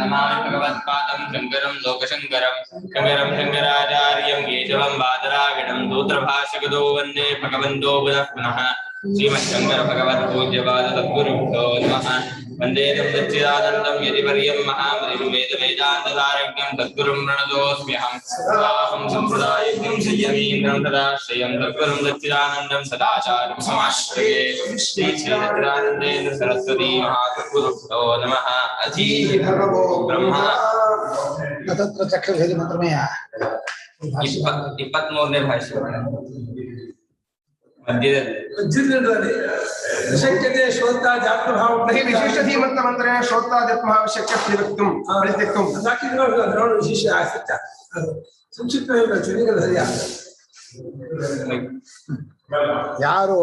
नमामि भगवत्पादं शङ्करं लोकशङ्करं शङ्करं शङ्कराचार्यं केशवं बादरायणं सूत्रभाष्यकृतो वन्दे भगवन्तो पुनः पुनः श्रीमच्छङ्करभगवत्पूज्यपाद सद्गुरुभ्यो नमः वन्दे तं सच्चिदानन्दं यतिवर्यं महामृगुवेदवेदान्ततारज्ञं सद्गुरुं प्रणतोऽस्म्यहं सदाहं सम्प्रदायज्ञं संयमीन्द्रं तदाश्रयं सद्गुरुं सच्चिदानन्दं सदाचार्यं समाश्रये श्री सच्चिदानन्देन्द्र सरस्वती महासद्गुरुभ्यो नमः अधि भगवो ब्रह्म तत्र चक्षुर्भेद मंत्रमेय 23ನೇ ಭಾಷ್ಯ ಮಧ್ಯದಲ್ಲಿ ಶಕ್ಯತೆ ಶ್ರೋತಾಧ್ಯಾತ್ಮ ಭಾವ ವಿಶಿಷ್ಟ ಧೀಮಂತ ಮಂತ್ರೇಣ ಶ್ರೋತಾಧ್ಯಾತ್ಮ ಭಾವ ಶಕ್ಯ ಪರಿತ್ಯಕ್ತುಂ ನೋಡಿ ವಿಶೇಷ ಆಸಕ್ತ ಸಂಕ್ಷಿಪ್ತ ಸರಿಯಾ ಯಾರು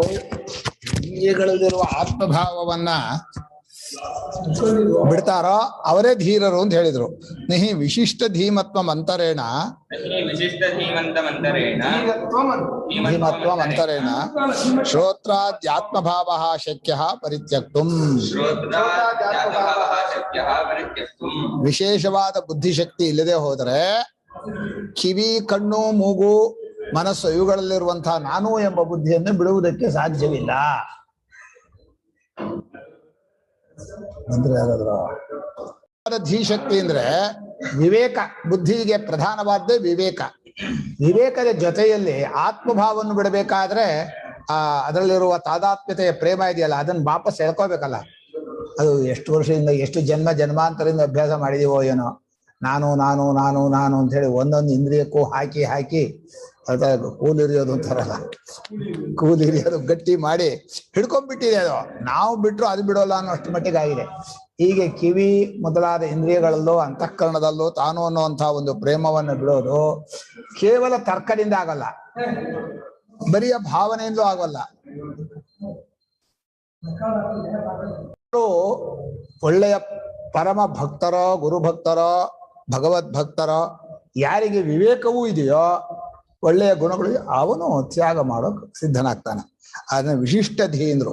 ಇಂದ್ರಿಯಗಳಲ್ಲಿರುವ ಆತ್ಮಭಾವವನ್ನ ಬಿಡ್ತಾರೋ ಅವರೇ ಧೀರರು ಅಂತ ಹೇಳಿದ್ರು. ನಿಹಿ ವಿಶಿಷ್ಟ ಧೀಮತ್ವ ಮಂತರೇಣ ಧೀಮತ್ವ ಮಂತರೇಣ ಶ್ರೋತ್ರಾದ್ಯಾತ್ಮಭಾವ ಶಕ್ಯ ಪರಿತ್ಯಕ್ತುಂ. ವಿಶೇಷವಾದ ಬುದ್ಧಿಶಕ್ತಿ ಇಲ್ಲದೆ ಹೋದರೆ ಕಿವಿ ಕಣ್ಣು ಮೂಗು ಮನಸ್ಸು ಇವುಗಳಲ್ಲಿರುವಂತಹ ನಾನು ಎಂಬ ಬುದ್ಧಿಯನ್ನು ಬಿಡುವುದಕ್ಕೆ ಸಾಧ್ಯವಿಲ್ಲ. ಧೀಶಕ್ತಿ ಅಂದ್ರೆ ವಿವೇಕ, ಬುದ್ಧಿಗೆ ಪ್ರಧಾನವಾದ್ದೇ ವಿವೇಕ. ವಿವೇಕದ ಜೊತೆಯಲ್ಲಿ ಆತ್ಮಭಾವವನ್ನು ಬಿಡಬೇಕಾದ್ರೆ ಅದರಲ್ಲಿರುವ ತಾದಾತ್ಮ್ಯತೆಯ ಪ್ರೇಮ ಇದೆಯಲ್ಲ ಅದನ್ನ ವಾಪಸ್ ಎಳ್ಕೋಬೇಕಲ್ಲ. ಅದು ಎಷ್ಟು ವರ್ಷದಿಂದ ಎಷ್ಟು ಜನ್ಮಾಂತರದಿಂದ ಅಭ್ಯಾಸ ಮಾಡಿದೀವೋ ಏನೋ, ನಾನು ನಾನು ನಾನು ನಾನು ಅಂತ ಹೇಳಿ ಒಂದೊಂದು ಇಂದ್ರಿಯಕ್ಕೂ ಹಾಕಿ ಹಾಕಿ ಅದ ಕೂಲಿರಿಯೋದು ಅಂತಾರಲ್ಲ, ಕೂಲಿರಿಯೋದು ಗಟ್ಟಿ ಮಾಡಿ ಹಿಡ್ಕೊಂಡ್ಬಿಟ್ಟಿದೆ. ಅದು ನಾವು ಬಿಟ್ರು ಅದು ಬಿಡೋಲ್ಲ ಅನ್ನೋ ಅಷ್ಟು ಮಟ್ಟಿಗೆ ಆಗಿದೆ. ಹೀಗೆ ಕಿವಿ ಮೊದಲಾದ ಇಂದ್ರಿಯಗಳಲ್ಲೂ ಅಂತಃಕರಣದಲ್ಲೂ ತಾನು ಅನ್ನುವಂತಹ ಒಂದು ಪ್ರೇಮವನ್ನು ಬಿಡೋದು ಕೇವಲ ತರ್ಕದಿಂದ ಆಗಲ್ಲ, ಬರಿಯ ಭಾವನೆಯಿಂದಲೂ ಆಗಲ್ಲ. ಒಳ್ಳೆಯ ಪರಮ ಭಕ್ತರೋ ಗುರುಭಕ್ತರೋ ಭಗವದ್ ಭಕ್ತರೋ ಯಾರಿಗೆ ವಿವೇಕವೂ ಇದೆಯೋ ಒಳ್ಳೆಯ ಗುಣಗಳು ಅವನು ತ್ಯಾಗ ಮಾಡೋಕೆ ಸಿದ್ಧನಾಗ್ತಾನೆ. ಅದನ್ನ ವಿಶಿಷ್ಟ ಧೀಂದ್ರು.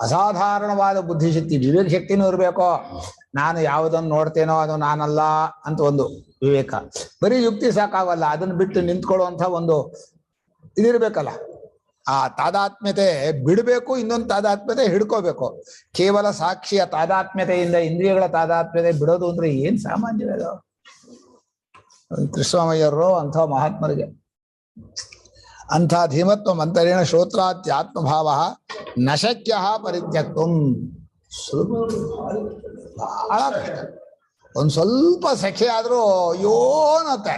ಅಸಾಧಾರಣವಾದ ಬುದ್ಧಿಶಕ್ತಿ, ವಿವೇಕ ಶಕ್ತಿನೂ ಇರಬೇಕೋ. ನಾನು ಯಾವುದನ್ನು ನೋಡ್ತೇನೋ ಅದು ನಾನಲ್ಲ ಅಂತ ಒಂದು ವಿವೇಕ, ಬರೀ ಯುಕ್ತಿ ಸಾಕಾಗಲ್ಲ, ಅದನ್ನ ಬಿಟ್ಟು ನಿಂತ್ಕೊಳ್ಳುವಂಥ ಒಂದು ಇದಿರ್ಬೇಕಲ್ಲ. ಆ ತಾದಾತ್ಮ್ಯತೆ ಬಿಡಬೇಕು, ಇನ್ನೊಂದು ತಾದಾತ್ಮ್ಯತೆ ಹಿಡ್ಕೋಬೇಕು. ಕೇವಲ ಸಾಕ್ಷಿಯ ತಾದಾತ್ಮ್ಯತೆಯಿಂದ ಇಂದ್ರಿಯಗಳ ತಾದಾತ್ಮ್ಯತೆ ಬಿಡೋದು ಅಂದ್ರೆ ಏನ್ ಸಾಮಾನ್ಯವೇ ಅದು. ಕೃಷ್ಣಮಯ್ಯರು ಅಂಥ ಮಹಾತ್ಮರಿಗೆ ಅಂಥ ಧೀಮತ್ವ ಮಂತರೇಣ ಶ್ರೋತ್ರಾತ್ಯಾತ್ಮಭಾವ ನಶಕ್ಯ ಪರಿತ್ಯಕ್ತುಂ. ಬಹಳ ಕಷ್ಟ. ಒಂದ್ ಸ್ವಲ್ಪ ಸೆಖೆ ಆದ್ರೂ ಅಯ್ಯೋ ಅನ್ನತ್ತೆ.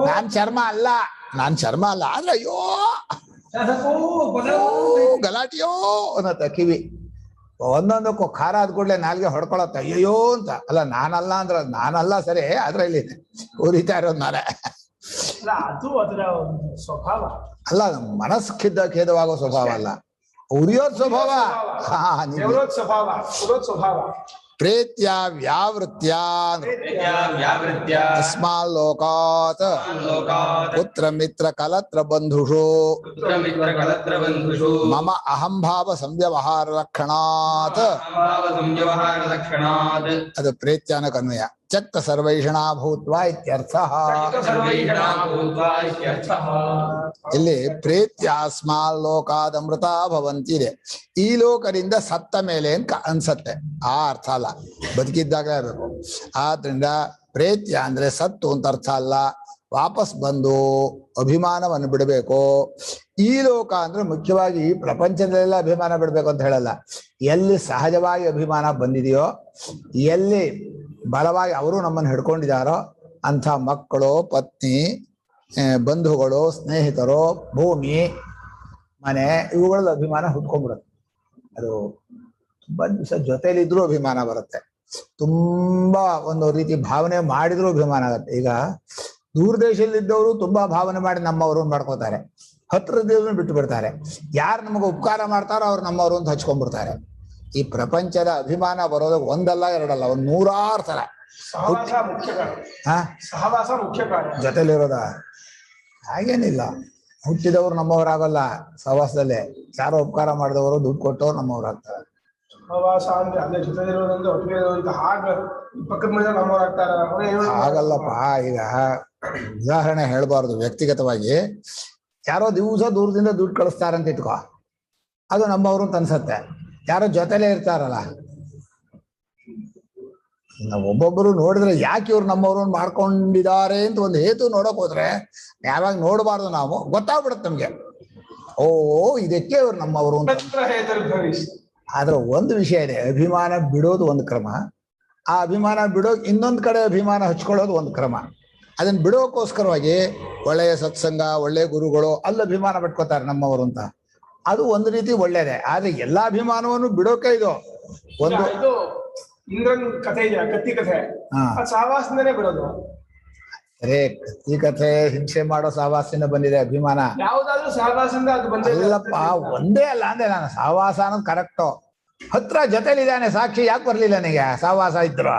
ನಾನ್ ಚರ್ಮ ಅಲ್ಲ ಆದ್ರೆ ಅಯ್ಯೋ ಗಲಾಟಿಯೋ ಅನ್ನತ್ತೆ ಕಿವಿ. ಒಂದೊಂದಕ್ಕೂ ಖಾರ ಆದ ಕೂಡಲೇ ನಾಲ್ಗೆ ಹೊಡ್ಕೊಳತ್ತ ಅಯ್ಯೋ ಅಂತ. ಅಲ್ಲ ನಾನಲ್ಲ ಅಂದ್ರೆ ನಾನಲ್ಲ ಸರಿ, ಆದ್ರೆ ಇಲ್ಲಿ ಉರಿತಾ ಇರೋದು ನಾನೇ ಅದು ಅದರ ಸ್ವಭಾವ ಅಲ್ಲ. ಮನಸ್ಸು ಖೇದವಾಗೋ ಸ್ವಭಾವ ಅಲ್ಲ, ಉರಿಯೋದ್ ಸ್ವಭಾವ. ಸ್ವಭಾವ ಪ್ರೇತ್ಯ ವ್ಯಾವೃತ್ಯ ಅಸ್ಮಾಲ್ಲೋಕಾತ್ ಪುತ್ರ ಮಿತ್ರ ಕಲತ್ರ ಬಂಧುಷು ಮಮ ಅಹಂಭಾವ ಸಂವ್ಯವಹಾರ ಲಕ್ಷಣಾತ್. ಅದು ಪ್ರೇತ್ಯಾನ ಕನ್ವಯ. ಚಕ್ತ ಸರ್ವೈಷಣಾ ಭೂತ್ವ ಇತ್ಯರ್ಥ. ಇಲ್ಲಿ ಪ್ರೇತ್ಯಾಸ್ಮಾಲ್ಲೋಕಾದ್ ಅಮೃತ ಭವಂತಿದೆ. ಈ ಲೋಕದಿಂದ ಸತ್ತ ಮೇಲೆ ಅನ್ಸತ್ತೆ, ಆ ಅರ್ಥ ಅಲ್ಲ, ಬದುಕಿದ್ದಾಗಲೇ ಇರಬೇಕು. ಆದ್ರಿಂದ ಪ್ರೇತ್ಯ ಅಂದ್ರೆ ಸತ್ತು ಅಂತ ಅರ್ಥ ಅಲ್ಲ. ವಾಪಸ್ ಬಂದು ಅಭಿಮಾನವನ್ನು ಬಿಡಬೇಕು. ಈ ಲೋಕ ಅಂದ್ರೆ ಮುಖ್ಯವಾಗಿ ಈ ಪ್ರಪಂಚದಲ್ಲೆಲ್ಲ ಅಭಿಮಾನ ಬಿಡಬೇಕು ಅಂತ ಹೇಳಲ್ಲ. ಎಲ್ಲಿ ಸಹಜವಾಗಿ ಅಭಿಮಾನ ಬಂದಿದೆಯೋ, ಎಲ್ಲಿ ಬಲವಾಗಿ ಅವರು ನಮ್ಮನ್ನು ಹಿಡ್ಕೊಂಡಿದ್ದಾರೋ ಅಂಥ ಮಕ್ಕಳು, ಪತ್ನಿ, ಬಂಧುಗಳು, ಸ್ನೇಹಿತರು, ಭೂಮಿ, ಮನೆ ಇವುಗಳಲ್ಲಿ ಅಭಿಮಾನ ಹುಟ್ಕೊಂಡ್ಬಿಡುತ್ತೆ. ಅದು ತುಂಬಾ ದಿವಸ ಜೊತೆಲಿದ್ರೂ ಅಭಿಮಾನ ಬರುತ್ತೆ. ತುಂಬಾ ಒಂದು ರೀತಿ ಭಾವನೆ ಮಾಡಿದ್ರು ಅಭಿಮಾನ ಆಗುತ್ತೆ. ಈಗ ದೂರ ದೇಶದಲ್ಲಿದ್ದವರು ತುಂಬಾ ಭಾವನೆ ಮಾಡಿ ನಮ್ಮವರು ಮಾಡ್ಕೋತಾರೆ, ಹತ್ರದವ್ರನ್ನ ಬಿಟ್ಟು ಬಿಡ್ತಾರೆ. ಯಾರು ನಮಗೆ ಉಪಕಾರ ಮಾಡ್ತಾರೋ ಅವ್ರು ನಮ್ಮವರು ಅಂತ ಹಚ್ಕೊಂಡ್ಬಿಡ್ತಾರೆ. ಈ ಪ್ರಪಂಚದ ಅಭಿಮಾನ ಬರೋದು ಒಂದಲ್ಲ ಎರಡಲ್ಲ, ಒಂದ್ 100 ತರ. ಜೊತೆಲಿರೋದ ಹಾಗೇನಿಲ್ಲ. ಹುಟ್ಟಿದವರು ನಮ್ಮವರಾಗಲ್ಲ. ಸಹವಾಸದಲ್ಲೇ ಯಾರೋ ಉಪಕಾರ ಮಾಡಿದವರು ದುಡ್ಡು ಕೊಟ್ಟವ್ರು ನಮ್ಮವರಾಗ್ತಾರೆ. ಸಹವಾಸ ಅಂದ್ರೆ ಅಲ್ಲೇ ಜೊತೆಲಿರೋದಂದ್ರೆ ಒಟ್ಟಿಗೆ ಇರೋದಂತ ಹಾಗೆ ಪಕ್ಕದ ಮನೆ ನಮ್ಮವರಾಗ್ತಾರ. ಆಗಲ್ಲಪ್ಪ. ಈಗ ಉದಾಹರಣೆ ಹೇಳ್ಬಾರ್ದು, ವ್ಯಕ್ತಿಗತವಾಗಿ ಯಾರೋ ದಿವಸ ದೂರದಿಂದ ದುಡ್ಡು ಕಳಿಸ್ತಾರಂತ ಇಟ್ಕೋ, ಅದು ನಮ್ಮವರು ಅಂತ ಅನ್ಸತ್ತೆ. ಯಾರೋ ಜೊತೆಲೇ ಇರ್ತಾರಲ್ಲ, ನಾವು ಒಬ್ಬೊಬ್ಬರು ನೋಡಿದ್ರೆ ಯಾಕೆ ಇವ್ರು ನಮ್ಮವ್ರು ಮಾಡ್ಕೊಂಡಿದ್ದಾರೆ ಅಂತ ಒಂದು ಹೇತು ನೋಡಕ್ ಹೋದ್ರೆ ಯಾವಾಗ ನೋಡಬಾರ್ದು, ನಾವು ಗೊತ್ತಾಗ್ಬಿಡುತ್ತೆ ನಮ್ಗೆ, ಓ ಇದಕ್ಕೆ ಇವ್ರು ನಮ್ಮವರು ಅಂತ. ಆದ್ರೆ ಒಂದು ವಿಷಯ ಇದೆ, ಅಭಿಮಾನ ಬಿಡೋದು ಒಂದು ಕ್ರಮ, ಆ ಅಭಿಮಾನ ಬಿಡೋಕ್ ಇನ್ನೊಂದು ಕಡೆ ಅಭಿಮಾನ ಹಚ್ಕೊಳ್ಳೋದು ಒಂದು ಕ್ರಮ. ಅದನ್ನ ಬಿಡೋಕ್ಕೋಸ್ಕರವಾಗಿ ಒಳ್ಳೆಯ ಸತ್ಸಂಗ, ಒಳ್ಳೆಯ ಗುರುಗಳು ಅಲ್ಲಿ ಅಭಿಮಾನ ಪಟ್ಕೋತಾರೆ ನಮ್ಮವರು ಅಂತ, ಅದು ಒಂದು ರೀತಿ ಒಳ್ಳೇದೇ. ಆದ್ರೆ ಎಲ್ಲಾ ಅಭಿಮಾನವನ್ನು ಬಿಡೋಕೆ ಇದು ಒಂದು ಇಂದ್ರನ್ ಕಥೆ ಇದೆ, ಕತ್ತಿ ಕಥೆ, ಸಹವಾಸದಿಂದನೇ ಬರೋದು. ಅರೆ ಕತ್ತಿ ಕಥೆ ಹಿಂಸೆ ಮಾಡೋ ಸಹವಾಸದಿಂದ ಬಂದಿದೆ ಅಭಿಮಾನ. ಯಾವ್ದಾದ್ರು ಸಹವಾಸದಿಂದ ಅದು ಅಲ್ಲಪ್ಪ, ಒಂದೇ ಅಲ್ಲ ಅಂದೆ ನಾನು. ಸಹವಾಸ ಅನ್ನೋದು ಕರೆಕ್ಟು. ಹತ್ರ ಜೊತೆಲಿದ್ದಾನೆ ಸಾಕ್ಷಿ, ಯಾಕೆ ಬರ್ಲಿಲ್ಲ ನನಗೆ? ಸಹವಾಸ ಇದ್ರು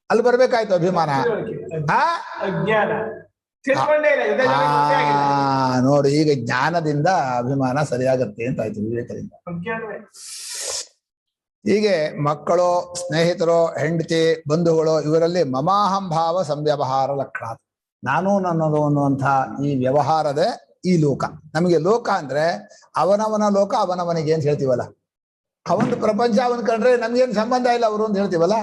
ಅಲ್ಲಿ ಬರ್ಬೇಕಾಯ್ತು ಅಭಿಮಾನ. ಅಜ್ಞಾನ ನೋಡಿ, ಈಗ ಜ್ಞಾನದಿಂದ ಅಭಿಮಾನ ಸರಿಯಾಗತ್ತೆ ಅಂತ ಆಯ್ತು, ವಿವೇಕದಿಂದ. ಹೀಗೆ ಮಕ್ಕಳು, ಸ್ನೇಹಿತರು, ಹೆಂಡತಿ, ಬಂಧುಗಳು ಇವರಲ್ಲಿ ಮಮಾಹಂ ಭಾವ ಸಂವ್ಯವಹಾರ ಲಕ್ಷಣ, ನಾನು ನನ್ನದು ಅನ್ನುವಂಥ ಈ ವ್ಯವಹಾರದೇ ಈ ಲೋಕ. ನಮಗೆ ಲೋಕ ಅಂದ್ರೆ ಅವನವನ ಲೋಕ ಅವನವನಿಗೆ ಅಂತ ಹೇಳ್ತೀವಲ್ಲ, ಅವನ ಪ್ರಪಂಚ ಅವನ್ ಕಂಡ್ರೆ ನಮ್ಗೇನು ಸಂಬಂಧ ಇಲ್ಲ ಅವರು ಅಂತ ಹೇಳ್ತೀವಲ್ಲ,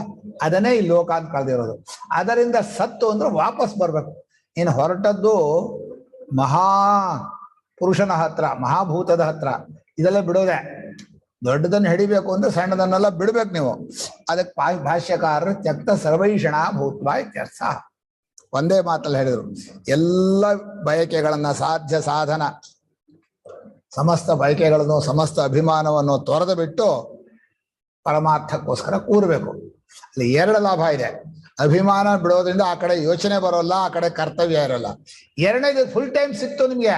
ಅದನ್ನೇ ಈ ಲೋಕ ಅಂತ ಕಳೆದಿರೋದು. ಅದರಿಂದ ಸತ್ತು ಅಂದ್ರೆ ವಾಪಸ್ ಬರ್ಬೇಕು. ಇನ್ನು ಹೊರಟದ್ದು ಮಹಾ ಪುರುಷನ ಹತ್ರ, ಮಹಾಭೂತದ ಹತ್ರ, ಇದೆಲ್ಲ ಬಿಡೋದೆ. ದೊಡ್ಡದನ್ನು ಹಿಡಿಬೇಕು ಅಂದ್ರೆ ಸಣ್ಣದನ್ನೆಲ್ಲ ಬಿಡ್ಬೇಕು ನೀವು. ಅದಕ್ಕೆ ಭಾಷ್ಯಕಾರರು ತ್ಯಕ್ತ ಸರ್ವೈಷಣ ಭೂತ್ವ ಇತ್ಯರ್ಥ. ಒಂದೇ ಮಾತಲ್ಲಿ ಹೇಳಿದ್ರು, ಎಲ್ಲ ಬಯಕೆಗಳನ್ನ, ಸಾಧ್ಯ ಸಾಧನ ಸಮಸ್ತ ಬಯಕೆಗಳನ್ನು, ಸಮಸ್ತ ಅಭಿಮಾನವನ್ನು ತೊರೆದು ಬಿಟ್ಟು ಪರಮಾರ್ಥಕ್ಕೋಸ್ಕರ ಕೂರಬೇಕು. ಅಲ್ಲಿ ಎರಡು ಲಾಭ ಇದೆ. ಅಭಿಮಾನ ಬಿಡೋದ್ರಿಂದ ಆ ಕಡೆ ಯೋಚನೆ ಬರೋಲ್ಲ, ಆ ಕಡೆ ಕರ್ತವ್ಯ ಇರೋಲ್ಲ. ಎರಡನೇದು ಫುಲ್ ಟೈಮ್ ಸಿಕ್ತು ನಿಮ್ಗೆ.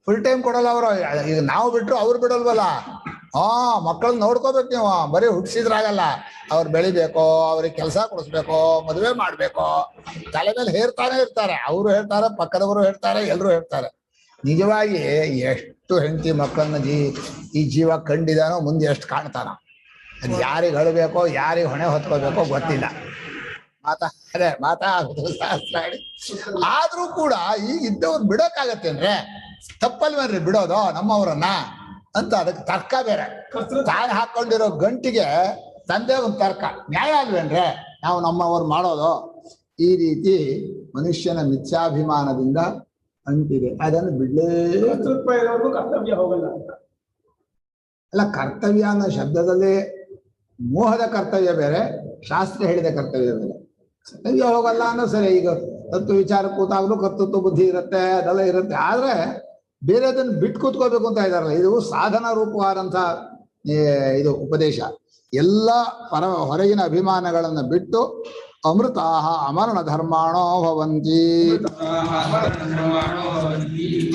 ಫುಲ್ ಟೈಮ್ ಕೊಡಲ್ಲ ಅವರು. ಈಗ ನಾವು ಬಿಟ್ರು ಅವ್ರು ಬಿಡಲ್ವಲ್ಲ. ಮಕ್ಕಳನ್ನ ನೋಡ್ಕೋಬೇಕು ನೀವು. ಬರೀ ಹುಟ್ಟಿಸಿದ್ರಾಗಲ್ಲ, ಅವ್ರು ಬೆಳಿಬೇಕೋ, ಅವ್ರಿಗೆ ಕೆಲಸ ಕೊಡಿಸ್ಬೇಕೋ, ಮದುವೆ ಮಾಡ್ಬೇಕೋ, ತಲೆ ಮೇಲೆ ಹೇರ್ತಾನೆ ಇರ್ತಾರೆ. ಅವರು ಹೇಳ್ತಾರೆ, ಪಕ್ಕದವರು ಹೇಳ್ತಾರೆ, ಎಲ್ಲರೂ ಹೇಳ್ತಾರೆ. ನಿಜವಾಗಿ ಎಷ್ಟು ಹೆಂಡತಿ ಮಕ್ಕಳನ್ನ ಈ ಜೀವ ಕಂಡಿದಾನೋ, ಮುಂದೆ ಎಷ್ಟು ಕಾಣ್ತಾನೋ, ಅದು ಯಾರಿಗೆ ಅಳಬೇಕೋ, ಯಾರಿಗೆ ಹೊಣೆ ಹೊತ್ಕೋಬೇಕೋ ಗೊತ್ತಿಲ್ಲ. ಆದ್ರೂ ಕೂಡ ಈಗ ಇದ್ದವ್ರು ಬಿಡೋಕ್ಕಾಗತ್ತೆ ಅಂದ್ರೆ ತಪ್ಪಲ್ವೇನ್ರಿ ಬಿಡೋದು ನಮ್ಮವ್ರನ್ನ ಅಂತ. ಅದಕ್ಕೆ ತರ್ಕ ಬೇರೆ. ತಾನು ಹಾಕೊಂಡಿರೋ ಗಂಟಿಗೆ ತಂದೆ ಒಂದು ತರ್ಕ, ನ್ಯಾಯ ಅಲ್ವೇನ್ರೆ ನಾವು ನಮ್ಮವ್ರು ಮಾಡೋದು? ಈ ರೀತಿ ಮನುಷ್ಯನ ಮಿಥ್ಯಾಭಿಮಾನದಿಂದ ಅಂಟಿದೆ. ಅದನ್ನು ಬಿಡ್ಲೇ ಕರ್ತವ್ಯ ಹೋಗಲ್ಲ ಅಲ್ಲ. ಕರ್ತವ್ಯ ಅನ್ನೋ ಶಬ್ದದಲ್ಲಿ ಮೋಹದ ಕರ್ತವ್ಯ ಬೇರೆ, ಶಾಸ್ತ್ರ ಹೇಳಿದ ಕರ್ತವ್ಯ ಬೇರೆ. ಕರ್ತವ್ಯ ಹೋಗಲ್ಲ ಅನ್ನೋ ಸರಿ. ಈಗ ತತ್ವ ವಿಚಾರ ಕೂತಾಗ್ಲೂ ಕರ್ತೃತ್ವ ಬುದ್ಧಿ ಇರುತ್ತೆ, ಅದೆಲ್ಲ ಇರುತ್ತೆ. ಆದ್ರೆ ಬೇರೆ ಅದನ್ನು ಬಿಟ್ಟು ಕೂತ್ಕೋಬೇಕು ಅಂತ ಇದಾರಲ್ಲ, ಇದು ಸಾಧನ ರೂಪವಾದಂಥ ಇದು ಉಪದೇಶ. ಎಲ್ಲ ಹೊರಗಿನ ಅಭಿಮಾನಗಳನ್ನ ಬಿಟ್ಟು ಅಮೃತಾಹ ಅಮರಣ ಧರ್ಮಾಣೋ ಭವಂತಿ.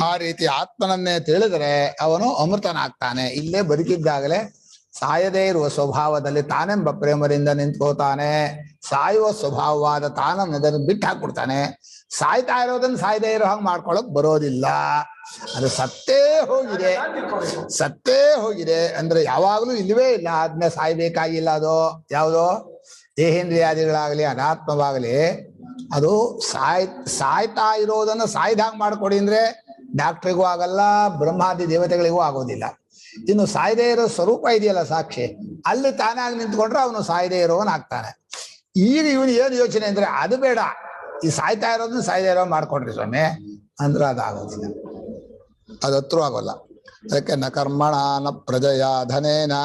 ಆ ರೀತಿ ಆತ್ಮನನ್ನೇ ತಿಳಿದರೆ ಅವನು ಅಮೃತನಾಗ್ತಾನೆ. ಇಲ್ಲೇ ಬದುಕಿದ್ದಾಗಲೇ ಸಾಯದೇ ಇರುವ ಸ್ವಭಾವದಲ್ಲಿ ತಾನೆಂಬ ಪ್ರೇಮದಿಂದ ನಿಂತ್ಕೋತಾನೆ. ಸಾಯುವ ಸ್ವಭಾವವಾದ ತಾನನ್ನು ಅದನ್ನು ಬಿಟ್ಟು ಹಾಕ್ಬಿಡ್ತಾನೆ. ಸಾಯ್ತಾ ಇರೋದನ್ನ ಸಾಯದೇ ಇರೋ ಹಾಗೆ ಮಾಡ್ಕೊಳಕ್ ಬರೋದಿಲ್ಲ. ಅದು ಸತ್ತೇ ಹೋಗಿದೆ. ಸತ್ತೇ ಹೋಗಿದೆ ಅಂದ್ರೆ ಯಾವಾಗ್ಲೂ ಇಲ್ವೇ ಇಲ್ಲ. ಆದ್ಮೇಲೆ ಸಾಯ್ಬೇಕಾಗಿಲ್ಲ. ಅದು ಯಾವುದೋ ದೇಹೇಂದ್ರಿಯಾದಿಗಳಾಗ್ಲಿ ಅನಾತ್ಮವಾಗ್ಲಿ ಅದು ಸಾಯ್ತಾ ಇರೋದನ್ನ ಸಾಯ್ದಾಗ್ ಮಾಡ್ಕೊಡಿ ಅಂದ್ರೆ ಡಾಕ್ಟ್ರಿಗೂ ಆಗಲ್ಲ, ಬ್ರಹ್ಮಾದಿ ದೇವತೆಗಳಿಗೂ ಆಗೋದಿಲ್ಲ. ಇನ್ನು ಸಾಯ್ದೇ ಇರೋ ಸ್ವರೂಪ ಇದೆಯಲ್ಲ ಸಾಕ್ಷಿ, ಅಲ್ಲಿ ತಾನಾಗಿ ನಿಂತ್ಕೊಂಡ್ರೆ ಅವನು ಸಾಯ್ದೇ ಇರೋವನಾಗ್ತಾನೆ. ಈಗ ಇವನು ಏನು ಯೋಚನೆ ಅಂದ್ರೆ ಅದು ಬೇಡ, ಈ ಸಾಯ್ತಾ ಇರೋದನ್ನ ಸಾಯ್ದೇ ಇರೋ ಮಾಡ್ಕೊಡ್ರಿ ಸ್ವಾಮಿ ಅಂದ್ರೆ ಅದಾಗೋದಿಲ್ಲ, ಅದತ್ರ ಆಗೋಲ್ಲ. ಅದಕ್ಕೆ ನ ಕರ್ಮಣ ನ ಪ್ರಜಯಾ ಧನೇನ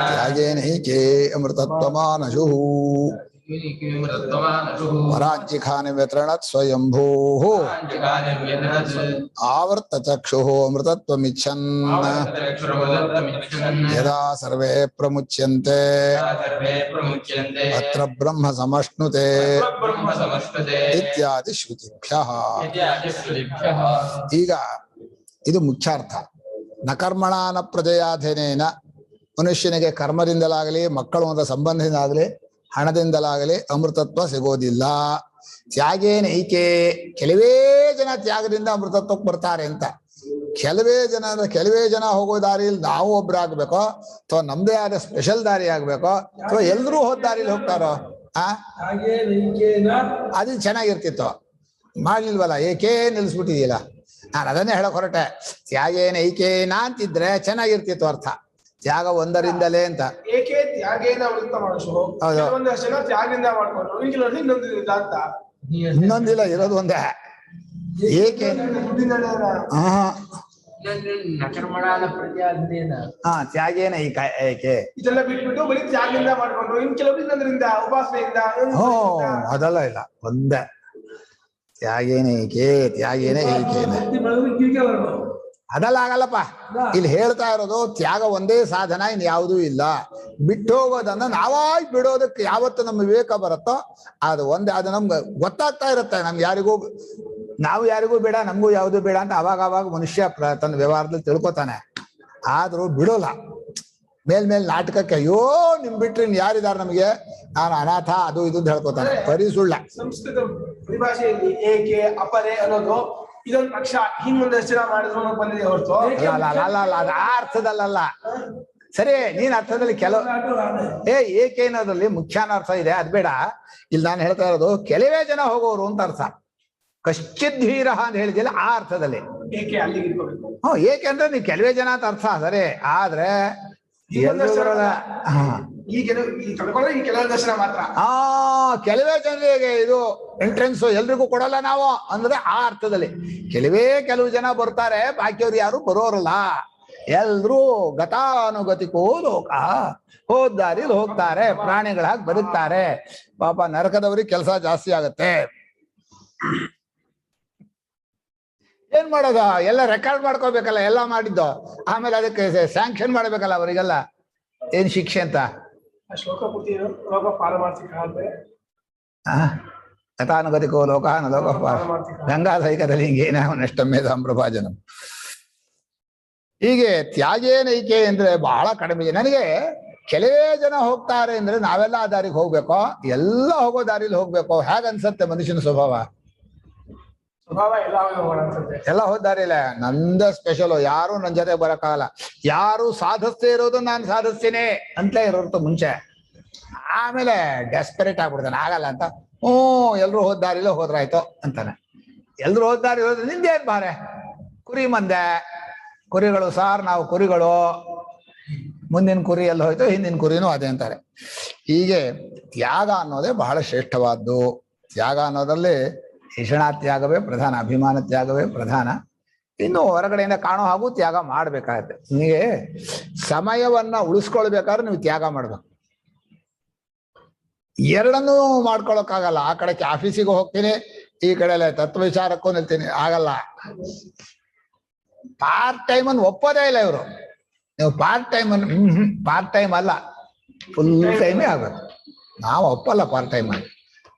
ತ್ಯಾಗೇನೈಕೆ ಅಮೃತತ್ವಮಾನಶು ಪರಾಂಚಿಖಾನಿ ವ್ಯತೃಣತ್ ಸ್ವಯಂಭೂ ಆವರ್ತ ಚಕ್ಷು ಅಮೃತತ್ವಮಿಚ್ಛನ್ ಯದಾ ಸರ್ವೇ ಪ್ರಮುಚ್ಯಂತೆ ಅತ್ರ ಬ್ರಹ್ಮ ಸಮಶ್ನುತೆ ಇತ್ಯಾದಿ ಶ್ರುತಿಭ್ಯಃ. ಈಗ ಇದು ಮುಖ್ಯಾರ್ಥ. ನ ಕರ್ಮಣ ನ ಪ್ರಜಯಾಧನೇನ, ಮನುಷ್ಯನಿಗೆ ಕರ್ಮದಿಂದಲಾಗಲಿ, ಮಕ್ಕಳು ಸಂಬಂಧದಿಂದಾಗಲಿ, ಹಣದಿಂದಲಾಗಲಿ ಅಮೃತತ್ವ ಸಿಗೋದಿಲ್ಲ. ತ್ಯಾಗೇನೈಕೆ, ಕೆಲವೇ ಜನ ತ್ಯಾಗದಿಂದ ಅಮೃತತ್ವಕ್ಕೆ ಬರ್ತಾರೆ ಅಂತ. ಕೆಲವೇ ಜನ ಹೋಗೋ ದಾರಿಯಲ್ಲಿ ನಾವು ಒಬ್ರಾಗ್ಬೇಕೋ ಅಥವಾ ನಮ್ದೇ ಆದ ಸ್ಪೆಷಲ್ ದಾರಿ ಆಗ್ಬೇಕೋ ಅಥವಾ ಎಲ್ರೂ ಹೋದ ದಾರಿಲಿ ಹೋಗ್ತಾರೋ? ಅದು ಚೆನ್ನಾಗಿರ್ತಿತ್ತು. ಮಾಡ್ಲಿಲ್ವಲ್ಲ, ಏಕೆ ನಿಲ್ಲಿಸ್ಬಿಟ್ಟಿದೀಯಲ್ಲ. ನಾನು ಅದನ್ನೇ ಹೇಳಕ್ ಹೊರಟೆ. ತ್ಯಾಗೇನೈಕೇನ ಅಂತಿದ್ರೆ ಚೆನ್ನಾಗಿರ್ತಿತ್ತು ಅರ್ಥ. ತ್ಯಾಗ ಒಂದರಿಂದಲೇ ಅಂತ. ಏಕೆ ತ್ಯಾಗೇನ ಅಮೃತ ಮಾಡಿಸು. ಒಂದಷ್ಟು ಜನ ತ್ಯಾಗದಿಂದ ಮಾಡ್ಕೊಂಡ್ರು, ಇನ್ನೊಂದಿಲ್ಲ ಅಂತ. ಇನ್ನೊಂದಿಲ್ಲ, ಇರೋದು ಒಂದೇ. ಏಕೆ ತ್ಯಾಗೇನ ಏಕೆ ಇದೆಲ್ಲ ಬಿಟ್ಬಿಟ್ಟು ಬರೀ ತ್ಯಾಗದಿಂದ ಮಾಡ್ಕೊಂಡ್ರು. ಇನ್ ಕೆಲವರು ಇನ್ನೊಂದರಿಂದ ಉಪಾಸನೆಯಿಂದ. ಅದೆಲ್ಲ ಇಲ್ಲ, ಒಂದೇ. ತ್ಯಾಗೇನ ಏಕೆ ಅದೆಲ್ಲ ಆಗಲ್ಲಪ್ಪ. ಇಲ್ಲಿ ಹೇಳ್ತಾ ಇರೋದು ತ್ಯಾಗ ಒಂದೇ ಸಾಧನ, ಇನ್ ಯಾವುದೂ ಇಲ್ಲ. ಬಿಟ್ಟು ಹೋಗೋದನ್ನ ನಾವಾಗಿ ಬಿಡೋದಕ್ಕೆ ಯಾವತ್ತು ನಮ್ಮ ವಿವೇಕ ಬರುತ್ತೋ ಅದು ಒಂದೇ. ಅದು ನಮ್ಗೆ ಗೊತ್ತಾಗ್ತಾ ಇರುತ್ತೆ. ನಮ್ಗೆ ನಾವು ಯಾರಿಗೂ ಬೇಡ, ನಮಗೂ ಯಾವುದು ಬೇಡ ಅಂತ ಅವಾಗ ಮನುಷ್ಯ ತನ್ನ ವ್ಯವಹಾರದಲ್ಲಿ ತಿಳ್ಕೊತಾನೆ. ಆದ್ರೂ ಬಿಡೋಲ್ಲ. ಮೇಲ್ ನಾಟಕಕ್ಕೆ ಅಯ್ಯೋ ನಿಮ್ ಬಿಟ್ರಿ ಯಾರಿದಾರ ನಮಗೆ, ನಾನು ಅನಾಥ ಅದು ಇದು ಅಂತ ಹೇಳ್ಕೊತಾನೆ. ಬರೀ ಸುಳ್ಳ. ಸಂಸ್ಕೃತ ಪರಿಭಾಷೆಯಲ್ಲಿ ಏಕೆ ಅಪರೆ ಅನ್ನೋದು ಇದೊಂದು ಪಕ್ಷ ಹಿಂಗೊಂದಷ್ಟು ಜನ ಮಾಡಿದ್ರು ಬಂದಿದೆ ಹೊರತು ಅಲ್ಲ, ಆ ಅರ್ಥದಲ್ಲ. ಸರಿ, ನೀನ್ ಅರ್ಥದಲ್ಲಿ ಏಕೆ ಅನ್ನೋದ್ರಲ್ಲಿ ಮುಖ್ಯ ಅರ್ಥ ಇದೆ, ಅದ್ ಬೇಡ. ಇಲ್ಲಿ ನಾನು ಹೇಳ್ತಾ ಇರೋದು ಕೆಲವೇ ಜನ ಹೋಗೋರು ಅಂತ ಅರ್ಥ. ಕಶ್ಚಿತ್ ಧೀರ ಅಂತ ಹೇಳಿದಿಲ್ಲ, ಆ ಅರ್ಥದಲ್ಲಿ. ಏಕೆ ಅಲ್ಲಿಗೆ ಇಟ್ಕೋಬೇಕು. ಏಕೆ ಅಂದ್ರೆ ನೀವು ಕೆಲವೇ ಜನ ಅಂತ ಅರ್ಥ. ಸರಿ, ಆದ್ರೆ ಕೆಲವೇ ಜನರಿಗೆ ಇದು ಎಂಟ್ರೆನ್ಸ್ ಎಲ್ರಿಗೂ ಕೊಡಲ್ಲ ನಾವು ಅಂದ್ರೆ ಆ ಅರ್ಥದಲ್ಲಿ. ಕೆಲವು ಜನ ಬರ್ತಾರೆ, ಬಾಕಿಯವ್ರು ಯಾರು ಬರೋರಲ್ಲ. ಎಲ್ರೂ ಗತಾನುಗತಿಕೋ ಲೋಕ, ಹೋದ ದಾರಿಲಿ ಹೋಗ್ತಾರೆ, ಪ್ರಾಣಿಗಳಾಗಿ ಬದುಕ್ತಾರೆ. ಪಾಪ ನರಕದವ್ರಿಗೆ ಕೆಲಸ ಜಾಸ್ತಿ ಆಗತ್ತೆ. ಏನ್ ಮಾಡೋದ, ಎಲ್ಲ ರೆಕಾರ್ಡ್ ಮಾಡ್ಕೋಬೇಕಲ್ಲ ಎಲ್ಲ ಮಾಡಿದ್ದು. ಆಮೇಲೆ ಅದಕ್ಕೆ ಸ್ಯಾಂಕ್ಷನ್ ಮಾಡ್ಬೇಕಲ್ಲ ಅವರಿಗೆಲ್ಲ ಏನ್ ಶಿಕ್ಷೆ ಅಂತ. ಗತಾನುಗತಿಕೋ ಲೋಕ ಲೋಕ ಗಂಗಾ ಸೈಕದಲ್ಲಿ ಹಿಂಗೇನ ನಷ್ಟಮೇಧಾಂ ಪ್ರಭಾಜನಂ. ಹೀಗೆ ತ್ಯಾಗೇನೈಕೆ ಅಂದ್ರೆ ಬಹಳ ಕಡಿಮೆ. ನನಗೆ ಕೆಲವೇ ಜನ ಹೋಗ್ತಾರೆ ಅಂದ್ರೆ ನಾವೆಲ್ಲ ಆ ದಾರಿಗೆ ಹೋಗ್ಬೇಕೋ, ಎಲ್ಲ ಹೋಗೋ ದಾರಿಲಿ ಹೋಗ್ಬೇಕೋ? ಹೇಗನ್ಸತ್ತೆ ಮನುಷ್ಯನ ಸ್ವಭಾವ? ಎಲ್ಲ ಹೋದಾರಿಲ್ಲ. ನಂದ ಸ್ಪೆಷಲು, ಯಾರು ನನ್ನ ಜೊತೆ ಬರಕ್ಕಾಗಲ್ಲ. ಯಾರು ಸಾಧಿಸ್ತೇ ಇರೋದು ನಾನು ಸಾಧಿಸ್ತೀನಿ ಅಂತಲೇ ಇರೋದು ಮುಂಚೆ. ಆಮೇಲೆ ಡೆಸ್ಪರೇಟ್ ಆಗ್ಬಿಡ್ತಾನೆ, ಆಗಲ್ಲ ಅಂತ. ಎಲ್ರು ಹೋದಾರಿಲ್ಲ ಹೋದ್ರಾಯ್ತು ಅಂತಾನೆ. ಎಲ್ರು ಹೋದಾರಿ ಹೋದ್ರೆ ನಿಂದೇನ್ ಬಾರೆ, ಕುರಿ ಮಂದೆ, ಕುರಿಗಳು ಸಾರ್, ನಾವು ಕುರಿಗಳು, ಮುಂದಿನ ಕುರಿ ಎಲ್ಲ ಹೋಯ್ತು, ಹಿಂದಿನ ಕುರಿನೂ ಅದೇ ಅಂತಾರೆ. ಹೀಗೆ ತ್ಯಾಗ ಅನ್ನೋದೇ ಬಹಳ ಶ್ರೇಷ್ಠವಾದ್ದು. ತ್ಯಾಗ ಅನ್ನೋದ್ರಲ್ಲಿ ಈಷಣಾ ತ್ಯಾಗವೇ ಪ್ರಧಾನ, ಅಭಿಮಾನ ತ್ಯಾಗವೇ ಪ್ರಧಾನ. ಇನ್ನು ಹೊರಗಡೆಯಿಂದ ಕಾಣೋ ಹಾಗೂ ತ್ಯಾಗ ಮಾಡ್ಬೇಕಾಗತ್ತೆ. ನಿಮಗೆ ಸಮಯವನ್ನ ಉಳಿಸ್ಕೊಳ್ಬೇಕಾದ್ರೆ ನೀವು ತ್ಯಾಗ ಮಾಡ್ಬೇಕು. ಎರಡನ್ನೂ ಮಾಡ್ಕೊಳಕ್ಕಾಗಲ್ಲ. ಆ ಕಡೆ ಆಫೀಸಿಗೆ ಹೋಗ್ತೀನಿ, ಈ ಕಡೆ ತತ್ವ ವಿಚಾರಕ್ಕೂ ನಿಲ್ತೀನಿ, ಆಗಲ್ಲ. ಪಾರ್ಟ್ ಟೈಮ್ ಅನ್ನು ಒಪ್ಪೋದೇ ಇಲ್ಲ ಇವರು. ನೀವು ಪಾರ್ಟ್ ಟೈಮ್ ಅಲ್ಲ, ಫುಲ್ ಟೈಮೇ ಆಗ್ಬೇಕು. ನಾವು ಒಪ್ಪಲ್ಲ ಪಾರ್ಟ್ ಟೈಮ್ ಅಲ್ಲಿ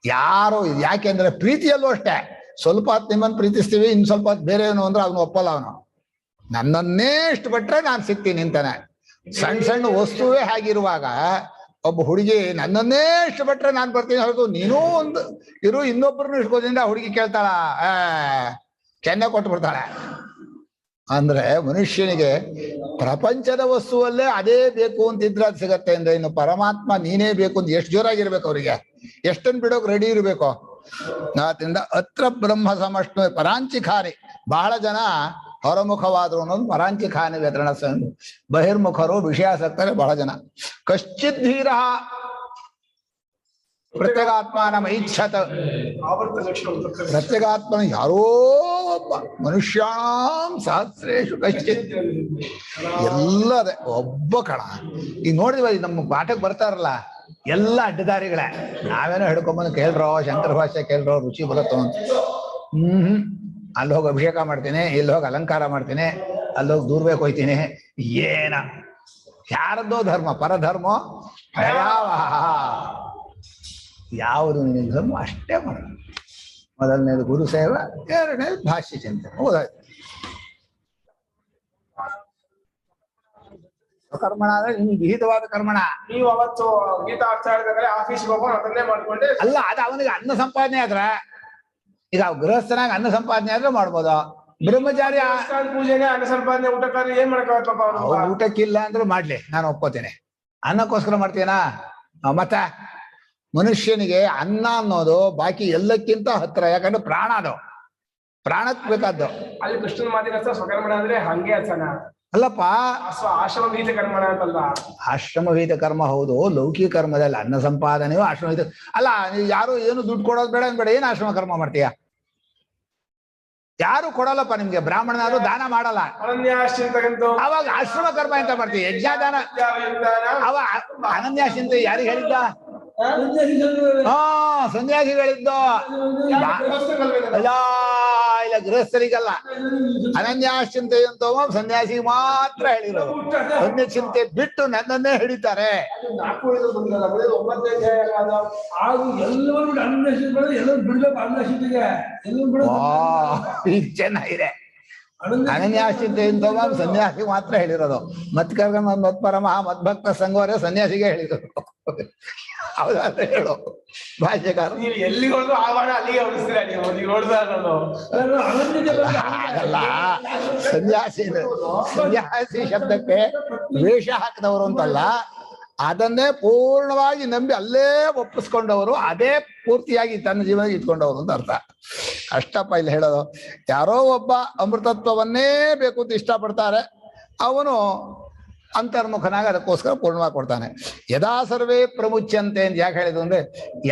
ಯಾರು. ಯಾಕೆಂದ್ರೆ ಪ್ರೀತಿಯಲ್ಲೂ ಅಷ್ಟೇ, ಸ್ವಲ್ಪ ಹೊತ್ತು ನಿಮ್ಮನ್ನು ಪ್ರೀತಿಸ್ತೀವಿ, ಇನ್ ಸ್ವಲ್ಪ ಹೊತ್ತು ಬೇರೆ ಏನು ಅಂದ್ರೆ ಅವನು ಒಪ್ಪಲ್ಲ. ಅವನು ನನ್ನನ್ನೇ ಇಷ್ಟಪಟ್ರೆ ನಾನು ಸಿಗ್ತೀನಿ ಅಂತಾನೆ. ಸಣ್ಣ ವಸ್ತುವೇ ಹಾಗಿರುವಾಗ ಒಬ್ಬ ಹುಡುಗಿ ನನ್ನನ್ನೇ ಇಷ್ಟಪಟ್ರೆ ನಾನು ಬರ್ತೀನಿ ಹೊರತು ನೀನೂ ಒಂದು ಇರು ಇನ್ನೊಬ್ಬರನ್ನು ಇಟ್ಕೋದ್ರಿಂದ ಹುಡುಗಿ ಕೇಳ್ತಾಳ, ಕೆನ್ನೆ ಕೊಟ್ಟು ಬಿಡ್ತಾಳೆ. ಅಂದ್ರೆ ಮನುಷ್ಯನಿಗೆ ಪ್ರಪಂಚದ ವಸ್ತುವಲ್ಲೇ ಅದೇ ಬೇಕು ಅಂತಿದ್ರೆ ಅದು ಸಿಗತ್ತೆ ಅಂದ್ರೆ ಇನ್ನು ಪರಮಾತ್ಮ ನೀನೇ ಬೇಕು ಅಂತ ಎಷ್ಟು ಜೋರಾಗಿರ್ಬೇಕು ಅವ್ರಿಗೆ, ಎಷ್ಟನ್ ಬಿಡೋಕ್ ರೆಡಿ ಇರ್ಬೇಕು. ಆದ್ರಿಂದ ಅತ್ರ ಬ್ರಹ್ಮ ಸಮಷ್ಣು ಪರಾಂಚಿಖಾನಿ. ಬಹಳ ಜನ ಹೊರಮುಖವಾದ್ರು ಅನ್ನೋದು ಪರಾಂಚಿಖಾನಿ ವ್ಯತರಣ. ಬಹಿರ್ಮುಖರು ವಿಷಯಾಸಕ್ತರೆ ಬಹಳ ಜನ. ಕಶ್ಚಿತ್ ಧೀರ ಪ್ರತ್ಯೇಗಾತ್ಮನ ಮೈಚ್ಛತ. ಪ್ರತ್ಯೇಗಾತ್ಮನ ಯಾರೋ ಒಬ್ಬ ಮನುಷ್ಯಾಂ ಸಹಸ್ರೇಶು ಕಶ್ಚಿತ್. ಎಲ್ಲದೇ ಒಬ್ಬ ಕಣ. ಈಗ ನೋಡಿದ್ವ, ನಮ್ಮ ಪಾಠಕ್ಕೆ ಬರ್ತಾರಲ್ಲ ಎಲ್ಲ ಅಡ್ಡದಾರಿಗಳೇ. ನಾವೇನೋ ಹಿಡ್ಕೊಂಬಂದು ಕೇಳ್ರೋ ಶಂಕರ ಭಾಷೆ ಕೇಳ್ರೋ ರುಚಿ ಬರುತ್ತೋ ಅಂತ. ಅಲ್ಲಿ ಹೋಗಿ ಅಭಿಷೇಕ ಮಾಡ್ತೀನಿ, ಇಲ್ಲಿ ಹೋಗಿ ಅಲಂಕಾರ ಮಾಡ್ತೀನಿ, ಅಲ್ಲಿ ಹೋಗಿ ದೂರ್ಬೇಕು ಹೋಯ್ತೀನಿ. ಏನ ಯಾರದ್ದೋ ಧರ್ಮ, ಪರಧರ್ಮ ಯಾವುದು ನಿನ್ನ ಧರ್ಮ ಅಷ್ಟೇ ಮಾಡ. ಮೊದಲನೇದು ಗುರು ಸೇವೆ, ಎರಡನೇದು ಭಾಷ್ಯ ಚಿಂತನೆ. ಹೌದಾಯ್ತು. ಸ್ವಕರ್ಮಣ ಅಂದ್ರೆ ನಿಮ್ಗೆ ವಿಹಿತವಾದ ಕರ್ಮಣ. ನೀವು ಅವತ್ತು ಗೀತಾ ಅರ್ಥ ಹೇಳಿದ್ರೆ ಆಫೀಸ್ಗೆ ಹೋಗೋಣ ಅದನ್ನೇ ಮಾಡ್ಕೊಂಡೆ. ಅಲ್ಲ, ಅದು ಅವನಿಗೆ ಅನ್ನ ಸಂಪಾದನೆ ಆದ್ರ, ಈಗ ಗೃಹಸ್ಥನಾಗ ಅನ್ನ ಸಂಪಾದನೆ ಆದ್ರೆ ಮಾಡ್ಬೋದು. ಬ್ರಹ್ಮಚಾರಿ ಪೂಜೆನೆ ಅನ್ನ ಸಂಪಾದನೆ ಊಟಕ್ಕಾದ್ರೆ ಏನ್ ಮಾಡಕ್ಕಾಗತ್ತಪ್ಪ ಅವನು. ಊಟಕ್ಕಿಲ್ಲ ಅಂದ್ರೂ ಮಾಡ್ಲಿ, ನಾನು ಒಪ್ಕೋತೇನೆ. ಅನ್ನಕ್ಕೋಸ್ಕರ ಮಾಡ್ತೀನಾ? ಮತ್ತೆ ಮನುಷ್ಯನಿಗೆ ಅನ್ನ ಅನ್ನೋದು ಬಾಕಿ ಎಲ್ಲಕ್ಕಿಂತ ಹತ್ರ, ಯಾಕಂದ್ರೆ ಪ್ರಾಣ, ಅದು ಪ್ರಾಣಕ್ ಬೇಕಾದ್ದು. ಅಲ್ಲಿ ಕೃಷ್ಣನ ಮಾತಿನ ಸ್ವಕರ್ಮಣ ಅಂದ್ರೆ ಹಂಗೆ ಅರ್ಥನ ಅಲ್ಲಪ್ಪ, ಆಶ್ರಮ ವಿಹಿತ ಕರ್ಮಣ ಅಂತಲ್ಲ. ಆಶ್ರಮ ವಿಹಿತ ಕರ್ಮ ಹೌದು, ಲೌಕಿಕ ಕರ್ಮದಲ್ಲಿ ಅನ್ನ ಸಂಪಾದನೆಯು ಆಶ್ರಮ ವಿಹಿತ ಅಲ್ಲ. ಯಾರು ಏನು ದುಡ್ಡು ಕೊಡೋದು ಬೇಡ ಬೇಡ, ಏನ್ ಆಶ್ರಮ ಕರ್ಮ ಮಾಡ್ತೀಯ? ಯಾರು ಕೊಡಲ್ಲಪ್ಪ ನಿಮ್ಗೆ. ಬ್ರಾಹ್ಮಣನಾದ್ರು ದಾನ ಮಾಡಲ್ಲ, ಅವಾಗ ಆಶ್ರಮ ಕರ್ಮ ಎಂತ ಮಾಡ್ತೀವಿ? ಯಜ್ಞಾದಾನ. ಅವ ಅನನ್ಯಾಶ್ಚಿಂತ ಯಾರಿಗೆ ಹೇಳಿದ್ದ? ಸನ್ಯಾಸಿಗಳಿದ್ದು. ಇಲ್ಲ ಇಲ್ಲ, ಗೃಹಸ್ಥರಿಗಲ್ಲ. ಅನನ್ಯಾಶ್ಚಿಂತೆ ಅಂತವ ಸನ್ಯಾಸಿಗೆ ಮಾತ್ರ ಹೇಳಿರೋದು. ಅನ್ಯ ಚಿಂತೆ ಬಿಟ್ಟು ನನ್ನನ್ನೇ ಹಿಡಿತಾರೆ. ಚೆನ್ನಾಗಿದೆ. ಅನನ್ಯಾಶ್ಚಿಂತೆ ಅಂತವ ಸನ್ಯಾಸಿ ಮಾತ್ರ ಹೇಳಿರೋದು. ಮತ್ಕರ್ಗ ಮತ್ಪರಮ ಮದ್ಭಕ್ತ ಸಂಘವರೇ ಸನ್ಯಾಸಿಗೆ ಹೇಳಿರೋದು. ಹೌದಾದ್ರೆ ಹೇಳು ಭಾಷ್ಯಕಾರ. ನೀವು ಎಲ್ಲಿ ಹೊಡೆದು ಆವಾಡ ಅಲ್ಲಿಗೆ ಹೊಡಿಸ್ತೀರ ನೀವು ಆಗಲ್ಲ. ಸನ್ಯಾಸಿ ಶಬ್ದಕ್ಕೆ ವೇಷ ಹಾಕಿದವರು ಅಂತಲ್ಲ, ಅದನ್ನೇ ಪೂರ್ಣವಾಗಿ ನಂಬಿ ಅಲ್ಲೇ ಒಪ್ಪಿಸ್ಕೊಂಡವರು, ಅದೇ ಪೂರ್ತಿಯಾಗಿ ತನ್ನ ಜೀವನ ಇಟ್ಕೊಂಡವರು ಅಂತ ಅರ್ಥ. ಅಷ್ಟಪ್ಪ ಇಲ್ಲಿ ಹೇಳೋದು. ಯಾರೋ ಒಬ್ಬ ಅಮೃತತ್ವವನ್ನೇ ಬೇಕು ಅಂತ ಇಷ್ಟಪಡ್ತಾರೆ, ಅವನು ಅಂತರ್ಮುಖನಾಗಿ ಅದಕ್ಕೋಸ್ಕರ ಪೂರ್ಣವಾಗಿ ಕೊಡ್ತಾನೆ. ಯದಾ ಸರ್ವೇ ಪ್ರಮುಚ್ಯಂತೆ ಅಂತ ಯಾಕೆ ಹೇಳಿದ್ರು ಅಂದ್ರೆ,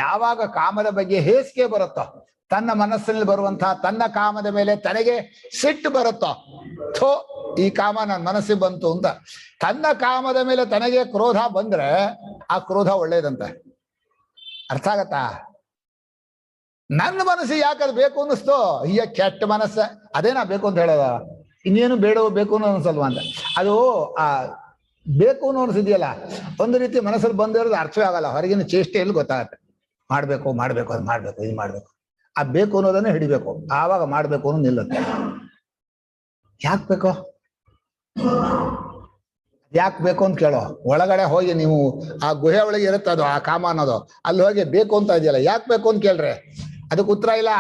ಯಾವಾಗ ಕಾಮದ ಬಗ್ಗೆ ಹೇಸಿಗೆ ಬರುತ್ತೋ, ತನ್ನ ಮನಸ್ಸಿನಲ್ಲಿ ಬರುವಂತಹ ತನ್ನ ಕಾಮದ ಮೇಲೆ ತನಗೆ ಸಿಟ್ಟು ಬರುತ್ತೋ, ಥೋ ಈ ಕಾಮ ನನ್ನ ಮನಸ್ಸಿಗೆ ಬಂತು ಅಂತ, ತನ್ನ ಕಾಮದ ಮೇಲೆ ತನಗೆ ಕ್ರೋಧ ಬಂದ್ರೆ ಆ ಕ್ರೋಧ ಒಳ್ಳೇದಂತೆ. ಅರ್ಥ ಆಗತ್ತಾ? ನನ್ನ ಮನಸ್ಸಿಗೆ ಯಾಕದು ಬೇಕು ಅನ್ನಿಸ್ತೋ, ಈಗ ಕೆಟ್ಟ ಮನಸ್ಸ ಅದೇನಾ ಬೇಕು ಅಂತ ಹೇಳೋದ, ಇನ್ನೇನು ಬೇಡ ಬೇಕು ಅನ್ನೋ ಅನ್ಸಲ್ವಾ ಅಂತ. ಅದು ಆ ಬೇಕು ಅನ್ನೋ ಅನ್ಸಿದ್ಯಲ್ಲ, ಒಂದು ರೀತಿ ಮನಸ್ಸಲ್ಲಿ ಬಂದಿರೋದು ಅರ್ಥವೇ ಆಗಲ್ಲ, ಹೊರಗಿನ ಚೇಷ್ಟೆಯಲ್ಲಿ ಗೊತ್ತಾಗತ್ತೆ. ಮಾಡ್ಬೇಕು ಮಾಡ್ಬೇಕು ಅದು ಮಾಡ್ಬೇಕು ಇದು ಮಾಡ್ಬೇಕು, ಆ ಬೇಕು ಅನ್ನೋದನ್ನ ಹಿಡಿಬೇಕು, ಆವಾಗ ಮಾಡ್ಬೇಕು ಅನ್ನೋ ನಿಲ್ಲುತ್ತೆ. ಯಾಕೆ ಬೇಕೋ, ಯಾಕೆ ಬೇಕು ಅಂತ ಕೇಳೋ. ಒಳಗಡೆ ಹೋಗಿ ನೀವು ಆ ಗುಹೆ ಒಳಗೆ ಇರುತ್ತೆ ಅದು, ಆ ಕಾಮ ಅನ್ನೋದು, ಅಲ್ಲಿ ಹೋಗಿ ಬೇಕು ಅಂತ ಇದೆಯಲ್ಲ, ಯಾಕೆ ಬೇಕು ಅಂತ ಕೇಳ್ರೆ ಅದಕ್ಕೆ ಉತ್ತರ ಇಲ್ಲ.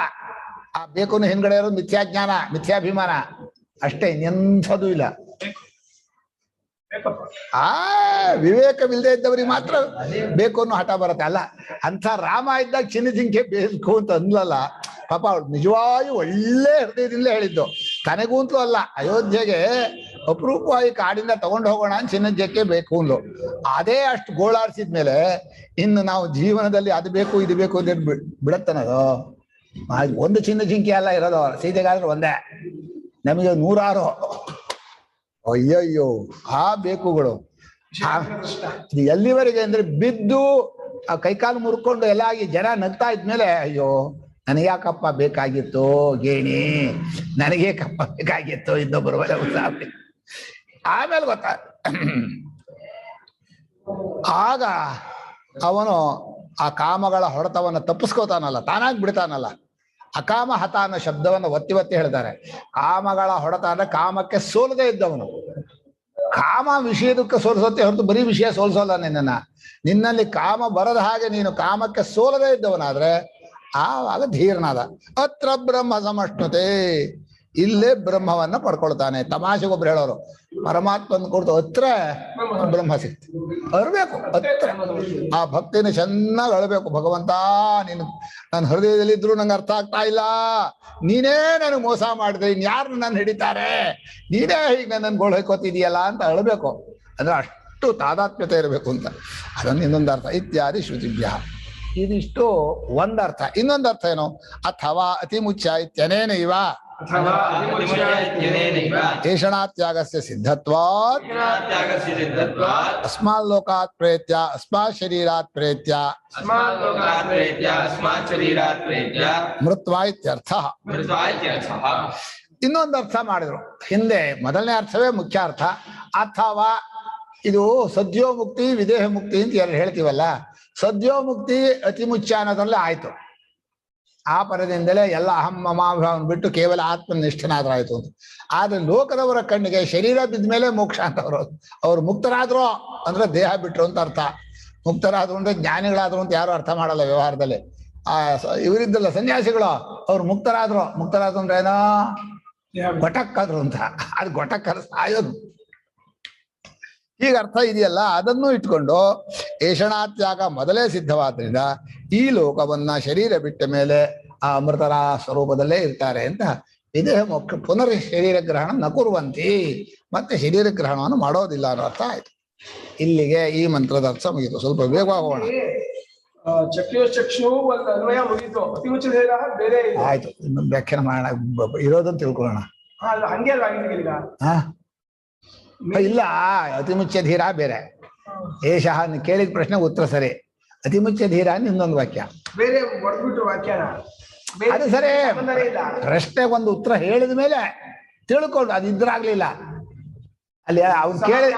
ಆ ಬೇಕು ಹಿಂದ್ಗಡೆ ಇರೋದು ಮಿಥ್ಯಾಜ್ಞಾನ, ಮಿಥ್ಯಾಭಿಮಾನ ಅಷ್ಟೇ, ಇನ್ನೆಂಥದ್ದು ಇಲ್ಲ. ವಿವೇಕವಿಲ್ಲದೆ ಇದ್ದವ್ರಿಗೆ ಮಾತ್ರ ಬೇಕು ಅನ್ನೋ ಹಠ ಬರುತ್ತೆ. ಅಲ್ಲ, ಅಂತ ರಾಮ ಇದ್ದಾಗ ಚಿನ್ನ ಜಿಂಕೆ ಬೇಕು ಅಂತ ಅನ್ಲಲ್ಲ ಪಾಪ. ಅವಳು ನಿಜವಾಗಿ ಒಳ್ಳೆ ಹೃದಯದಿಂದಲೇ ಹೇಳಿದ್ದು, ತನಗೂ ಅಂತಲೂ ಅಲ್ಲ. ಅಯೋಧ್ಯೆಗೆ ಅಪರೂಪವಾಗಿ ಕಾಡಿಂದ ತಗೊಂಡು ಹೋಗೋಣ ಅಂತ ಚಿನ್ನ ಜಿಂಕೆ ಬೇಕು ಅಂದ್ಲು. ಅದೇ ಅಷ್ಟು ಗೋಳಾಡ್ಸಿದ್ಮೇಲೆ ಇನ್ನು ನಾವು ಜೀವನದಲ್ಲಿ ಅದು ಬೇಕು ಇದು ಬೇಕು ಅಂತ ಬಿಡತ್ತನದು. ಒಂದು ಚಿನ್ನ ಜಿಂಕೆ ಅಲ್ಲ ಇರೋದು, ಸೀತೆಗಾದ್ರೆ ಒಂದೇ, ನಮಗೆ 100. ಅಯ್ಯಯ್ಯೋ ಆ ಬೇಕುಗಳು ಎಲ್ಲಿವರೆಗೆ ಅಂದ್ರೆ, ಬಿದ್ದು ಆ ಕೈಕಾಲು ಮುರ್ಕೊಂಡು ಎಲ್ಲ ಆಗಿ ಜನ ನಗ್ತಾ ಇದ್ಮೇಲೆ, ಅಯ್ಯೋ ನನಗ್ಯಾಕಪ್ಪ ಬೇಕಾಗಿತ್ತು ಗೇಣಿ, ನನಗೇ ಕಪ್ಪ ಬೇಕಾಗಿತ್ತು ಇನ್ನೊಬ್ಬರು ಬರ ಉತ್ಸಾಹ. ಆಮೇಲೆ ಗೊತ್ತಾ, ಆಗ ಅವನು ಆ ಕಾಮಗಳ ಹೊಡೆತವನ್ನ ತಪ್ಪಿಸ್ಕೋತಾನಲ್ಲ, ತಾನಾಗಿ ಬಿಡ್ತಾನಲ್ಲ. ಅಕಾಮ ಹತ ಅನ್ನೋ ಶಬ್ದವನ್ನು ಒತ್ತಿ ಒತ್ತಿ ಹೇಳ್ತಾರೆ. ಕಾಮಗಳ ಹೊಡೆತ ಅಂದ್ರೆ ಕಾಮಕ್ಕೆ ಸೋಲದೇ ಇದ್ದವನು. ಕಾಮ ವಿಷಯದಕ್ಕೆ ಸೋಲಿಸುತ್ತೆ ಹೊರತು ಬರೀ ವಿಷಯ ಸೋಲಿಸೋಲ್ಲ ನಿನ್ನಲ್ಲಿ ಕಾಮ ಬರದ ಹಾಗೆ ನೀನು ಕಾಮಕ್ಕೆ ಸೋಲದೇ ಇದ್ದವನಾದ್ರೆ ಆವಾಗ ಧೀರನಾದ. ಅತ್ರ ಬ್ರಹ್ಮ ಸಮಷ್ಣುತೆ, ಇಲ್ಲೇ ಬ್ರಹ್ಮವನ್ನ ಪಡ್ಕೊಳ್ತಾನೆ. ತಮಾಷೆಗೊಬ್ರು ಹೇಳೋರು, ಪರಮಾತ್ಮನ ಕೊಡ್ತು ಹತ್ರ ಬ್ರಹ್ಮ ಸಿಕ್ತು. ಅರ್ಬೇಕು ಹತ್ರ, ಆ ಭಕ್ತಿನ ಚೆನ್ನಾಗಿ ಅಳ್ಬೇಕು. ಭಗವಂತ ನೀನು ನನ್ನ ಹೃದಯದಲ್ಲಿದ್ರು ನಂಗೆ ಅರ್ಥ ಆಗ್ತಾ ಇಲ್ಲ, ನೀನೇ ನನಗೆ ಮೋಸ ಮಾಡಿದ್ರೆ ಇನ್ಯಾರು ನನ್ನ ಹಿಡಿತಾರೆ, ನೀನೇ ಹೀಗೆ ನನ್ನನ್ನು ಗೋಳ್ಹೊಯ್ಕೋತಿದೀಯಲ್ಲ ಅಂತ ಅಳ್ಬೇಕು. ಅಂದ್ರೆ ಅಷ್ಟು ತಾದಾತ್ಮ್ಯತೆ ಇರಬೇಕು ಅಂತ. ಅದನ್ನು ಇನ್ನೊಂದು ಅರ್ಥ ಇತ್ಯಾದಿ ಶ್ರುತಿಭ್ಯ. ಇದಿಷ್ಟು ಒಂದರ್ಥ. ಇನ್ನೊಂದರ್ಥ ಏನು? ಅಥವಾ ಅತಿ ಮುಖ್ಯ ಇತ್ಯನೇನ ಇವ ಏಷಣಾತ್ಯಾಗಸ್ಯ ಸಿದ್ಧತ್ವಾತ್ ಅಸ್ಮಾತ್ ಲೋಕಾತ್ ಪ್ರೇತ್ಯ ಅಸ್ಮಾತ್ ಶರೀರಾತ್ ಪ್ರೇತ್ಯ ಮೃತ್ವಾ ಇತ್ಯರ್ಥ. ಇನ್ನೊಂದು ಅರ್ಥ ಮಾಡಿದ್ರು ಹಿಂದೆ. ಮೊದಲನೇ ಅರ್ಥವೇ ಮುಖ್ಯ ಅರ್ಥ. ಅಥವಾ ಇದು ಸದ್ಯೋ ಮುಕ್ತಿ ವಿದೇಹ ಮುಕ್ತಿ ಅಂತ ಎರಡು ಹೇಳ್ತೀವಲ್ಲ, ಸದ್ಯೋ ಮುಕ್ತಿ ಅತಿ ಮುಖ್ಯ ಅನ್ನೋದ್ರಲ್ಲಿ ಆಯ್ತು. ಆ ಪರದಿಂದಲೇ ಎಲ್ಲ ಅಹಂ ಮಮಾಭಾವನ ಬಿಟ್ಟು ಕೇವಲ ಆತ್ಮನಿಷ್ಠನಾದ್ರಾಯ್ತು ಅಂತ. ಆದ್ರೆ ಲೋಕದವರ ಕಣ್ಣಿಗೆ ಶರೀರ ಬಿದ್ದ ಮೇಲೆ ಮೋಕ್ಷ ಅಂತ ಅವ್ರು ಮುಕ್ತರಾದ್ರು ಅಂದ್ರೆ ದೇಹ ಬಿಟ್ರು ಅಂತ ಅರ್ಥ. ಮುಕ್ತರಾದ್ರು ಅಂದ್ರೆ ಜ್ಞಾನಿಗಳಾದ್ರು ಅಂತ ಯಾರು ಅರ್ಥ ಮಾಡಲ್ಲ ವ್ಯವಹಾರದಲ್ಲಿ. ಇವರಿದ್ದಲ್ಲ ಸನ್ಯಾಸಿಗಳು, ಅವ್ರು ಮುಕ್ತರಾದ್ರು ಅಂದ್ರೆ ಏನೋ ಗೊಟಕ್ಕಾದ್ರು ಅಂತ. ಅದು ಗೊಟಕ್ಕರ ಸಾಯೋದು ಈಗ ಅರ್ಥ ಇದೆಯಲ್ಲ. ಅದನ್ನು ಇಟ್ಕೊಂಡು ಏಷಣಾತ್ಯಾಗ ಮೊದಲೇ ಸಿದ್ಧವಾದ್ರಿಂದ ಈ ಲೋಕವನ್ನ ಶರೀರ ಬಿಟ್ಟ ಮೇಲೆ ಆ ಅಮೃತರ ಸ್ವರೂಪದಲ್ಲೇ ಇರ್ತಾರೆ ಅಂತ. ಇದೇ ಮೋಕ್ಷ ಪುನರ್ ಶರೀರ ಗ್ರಹಣ ನಕುರುವಂತಿ, ಮತ್ತೆ ಶರೀರ ಗ್ರಹಣವನ್ನು ಮಾಡೋದಿಲ್ಲ ಅನ್ನೋ ಅರ್ಥ ಆಯ್ತು. ಇಲ್ಲಿಗೆ ಈ ಮಂತ್ರದ ಅರ್ಥ ಮುಗಿತು. ಸ್ವಲ್ಪ ವೇಗವಾಗಿ ಹೋಗೋಣ. ಚಕ್ಷು ಒಂದು ಅನ್ವಯ ಮುಗಿತು. ಅತಿಮುಚ್ಚ ದೇಹ ಬೇರೆ ಆಯ್ತು, ಇನ್ನೊಂದು ವ್ಯಾಖ್ಯಾನ ಮಾಡೋಣ, ಇರೋದನ್ನು ತಿಳ್ಕೊಳ್ಳೋಣ. ಹಂಗೆ ಅಲ್ವಾ ಈಗ? ಹಾ ಇಲ್ಲ, ಅತಿಮುಚ್ಚ ಧೀರ ಬೇರೆ. ಏಷಃ ಕೇಳಿದ ಪ್ರಶ್ನೆ ಉತ್ತರ ಸರಿ. ಅತಿಮುಚ್ಚ ಧೀರ ಇನ್ನೊಂದು ವಾಕ್ಯ ಬೇರೆ ಹೊಡೆದ್ಬಿಟ್ರು ವಾಕ್ಯನ. ಅದು ಸರಿ, ಪ್ರಶ್ನೆಗೆ ಒಂದು ಉತ್ತರ ಹೇಳಿದ ಮೇಲೆ ತಿಳ್ಕೊಂಡು ಅದು ಇದ್ರಾಗ್ಲಿಲ್ಲ ಅಲ್ಲಿ ಅವ್ನು ಕೇಳಿ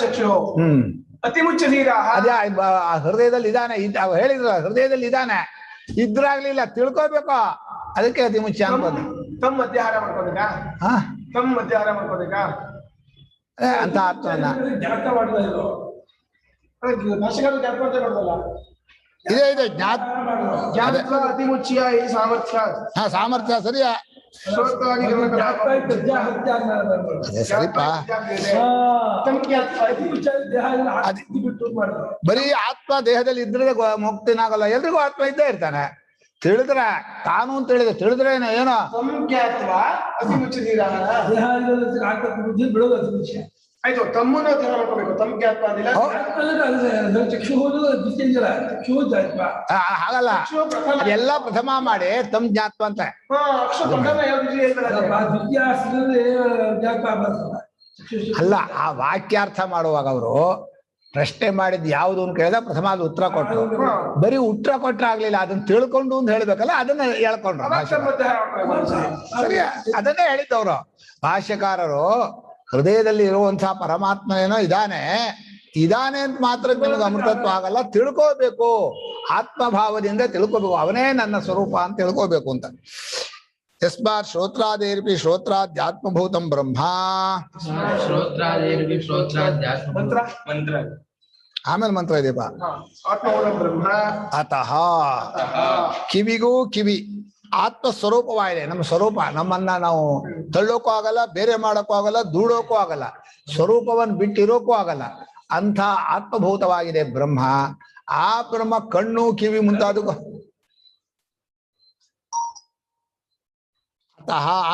ಚಕ್ಷು ಹ್ಮ್ ಅತಿಮುಚ್ಚ ಧೀರ ಅದೇ ಹೃದಯದಲ್ಲಿ ಇದಾನೆ, ಹೇಳಿದ್ರ ಹೃದಯದಲ್ಲಿ ಇದಾನೆ, ಇದ್ರಾಗ್ಲಿಲ್ಲ ತಿಳ್ಕೊಬೇಕು. ಅದಕ್ಕೆ ಅತಿಮುಚ್ಚ ಅನ್ಬೋದು. ತಮ್ಮ ಮಧ್ಯಾಹಾರ ಮಾಡ್ಕೋಬೇಕಾ? ತಮ್ಮ ಮಧ್ಯಾಹಾರ ಮಾಡ್ಕೋಬೇಕಾ ಅಂತ ಆತ್ಮನ ಜ್ಞಾಪಕ ಮಾಡ್ತಾ ಇದ್ರು. ಭಾಷೆಗಾರರು ಜ್ಞಾಪಕ ಮಾಡೋದಲ್ಲ. ಇದೆ ಜ್ಞಾತ ಅತಿಮುಚ್ಚಿಯ ಈ ಸಾಮರ್ಥ್ಯ. ಸಾಮರ್ಥ್ಯ ಸರಿಯಾ, ಸರಿಪ. ಬರೀ ಆತ್ಮ ದೇಹದಲ್ಲಿ ಇದ್ರೆ ಮುಕ್ತಿನಾಗಲ್ಲ, ಎಲ್ರಿಗೂ ಆತ್ಮ ಇದ್ದೇ ಇರ್ತಾನೆ. ತಿಳಿದ್ರೆ ತಾನು ಅಂತ ತಿಳಿದ್ರೆ ಏನೋ ಆಯ್ತು. ತಮ್ಮನ್ನ ಧ್ಯಾನ ಮಾಡ್ಕೋಬೇಕು. ತಮ್ಗೆ ಆತ್ಮ ಹಾಗಲ್ಲ, ಎಲ್ಲ ಪ್ರಥಮ ಮಾಡಿ ತಮ್ ಜ್ಞಾತ್ವ ಅಂತ. ಅಲ್ಲ, ಆ ವಾಕ್ಯಾರ್ಥ ಮಾಡುವಾಗ ಅವರು ಪ್ರಶ್ನೆ ಮಾಡಿದ್ ಯಾವ್ದು ಅಂತ ಕೇಳಿದ ಪ್ರಥಮ ಅದು ಉತ್ತರ ಕೊಟ್ಟರು. ಬರೀ ಉತ್ತರ ಕೊಟ್ರೆ ಆಗ್ಲಿಲ್ಲ, ಅದನ್ನ ತಿಳ್ಕೊಂಡು ಅಂತ ಹೇಳ್ಬೇಕಲ್ಲ, ಅದನ್ನ ಹೇಳ್ಕೊಂಡ್ರು. ಸರಿಯಾ, ಅದನ್ನೇ ಹೇಳಿದ್ದವ್ರು ಭಾಷ್ಯಕಾರರು. ಹೃದಯದಲ್ಲಿ ಇರುವಂತಹ ಪರಮಾತ್ಮನೇನೋ ಇದಾನೆ ಅಂತ ಮಾತ್ರ ನಿಮಗೆ ಅಮೃತತ್ವ ಆಗಲ್ಲ, ತಿಳ್ಕೋಬೇಕು. ಆತ್ಮಭಾವದಿಂದ ತಿಳ್ಕೋಬೇಕು, ಅವನೇ ನನ್ನ ಸ್ವರೂಪ ಅಂತ ತಿಳ್ಕೋಬೇಕು ಅಂತ. ಯಸ್ಮಾತ್ ಶ್ರೋತ್ರಾದೇರ್ಪಿ ಶ್ರೋತ್ರಾಧ್ಯಾತ್ಮಭೂತಂ ಬ್ರಹ್ಮ. ಆಮೇಲೆ ಮಂತ್ರ ಇದೆಯಪ್ಪ. ಅತಃ ಕಿವಿಗೂ ಕಿವಿ ಆತ್ಮ ಸ್ವರೂಪವಾಗಿದೆ. ನಮ್ಮ ಸ್ವರೂಪ, ನಮ್ಮನ್ನ ನಾವು ತಳ್ಳೋಕ್ಕೂ ಆಗಲ್ಲ, ಬೇರೆ ಮಾಡೋಕ್ಕೂ ಆಗಲ್ಲ, ದೂಡೋಕ್ಕೂ ಆಗಲ್ಲ, ಸ್ವರೂಪವನ್ನು ಬಿಟ್ಟಿರೋಕ್ಕೂ ಆಗಲ್ಲ. ಅಂಥ ಆತ್ಮಭೂತವಾಗಿದೆ ಬ್ರಹ್ಮ. ಆ ಬ್ರಹ್ಮ ಕಣ್ಣು ಕಿವಿ ಮುಂತಾದ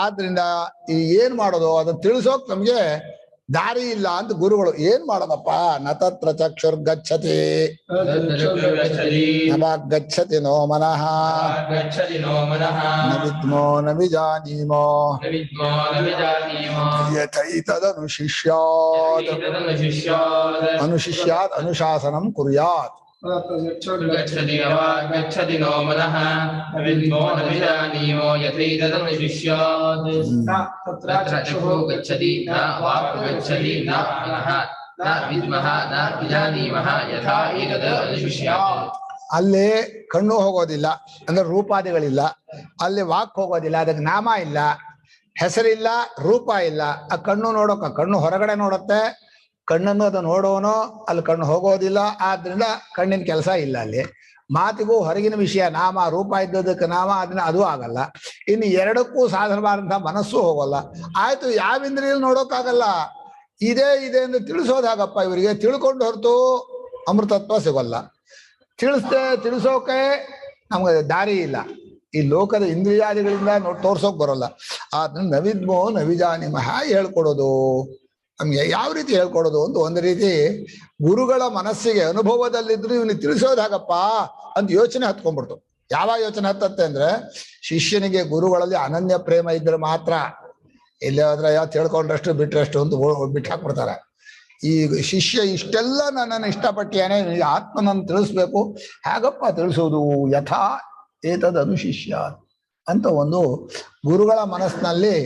ಆದ್ರಿಂದ ಈ ಏನ್ ಮಾಡೋದು ಅದನ್ನ ತಿಳಿಸೋಕ್ ನಮ್ಗೆ ದಾರಿ ಇಲ್ಲ ಅಂತ ಗುರುಗಳು. ಏನ್ ಮಾಡೋದಪ್ಪ? ನತತ್ರ ಚಕ್ಷುರ್ಗಚ್ಚತಿ ಗಚ್ಚತಿ ನೋ ಮನಃ ನ ವಿದ್ಮೋ ನ ವಿಜಾನೀಮೋ ಯಥೈತದನುಶಿಷ್ಯಾತ್ ಅನುಶಿಷ್ಯಾತ್ ಅನುಶಾಸನಂ ಕುರ್ಯಾತ್. ಗಚ್ಚತಿ ನೋ ಮನಃ ನ ವಿದ್ಮೋ ನ ವಿಜಾನೀಮೋ ಯಥೈತದನುಶಿಷ್ಯಾತ್. ತತ್ರ ಚಕ್ಷುಃ ಗಚ್ಚತಿ ನ ವಾಕ್ ಗಚ್ಚತಿ ನ ಮನಃ ನ ವಿದ್ಮಃ ನ ವಿಜಾನೀಮಃ ಯಥಾ ಏತದ್ ಅನುಶಿಷ್ಯಾತ್. ಅಲ್ಲಿ ಕಣ್ಣು ಹೋಗೋದಿಲ್ಲ ಅಂದ್ರೆ ರೂಪಾದಿಗಳಿಲ್ಲ, ಅಲ್ಲಿ ವಾಕ್ ಹೋಗೋದಿಲ್ಲ, ಅದಕ್ಕೆ ನಾಮ ಇಲ್ಲ, ಹೆಸರಿಲ್ಲ, ರೂಪ ಇಲ್ಲ. ಆ ಕಣ್ಣು ನೋಡೋಕ, ಕಣ್ಣು ಹೊರಗಡೆ ನೋಡುತ್ತೆ, ಕಣ್ಣನ್ನು ಅದು ನೋಡೋನು, ಅಲ್ಲಿ ಕಣ್ಣು ಹೋಗೋದಿಲ್ಲ. ಆದ್ರಿಂದ ಕಣ್ಣಿನ ಕೆಲಸ ಇಲ್ಲ ಅಲ್ಲಿ. ಮಾತಿಗೂ ಹೊರಗಿನ ವಿಷಯ ನಾಮ ರೂಪ ಇದ್ದದಕ್ಕೆ ನಾಮ, ಅದನ್ನ ಅದು ಆಗಲ್ಲ. ಇನ್ನು ಎರಡಕ್ಕೂ ಸಾಧನವಾದಂತಹ ಮನಸ್ಸು ಹೋಗಲ್ಲ. ಆಯ್ತು, ಯಾವ ಇಂದ್ರಿಯಲ್ಲಿ ನೋಡೋಕ್ಕಾಗಲ್ಲ. ಇದೇ ಅಂತ ತಿಳಿಸೋದಾಗಪ್ಪ ಇವರಿಗೆ. ತಿಳ್ಕೊಂಡು ಹೊರತು ಅಮೃತತ್ವ ಸಿಗೋಲ್ಲ. ತಿಳಿಸೋಕೆ ನಮ್ಗೆ ದಾರಿ ಇಲ್ಲ. ಈ ಲೋಕದ ಇಂದ್ರಿಯಾದಿಗಳಿಂದ ತೋರ್ಸೋಕ್ ಬರೋಲ್ಲ. ಆದ್ರಿಂದ ನವಿದ್ಮೋ ನವಿಜಾನಿಮಃ ಹೇಳ್ಕೊಡೋದು ನಮ್ಗೆ ಯಾವ ರೀತಿ ಹೇಳ್ಕೊಡೋದು ಅಂತ ಒಂದು ರೀತಿ ಗುರುಗಳ ಮನಸ್ಸಿಗೆ ಅನುಭವದಲ್ಲಿದ್ರು ಇವನಿಗೆ ತಿಳಿಸೋದಾಗಪ್ಪ ಅಂತ ಯೋಚನೆ ಹತ್ಕೊಂಡ್ಬಿಡ್ತು. ಯಾವ ಯೋಚನೆ ಹತ್ತತ್ತೆ ಅಂದ್ರೆ, ಶಿಷ್ಯನಿಗೆ ಗುರುಗಳಲ್ಲಿ ಅನನ್ಯ ಪ್ರೇಮ ಇದ್ರೆ ಮಾತ್ರ. ಇಲ್ಲೇ ಹೋದ್ರೆ ಯಾವ ತಿಳ್ಕೊಂಡ್ರಷ್ಟು ಬಿಟ್ರಷ್ಟು ಅಂತ ಬಿಟ್ಟು ಹಾಕ್ಬಿಡ್ತಾರೆ. ಈ ಶಿಷ್ಯ ಇಷ್ಟೆಲ್ಲ ನನ್ನನ್ನು ಇಷ್ಟಪಟ್ಟಿಯಾನೆ, ಆತ್ಮನನ್ನು ತಿಳಿಸ್ಬೇಕು, ಹೇಗಪ್ಪ ತಿಳಿಸೋದು? ಯಥಾ ಏತದ್ ಅನುಶಿಷ್ಯ ಅಂತ ಒಂದು ಗುರುಗಳ ಮನಸ್ಸಿನಲ್ಲಿ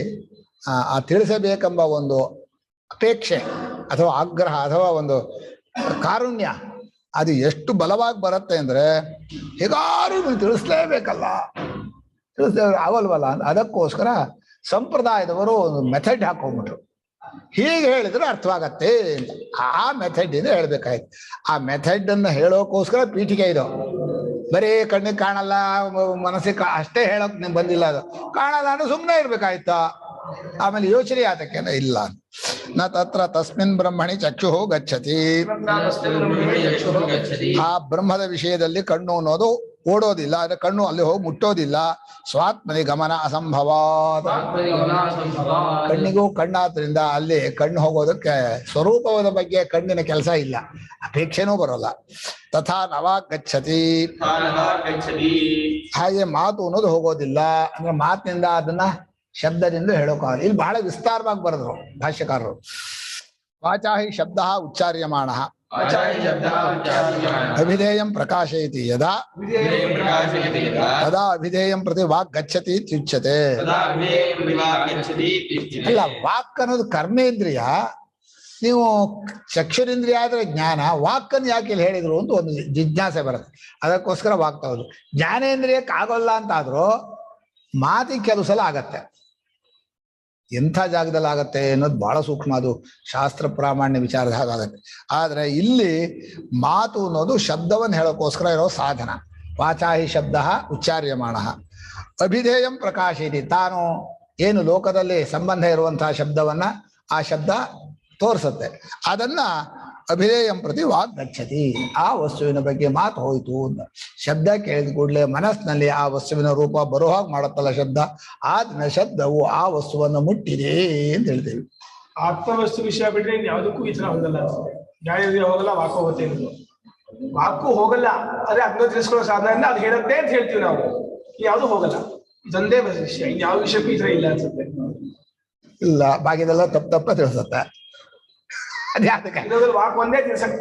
ಆ ತಿಳಿಸಬೇಕೆಂಬ ಒಂದು ಅಪೇಕ್ಷೆ ಅಥವಾ ಆಗ್ರಹ ಅಥವಾ ಒಂದು ಕಾರುಣ್ಯ ಅದು ಎಷ್ಟು ಬಲವಾಗಿ ಬರುತ್ತೆ ಅಂದ್ರೆ, ಹೇಗಾರು ತಿಳಿಸ್ಲೇಬೇಕಲ್ಲ ತಿಳಿಸಿದವರು ಆಗಲ್ವಲ್ಲ ಅಂತ ಅದಕ್ಕೋಸ್ಕರ ಸಂಪ್ರದಾಯದವರು ಒಂದು ಮೆಥಡ್ ಹಾಕೊಂಡ್ಬಿಟ್ರು. ಹೀಗೆ ಹೇಳಿದ್ರೆ ಅರ್ಥವಾಗತ್ತೆ ಅಂತ ಆ ಮೆಥಡ್ ಇಂದ ಹೇಳ್ಬೇಕಾಯ್ತು. ಆ ಮೆಥಡ್ ಅನ್ನ ಹೇಳೋಕೋಸ್ಕರ ಪೀಠಿಕೆ ಇದು. ಬರೀ ಕಣ್ಣಿಗೆ ಕಾಣಲ್ಲ, ಮನಸ್ಸಿಗೆ ಅಷ್ಟೇ ಹೇಳೋಕ್ ನಿಮ್ಗೆ ಬಂದಿಲ್ಲ, ಅದು ಕಾಣಲ್ಲ ಅಂದ್ರೆ ಸುಮ್ಮನೆ ಇರ್ಬೇಕಾಯ್ತಾ. ಆಮೇಲೆ ಯೋಚನೆ ಆತಕ್ಕೇನ ಇಲ್ಲ. ನ ತತ್ರ ತಸ್ಮಿನ್ ಬ್ರಹ್ಮಣಿ ಚಕ್ಷು ಗಚ್ಚತಿ. ಆ ಬ್ರಹ್ಮದ ವಿಷಯದಲ್ಲಿ ಕಣ್ಣು ಅನ್ನೋದು ಓಡೋದಿಲ್ಲ, ಅಂದ್ರೆ ಕಣ್ಣು ಅಲ್ಲಿ ಹೋಗಿ ಮುಟ್ಟೋದಿಲ್ಲ. ಸ್ವಾತ್ಮನಿ ಗಮನ ಅಸಂಭವ. ಕಣ್ಣಿಗೂ ಕಣ್ಣಾದ್ರಿಂದ ಅಲ್ಲಿ ಕಣ್ಣು ಹೋಗೋದಕ್ಕೆ ಸ್ವರೂಪದ ಬಗ್ಗೆ ಕಣ್ಣಿನ ಕೆಲಸ ಇಲ್ಲ, ಅಪೇಕ್ಷೆನೂ ಬರೋಲ್ಲ. ತಥಾ ನವಾಕ್ ಗಚ್ಚತಿ. ಹಾಗೆ ಮಾತು ಅನ್ನೋದು ಹೋಗೋದಿಲ್ಲ, ಅಂದ್ರೆ ಮಾತಿನಿಂದ ಅದನ್ನ ಶಬ್ದದಿಂದ ಹೇಳೋಕ್ಕಾಗಲ್ಲ. ಇಲ್ಲಿ ಬಹಳ ವಿಸ್ತಾರವಾಗಿ ಬರೆದ್ರು ಭಾಷ್ಯಕಾರರು. ವಾಚಾಹಿ ಶಬ್ದ ಉಚ್ಚಾರ್ಯಮಾಣ ಅಭಿಧೇಯಂ ಪ್ರಕಾಶಯತಿ ಯದಾ ತದಾ ಅಭಿಧೇಯಂ ಪ್ರತಿ ವಾಕ್ ಗಚ್ಚತಿ ಇತ್ಯುಚ್ಯತೆ. ಅಲ್ಲ, ವಾಕ್ ಅನ್ನೋದು ಕರ್ಮೇಂದ್ರಿಯ, ನೀವು ಚಕ್ಷುರೇಂದ್ರಿಯ ಆದ್ರೆ ಜ್ಞಾನ, ವಾಕನ್ನು ಯಾಕೆ ಇಲ್ಲಿ ಹೇಳಿದ್ರು ಅಂತ ಒಂದು ಜಿಜ್ಞಾಸೆ ಬರುತ್ತೆ. ಅದಕ್ಕೋಸ್ಕರ ವಾಕ್ ತಗೋದು. ಜ್ಞಾನೇಂದ್ರಿಯಕ್ಕೆ ಆಗೋಲ್ಲ ಅಂತಾದ್ರೂ ಮಾತಿ ಕೆಲವು ಸಲ ಆಗತ್ತೆ. ಎಂಥ ಜಾಗದಲ್ಲಿ ಆಗತ್ತೆ ಅನ್ನೋದು ಬಹಳ ಸೂಕ್ಷ್ಮ, ಅದು ಶಾಸ್ತ್ರ ಪ್ರಾಮಾಣ್ಯ ವಿಚಾರದ ಹಾಗಾಗತ್ತೆ. ಆದ್ರೆ ಇಲ್ಲಿ ಮಾತು ಅನ್ನೋದು ಶಬ್ದವನ್ನು ಹೇಳೋಕ್ಕೋಸ್ಕರ ಇರೋ ಸಾಧನ. ವಾಚಾಹಿ ಶಬ್ದ ಉಚ್ಚಾರ್ಯಮಾಣ ಅಭಿಧೇಯಂ ಪ್ರಕಾಶಿತಿ. ತಾನು ಏನು ಲೋಕದಲ್ಲಿ ಸಂಬಂಧ ಇರುವಂತಹ ಶಬ್ದವನ್ನ ಆ ಶಬ್ದ ತೋರಿಸುತ್ತೆ, ಅದನ್ನ ಅಭಿಧೇಯಂ ಪ್ರತಿ ವಾಕ್ ಗಚ್ಚತಿ. ಆ ವಸ್ತುವಿನ ಬಗ್ಗೆ ಮಾತು ಹೋಯ್ತು. ಶಬ್ದ ಕೇಳಿದ ಕೂಡಲೇ ಮನಸ್ಸಿನಲ್ಲಿ ಆ ವಸ್ತುವಿನ ರೂಪ ಬರೋ ಹಾಗೆ ಮಾಡುತ್ತಲ್ಲ ಶಬ್ದ, ಆದ್ನ ಶಬ್ದವು ಆ ವಸ್ತುವನ್ನು ಮುಟ್ಟಿದೆ ಅಂತ ಹೇಳ್ತೇವೆ. ಆತ್ಮವಸ್ತು ವಿಷಯ ಬಿಟ್ರೆ ಇನ್ ಯಾವುದಕ್ಕೂ ಈ ತರ ಹೋಗಲ್ಲ. ನ್ಯಾಯ ಹೋಗಲ್ಲ, ವಾಕು ಹೋಗುತ್ತೆ. ವಾಕು ಹೋಗಲ್ಲ, ಅದೇ ಅದನ್ನ ತಿಳಿಸ್ಕೊಳ್ಳೋ ಸಾಧನ ಅದು ಹೇಳುತ್ತೆ ಅಂತ ಹೇಳ್ತೀವಿ ನಾವು. ಯಾವುದು ಹೋಗಲ್ಲ, ಇದೊಂದೇ ವಿಷಯ, ಇನ್ ಯಾವ ವಿಷಯಕ್ಕೂ ಈ ತರ ಇಲ್ಲ ಅನ್ಸುತ್ತೆ. ಇಲ್ಲ, ಬಾಕಿದೆಲ್ಲ ತಪ್ಪ ತಿಳಿಸುತ್ತೆ. ವಾಕ್ ಒಂದೇ ತಿಳ್ಸಕ್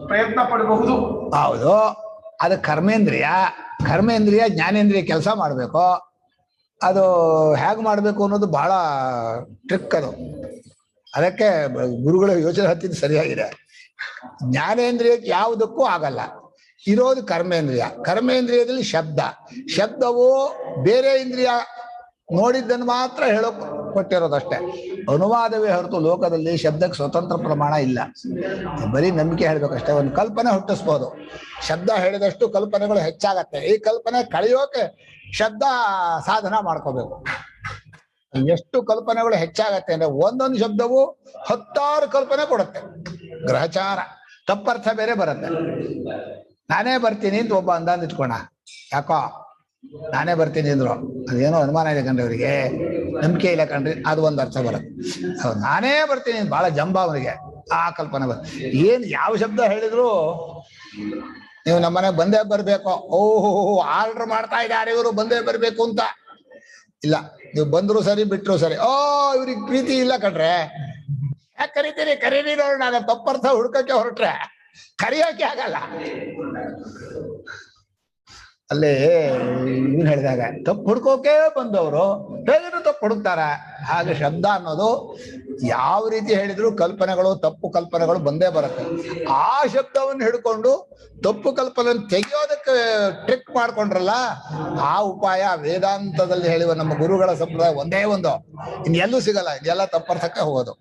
ಪ್ರಯತ್ನ ಪಡಬಹುದು. ಹೌದು, ಅದು ಕರ್ಮೇಂದ್ರಿಯ. ಕರ್ಮೇಂದ್ರಿಯ ಜ್ಞಾನೇಂದ್ರಿಯ ಕೆಲಸ ಮಾಡಬೇಕು. ಅದು ಹೇಗೆ ಮಾಡಬೇಕು ಅನ್ನೋದು ಬಹಳ ಟ್ರಿಕ್ ಅದು. ಅದಕ್ಕೆ ಗುರುಗಳ ಯೋಚನೆ ಹತ್ತಿದ್ದು ಸರಿಯಾಗಿದೆ. ಜ್ಞಾನೇಂದ್ರಿಯಕ್ಕೆ ಯಾವುದಕ್ಕೂ ಆಗಲ್ಲ, ಇರೋದು ಕರ್ಮೇಂದ್ರಿಯ. ಕರ್ಮೇಂದ್ರಿಯದಲ್ಲಿ ಶಬ್ದವು ಬೇರೆ ಇಂದ್ರಿಯ ನೋಡಿದ್ದನ್ನು ಮಾತ್ರ ಹೇಳೋಕ್ ಕೊಟ್ಟಿರೋದಷ್ಟೇ, ಅನುವಾದವೇ ಹೊರತು ಲೋಕದಲ್ಲಿ ಶಬ್ದಕ್ಕೆ ಸ್ವತಂತ್ರ ಪ್ರಮಾಣ ಇಲ್ಲ. ಬರೀ ನಂಬಿಕೆ ಹೇಳ್ಬೇಕಷ್ಟೇ. ಒಂದು ಕಲ್ಪನೆ ಹುಟ್ಟಿಸ್ಬೋದು, ಶಬ್ದ ಹೇಳಿದಷ್ಟು ಕಲ್ಪನೆಗಳು ಹೆಚ್ಚಾಗತ್ತೆ. ಈ ಕಲ್ಪನೆ ಕಳೆಯೋಕೆ ಶಬ್ದ ಸಾಧನ ಮಾಡ್ಕೋಬೇಕು. ಎಷ್ಟು ಕಲ್ಪನೆಗಳು ಹೆಚ್ಚಾಗತ್ತೆ ಅಂದ್ರೆ ಒಂದೊಂದು ಶಬ್ದವು 10 ಕಲ್ಪನೆ ಕೊಡುತ್ತೆ. ಗ್ರಹಚಾರ, ತಪ್ಪರ್ಥ ಬೇರೆ ಬರುತ್ತೆ. ನಾನೇ ಬರ್ತೀನಿ ಅಂತ ಒಬ್ಬ ಅಂದಾನ್ ಇಟ್ಕೋಣ, ಯಾಕೋ ನಾನೇ ಬರ್ತೀನಿ ಅಂದ್ರು, ಅದೇನೋ ಅನುಮಾನ ಇದೆ ಕಣ್ರಿ ಅವರಿಗೆ, ನಂಬಿಕೆ ಇಲ್ಲ ಕಣ್ರಿ, ಅದು ಒಂದು ಅರ್ಥ ಬರುತ್ತೆ. ನಾನೇ ಬರ್ತೀನಿ ಬಹಳ ಜಂಬ ಅವನಿಗೆ, ಆ ಕಲ್ಪನೆ ಬರುತ್ತೆ. ಏನ್ ಯಾವ ಶಬ್ದ ಹೇಳಿದ್ರು ನೀವು ನಮ್ಮನೆ ಬಂದೇ ಬರ್ಬೇಕು, ಓಹೋ ಆರ್ಡರ್ ಮಾಡ್ತಾ ಇದ್ದಾರೆ ಇವರು ಬಂದೇ ಬರ್ಬೇಕು ಅಂತ ಇಲ್ಲ. ನೀವು ಬಂದ್ರು ಸರಿ ಬಿಟ್ರು ಸರಿ. ಇವ್ರಿಗೆ ಪ್ರೀತಿ ಇಲ್ಲ ಕಣ್ರೆ, ಯಾಕೆ ಕರಿತೀರಿ, ಕರೀರಿ ನೋಡ್ರಿ. ನಾನು ತಪ್ಪರ್ಥ ಹುಡ್ಕಕ್ಕೆ ಹೊರಟ್ರೆ ಕರಿಯೋಕೆ ಆಗಲ್ಲ. ಅಲ್ಲೇ ಇವ್ನು ಹೇಳಿದಾಗ ತಪ್ಪು ಹುಡ್ಕೋಕೆ ಬಂದವರು ಹೇಗಿದ್ರು ತಪ್ಪು ಹುಡುಕ್ತಾರ. ಹಾಗೆ ಶಬ್ದ ಅನ್ನೋದು ಯಾವ ರೀತಿ ಹೇಳಿದ್ರು ಕಲ್ಪನೆಗಳು, ತಪ್ಪು ಕಲ್ಪನೆಗಳು ಬಂದೇ ಬರುತ್ತೆ. ಆ ಶಬ್ದವನ್ನು ಹಿಡ್ಕೊಂಡು ತಪ್ಪು ಕಲ್ಪನೆ ತೆಗೆಯೋದಕ್ಕೆ ಟ್ರಿಕ್ ಮಾಡ್ಕೊಂಡ್ರಲ್ಲ, ಆ ಉಪಾಯ ವೇದಾಂತದಲ್ಲಿ ಹೇಳುವ ನಮ್ಮ ಗುರುಗಳ ಸಂಪ್ರದಾಯ ಒಂದೇ ಒಂದು, ಇನ್ನೆಲ್ಲೂ ಸಿಗಲ್ಲ. ಇದೆಲ್ಲ ತಪ್ಪರ್ಥಕ್ಕೆ ಹೋಗೋದು.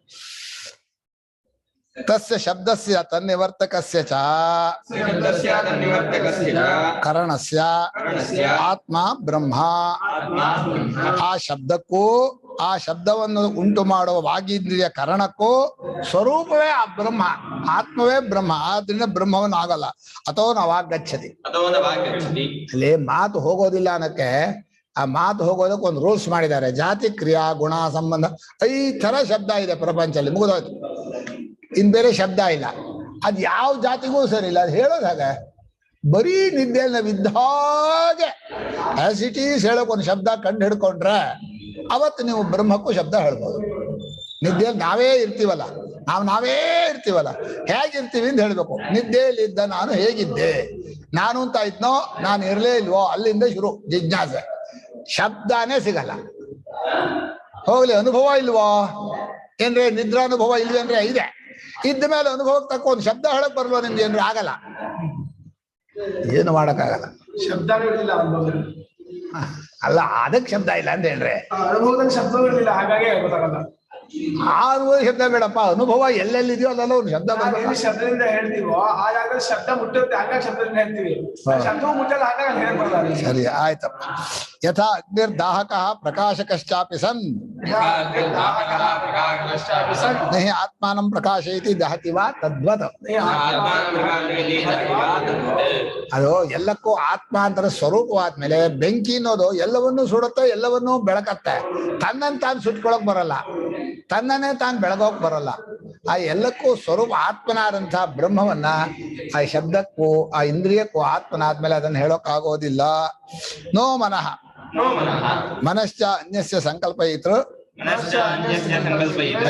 ತಸ್ಯ ಶಬ್ದಸ್ಯ ತನ್ನಿವರ್ತಕಸ್ಯ ಚ ಕರಣಸ್ಯ ಆತ್ಮ ಬ್ರಹ್ಮ. ಆ ಶಬ್ದಕ್ಕೂ ಆ ಶಬ್ದವನ್ನು ಉಂಟು ಮಾಡುವ ವಾಗೀಂದ್ರಿಯ ಕರಣಕ್ಕೂ ಸ್ವರೂಪವೇ ಆ ಬ್ರಹ್ಮ, ಆತ್ಮವೇ ಬ್ರಹ್ಮ. ಆದ್ರಿಂದ ಬ್ರಹ್ಮವನ್ನು ಆಗಲ್ಲ. ಅಥೋ ನ ವಾಗ್ಗಚ್ಚತಿ. ಅಲ್ಲಿ ಮಾತು ಹೋಗೋದಿಲ್ಲ ಅನ್ನಕ್ಕೆ, ಆ ಮಾತು ಹೋಗೋದಕ್ಕೆ ಒಂದು ರೂಲ್ಸ್ ಮಾಡಿದ್ದಾರೆ. ಜಾತಿ, ಕ್ರಿಯಾ, ಗುಣ, ಸಂಬಂಧ, 5 ತರ ಶಬ್ದ ಇದೆ ಪ್ರಪಂಚದಲ್ಲಿ, ಮುಗಿದೋಯ್ತು. ಇನ್ ಬೇರೆ ಶಬ್ದ ಇಲ್ಲ. ಅದ್ ಯಾವ ಜಾತಿಗೂ ಸರಿ ಇಲ್ಲ. ಅದು ಹೇಳೋದು ಹಾಗೆ ಬರೀ ನಿದ್ದೆಯಲ್ಲಿ ನಾವಿದ್ದಾಗೆ ಆಸ್ ಇಟ್ ಈಸ್ ಹೇಳೋಕೆ ಒಂದು ಶಬ್ದ ಕಂಡು ಹಿಡ್ಕೊಂಡ್ರೆ ಅವತ್ತು ನೀವು ಬ್ರಹ್ಮಕ್ಕೂ ಶಬ್ದ ಹೇಳ್ಬೋದು. ನಿದ್ದೆಯಲ್ಲಿ ನಾವೇ ಇರ್ತೀವಲ್ಲ, ನಾವೇ ಇರ್ತೀವಲ್ಲ, ಹೇಗಿರ್ತೀವಿ ಅಂತ ಹೇಳ್ಬೇಕು. ನಿದ್ದೆಯಲ್ಲಿದ್ದ ನಾನು ಹೇಗಿದ್ದೆ, ನಾನು ಅಂತ ಇದ್ನೋ ನಾನು ಇರಲೇ ಇಲ್ವೋ, ಅಲ್ಲಿಂದ ಶುರು ಜಿಜ್ಞಾಸೆ. ಶಬ್ದನೇ ಸಿಗಲ್ಲ. ಹೋಗ್ಲಿ, ಅನುಭವ ಇಲ್ವೋ ಏನ್ರೆ, ನಿದ್ರಾನುಭವ ಇಲ್ವೇ ಅಂದ್ರೆ ಇದೆ. ಇದ್ದ ಮೇಲೆ ಅನುಭವಕ್ಕೆ ತಕ್ಕ ಒಂದು ಶಬ್ದ ಹೇಳಕ್ ಬರಲ್ವ ನಿಮ್ಗೆ ಅಂದ್ರೆ ಆಗಲ್ಲ, ಏನು ಮಾಡಕ್ಕಾಗಲ್ಲ. ಶಬ್ದ ಅಲ್ಲ ಅದಕ್ಕೆ ಶಬ್ದ ಇಲ್ಲ ಅಂತ ಹೇಳ್ರೆ. ಅನುಭವದಲ್ಲಿ ಶಬ್ದಗಳಿಲ್ಲ, ಹಾಗಾಗಿ ಗೊತ್ತಾಗಲ್ಲ. ಆ ಅನುಭವ ಶಬ್ದ ಬೇಡಪ್ಪ, ಅನುಭವ ಎಲ್ಲೆಲ್ಲಿದೆಯೋ ಅಲ್ಲೆಲ್ಲ ಒಂದು ಶಬ್ದ ಎಲ್ಲಿ ಶಬ್ದದಿಂದ ಹೇಳ್ತೀವೋ ಆ ಜಾಗದಲ್ಲಿ ಶಬ್ದ ಮುಟ್ಟುತ್ತೆ, ಹಾಗಾಗಿ ಶಬ್ದದಿಂದ ಹೇಳ್ತೀವಿ. ಶಬ್ದವು ಮುಟ್ಟಲ್ಲ, ಹಾಗಾಗಿ ಹೇಳ್ಬಾರ್ದು. ಸರಿ ಆಯ್ತಪ್ಪ. ಯಥಾ ಅಗ್ನಿರ್ದಾಹಕ ಪ್ರಕಾಶಕಶ್ಚಾಪಿ ಸನ್ ನಹಿ ಆತ್ಮಾನಂ ಪ್ರಕಾಶಯತಿ ದಹತಿ ವಾ ತದ್ವತ್. ಅದು ಎಲ್ಲಕ್ಕೂ ಆತ್ಮ ಅಂತರ ಸ್ವರೂಪವಾದ್ಮೇಲೆ ಬೆಂಕಿ ಅನ್ನೋದು ಎಲ್ಲವನ್ನೂ ಸುಡುತ್ತೆ, ಎಲ್ಲವನ್ನೂ ಬೆಳಕತ್ತೆ. ತನ್ನನ್ನು ತಾನು ಸುಟ್ಕೊಳಕ್ ಬರಲ್ಲ, ತನ್ನನ್ನೇ ತಾನು ಬೆಳಗೋಕ್ ಬರಲ್ಲ. ಆ ಎಲ್ಲಕ್ಕೂ ಸ್ವರೂಪ ಆತ್ಮನಾದಂಥ ಬ್ರಹ್ಮವನ್ನ ಆ ಶಬ್ದಕ್ಕೂ ಆ ಇಂದ್ರಿಯಕ್ಕೂ ಆತ್ಮನಾದ್ಮೇಲೆ ಅದನ್ನ ಹೇಳೋಕ್ ಆಗೋದಿಲ್ಲ. ನೋ ಮನಃ ಮನಶ್ಚ ಅನ್ಯಸ್ಯ ಸಂಕಲ್ಪಯಿತೃ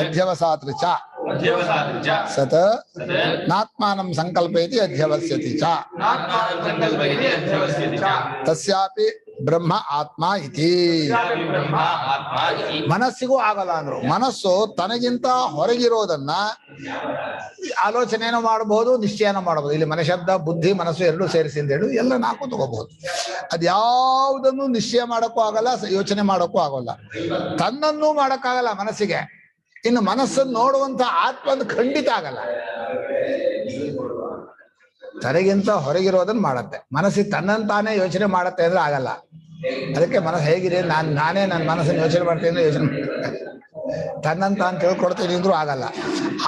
ಅಧ್ಯವಸಾತೃ ಚ ಸತ್ ನಾತ್ಮಾನಂ ಸಂಕಲ್ಪಯತಿ ಅಧ್ಯವಸ್ಯತಿ ಚ ತಸ್ಯಾಪಿ ಬ್ರಹ್ಮ ಆತ್ಮ ಇತಿ. ಮನಸ್ಸಿಗೂ ಆಗಲ್ಲ ಅಂದ್ರು. ಮನಸ್ಸು ತನಗಿಂತ ಹೊರಗಿರೋದನ್ನ ಆಲೋಚನೆಯನ್ನು ಮಾಡಬಹುದು, ನಿಶ್ಚಯನ ಮಾಡಬಹುದು. ಇಲ್ಲಿ ಮನಶಬ್ದ ಬುದ್ಧಿ ಮನಸ್ಸು ಎರಡೂ ಸೇರಿಸಿ ಅಂತ ಹೇಳಿ ಎಲ್ಲ ನಾಲ್ಕು ತಗೋಬಹುದು. ಅದ್ಯಾವುದನ್ನು ನಿಶ್ಚಯ ಮಾಡೋಕ್ಕೂ ಆಗಲ್ಲ, ಯೋಚನೆ ಮಾಡೋಕ್ಕೂ ಆಗಲ್ಲ, ತನ್ನನ್ನೂ ಮಾಡೋಕ್ಕಾಗಲ್ಲ ಮನಸ್ಸಿಗೆ. ಇನ್ನು ಮನಸ್ಸನ್ನು ನೋಡುವಂತ ಆತ್ಮನ್ನು ಖಂಡಿತ ಆಗಲ್ಲ. ತನಗಿಂತ ಹೊರಗಿರೋದನ್ನ ಮಾಡತ್ತೆ. ಮನಸ್ಸಿಗೆ ತನ್ನನ್ನು ತಾನೇ ಯೋಚನೆ ಮಾಡತ್ತೆ ಅಂದ್ರೆ ಆಗಲ್ಲ. ಅದಕ್ಕೆ ಮನಸ್ಸು ಹೇಗಿದೆ, ನಾನೇ ನನ್ನ ಮನಸ್ಸನ್ನು ಯೋಚನೆ ಮಾಡ್ತೀನಿ ಅಂದ್ರೆ ಯೋಚನೆ ತನ್ನನ್ನು ತಾನು ತಿಳ್ಕೊಡ್ತೀನಿ ಅಂದ್ರೂ ಆಗಲ್ಲ.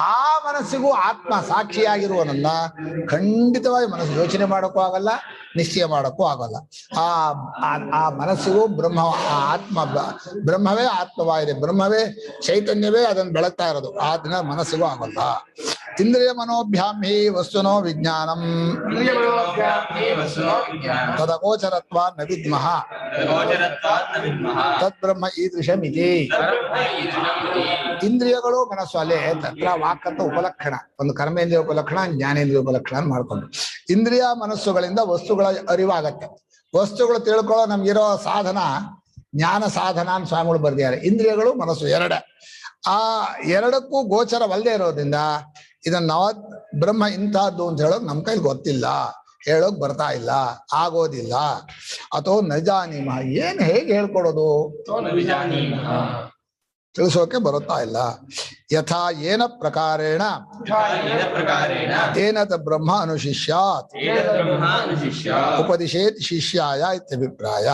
ಆ ಮನಸ್ಸಿಗೂ ಆತ್ಮ ಸಾಕ್ಷಿಯಾಗಿರುವನನ್ನ ಖಂಡಿತವಾಗಿ ಮನಸ್ಸು ಯೋಚನೆ ಮಾಡೋಕ್ಕೂ ಆಗಲ್ಲ, ನಿಶ್ಚಯ ಮಾಡೋಕ್ಕೂ ಆಗಲ್ಲ. ಆ ಮನಸ್ಸಿಗೂ ಬ್ರಹ್ಮ, ಆ ಆತ್ಮ ಬ್ರಹ್ಮವೇ ಆತ್ಮವಾಗಿದೆ, ಬ್ರಹ್ಮವೇ ಚೈತನ್ಯವೇ ಅದನ್ನು ಬೆಳಗ್ತಾ ಇರೋದು. ಆದ್ರಿಂದ ಮನಸ್ಸಿಗೂ ಆಗಲ್ಲ. ಇಂದ್ರಿಯ ಮನೋಭ್ಯಾಂ ಹಿ ವಸ್ತುನೋ ವಿಜ್ಞಾನಂ ತದಗೋಚರತ್ವ ನ ವಿದ್ಮಃ ತದ್ಬ್ರಹ್ಮ ಈದೃಶಮಿತಿ. ಇಂದ್ರಿಯಗಳು ಮನಸ್ಸು ಅಲ್ಲೇ ತತ್ರ ವಾಕ್ಕಂತ ಉಪಲಕ್ಷಣ, ಒಂದು ಕರ್ಮೇಂದ್ರಿಯ ಉಪಲಕ್ಷಣ, ಜ್ಞಾನೇಂದ್ರಿಯ ಉಪಲಕ್ಷಣ ಮಾಡ್ಕೊಂಡು ಇಂದ್ರಿಯ ಮನಸ್ಸುಗಳಿಂದ ವಸ್ತುಗಳ ಅರಿವಾಗತ್ತೆ. ವಸ್ತುಗಳು ತಿಳ್ಕೊಳ್ಳೋ ನಮ್ಗಿರೋ ಸಾಧನ ಜ್ಞಾನ ಸಾಧನ ಅಂತ ಸ್ವಾಮಿಗಳು ಬರ್ದಿದ್ದಾರೆ. ಇಂದ್ರಿಯಗಳು ಮನಸ್ಸು ಎರಡೇ. ಆ ಎರಡಕ್ಕೂ ಗೋಚರವಲ್ಲದೆ ಇರೋದ್ರಿಂದ ಇದನ್ನ ಬ್ರಹ್ಮ ಇಂತಹದ್ದು ಅಂತ ಹೇಳೋದು ನಮ್ಮ ಕೈಲಿ ಗೊತ್ತಿಲ್ಲ, ಹೇಳೋಕ್ ಬರ್ತಾ ಇಲ್ಲ, ಆಗೋದಿಲ್ಲ. ಅಥವಾ ನಜಾನಿಮ, ಏನ್ ಹೇಗೆ ಹೇಳ್ಕೊಡೋದು, ತಿಳಿಸೋಕೆ ಬರುತ್ತಾ ಇಲ್ಲ. ಯಥಾ ಏನ ಪ್ರಕಾರೇಣ ಏನತ ಬ್ರಹ್ಮ ಅನುಶಿಷ್ಯಾತ್ ಉಪದಿಶೇತ್ ಶಿಷ್ಯಾಯ ಇತ್ಯಭಿಪ್ರಾಯ.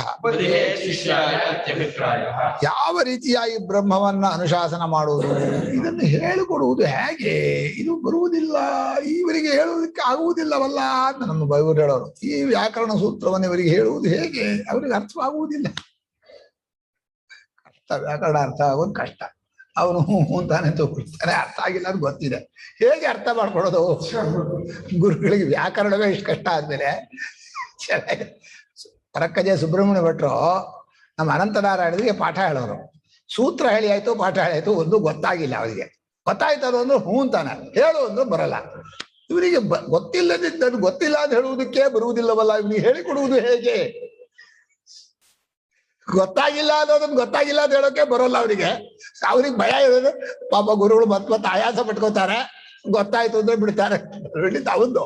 ಯಾವ ರೀತಿಯಾಗಿ ಬ್ರಹ್ಮವನ್ನ ಅನುಶಾಸನ ಮಾಡುವುದು, ಇದನ್ನು ಹೇಳಿಕೊಡುವುದು ಹೇಗೆ, ಇದು ಬರುವುದಿಲ್ಲ, ಇವರಿಗೆ ಹೇಳುವುದಕ್ಕೆ ಆಗುವುದಿಲ್ಲವಲ್ಲ ಅಂತ ನಮ್ಮ ಬೈವರು ಹೇಳೋರು. ಈ ವ್ಯಾಕರಣ ಸೂತ್ರವನ್ನು ಇವರಿಗೆ ಹೇಳುವುದು ಹೇಗೆ, ಅವರಿಗೆ ಅರ್ಥವಾಗುವುದಿಲ್ಲ. ವ್ಯಾಕರಣ ಅರ್ಥ ಆಗೋದು ಕಷ್ಟ. ಅವನು ಅಂತಾನೆ ತಗೊಳ್ತಾನೆ, ಅರ್ಥ ಆಗಿಲ್ಲ ಅಂತ ಗೊತ್ತಿದೆ. ಹೇಗೆ ಅರ್ಥ ಮಾಡ್ಕೊಡೋದು ಗುರುಗಳಿಗೆ? ವ್ಯಾಕರಣವೇ ಇಷ್ಟು ಕಷ್ಟ ಆದ್ಮೇಲೆ ಪರಕ್ಕಜೆ ಸುಬ್ರಹ್ಮಣ್ಯ ಭಟ್ರು ನಮ್ಮ ಅನಂತನಾರಾಯಣರಿಗೆ ಪಾಠ ಹೇಳೋರು. ಸೂತ್ರ ಹೇಳಿ ಆಯ್ತು, ಪಾಠ ಹೇಳಾಯ್ತು, ಒಂದು ಗೊತ್ತಾಗಿಲ್ಲ ಅವರಿಗೆ. ಗೊತ್ತಾಯ್ತು ಅದು ಅಂದ್ರೆ ಹ್ಞೂ ಅಂತಾನೆ, ಹೇಳು ಅಂದ್ರೆ ಬರಲ್ಲ. ಇವರಿಗೆ ಗೊತ್ತಿಲ್ಲದಿದ್ದದ್ದು ಗೊತ್ತಿಲ್ಲ ಅಂತ ಹೇಳುವುದಕ್ಕೆ ಬರುವುದಿಲ್ಲವಲ್ಲ, ಇವನಿಗೆ ಹೇಳಿಕೊಡುವುದು ಹೇಗೆ? ಗೊತ್ತಾಗಿಲ್ಲ ಅನ್ನೋದನ್ನ ಗೊತ್ತಾಗಿಲ್ಲ ಅಂತ ಹೇಳೋಕೆ ಬರೋಲ್ಲ ಅವರಿಗೆ. ಅವ್ರಿಗೆ ಭಯ ಇರೋದು. ಪಾಪ ಗುರುಗಳು ಮತ್ತೆ ಆಯಾಸ ಪಟ್ಕೋತಾರೆ, ಗೊತ್ತಾಯ್ತು ಅಂದ್ರೆ ಬಿಡ್ತಾರೆ. ಒಂದು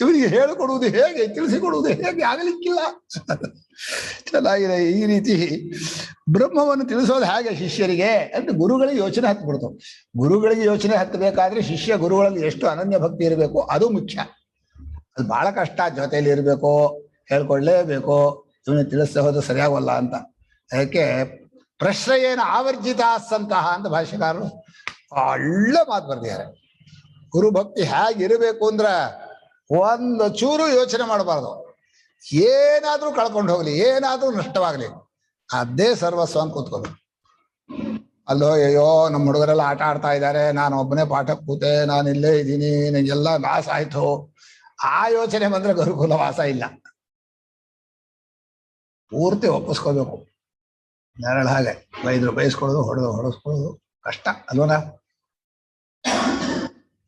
ಇವರಿಗೆ ಹೇಳಿಕೊಡುವುದು ಹೇಗೆ, ತಿಳಿಸಿಕೊಡುವುದು ಹೇಗೆ, ಆಗಲಿಕ್ಕಿಲ್ಲ. ಚೆನ್ನಾಗಿದೆ. ಈ ರೀತಿ ಬ್ರಹ್ಮವನ್ನು ತಿಳಿಸೋದು ಹೇಗೆ ಶಿಷ್ಯರಿಗೆ ಅಂತ ಗುರುಗಳಿಗೆ ಯೋಚನೆ ಹತ್ಬಿಡ್ತು. ಗುರುಗಳಿಗೆ ಯೋಚನೆ ಹತ್ತಬೇಕಾದ್ರೆ ಶಿಷ್ಯ ಗುರುಗಳಲ್ಲಿ ಎಷ್ಟು ಅನನ್ಯ ಭಕ್ತಿ ಇರಬೇಕು ಅದು ಮುಖ್ಯ. ಅದು ಬಹಳ ಕಷ್ಟ. ಜೊತೆಯಲ್ಲಿ ಇರಬೇಕು, ಹೇಳ್ಕೊಳ್ಳೇಬೇಕು, ಇವನು ತಿಳಿಸ್ತಾ ಹೋದ್ರೆ ಸರಿಯಾಗಲ್ಲ ಅಂತ. ಅದಕ್ಕೆ ಪ್ರಶ್ರಯೇನ ಆವರ್ಜಿತ ಸಂತಹ ಅಂತ ಭಾಷ್ಯಕಾರರು ಒಳ್ಳೆ ಮಾತು ಬರ್ದಿದ್ದಾರೆ. ಗುರುಭಕ್ತಿ ಹೇಗಿರಬೇಕು ಅಂದ್ರೆ ಒಂದು ಚೂರು ಯೋಚನೆ ಮಾಡಬಾರ್ದು. ಏನಾದ್ರೂ ಕಳ್ಕೊಂಡು ಹೋಗ್ಲಿ, ಏನಾದ್ರೂ ನಷ್ಟವಾಗ್ಲಿ, ಅದೇ ಸರ್ವಸ್ವ ಅಂತ ಕೂತ್ಕೋಬೇಕು. ಅಲ್ಲೋ ಅಯ್ಯೋ ನಮ್ಮ ಹುಡುಗರೆಲ್ಲ ಆಟ ಆಡ್ತಾ ಇದ್ದಾರೆ, ನಾನು ಒಬ್ಬನೇ ಪಾಠಕ್ಕೆ ಕೂತೆ, ನಾನು ಇಲ್ಲೇ ಇದ್ದೀನಿ, ನನಗೆಲ್ಲ ಲಾಸ್ ಆಯ್ತು, ಆ ಯೋಚನೆ ಬಂದ್ರೆ ಗುರುಕುಲ ವಾಸ ಇಲ್ಲ. ಪೂರ್ತಿ ಒಪ್ಪಿಸ್ಕೋಬೇಕು. ನೆರಳ ಹಾಗೆ ಬೈದ್ರು ಬೈಸ್ಕೊಳ್ಳೋದು, ಹೊಡೆಸ್ಕೊಳ್ಳೋದು ಕಷ್ಟ ಅಲ್ವನ.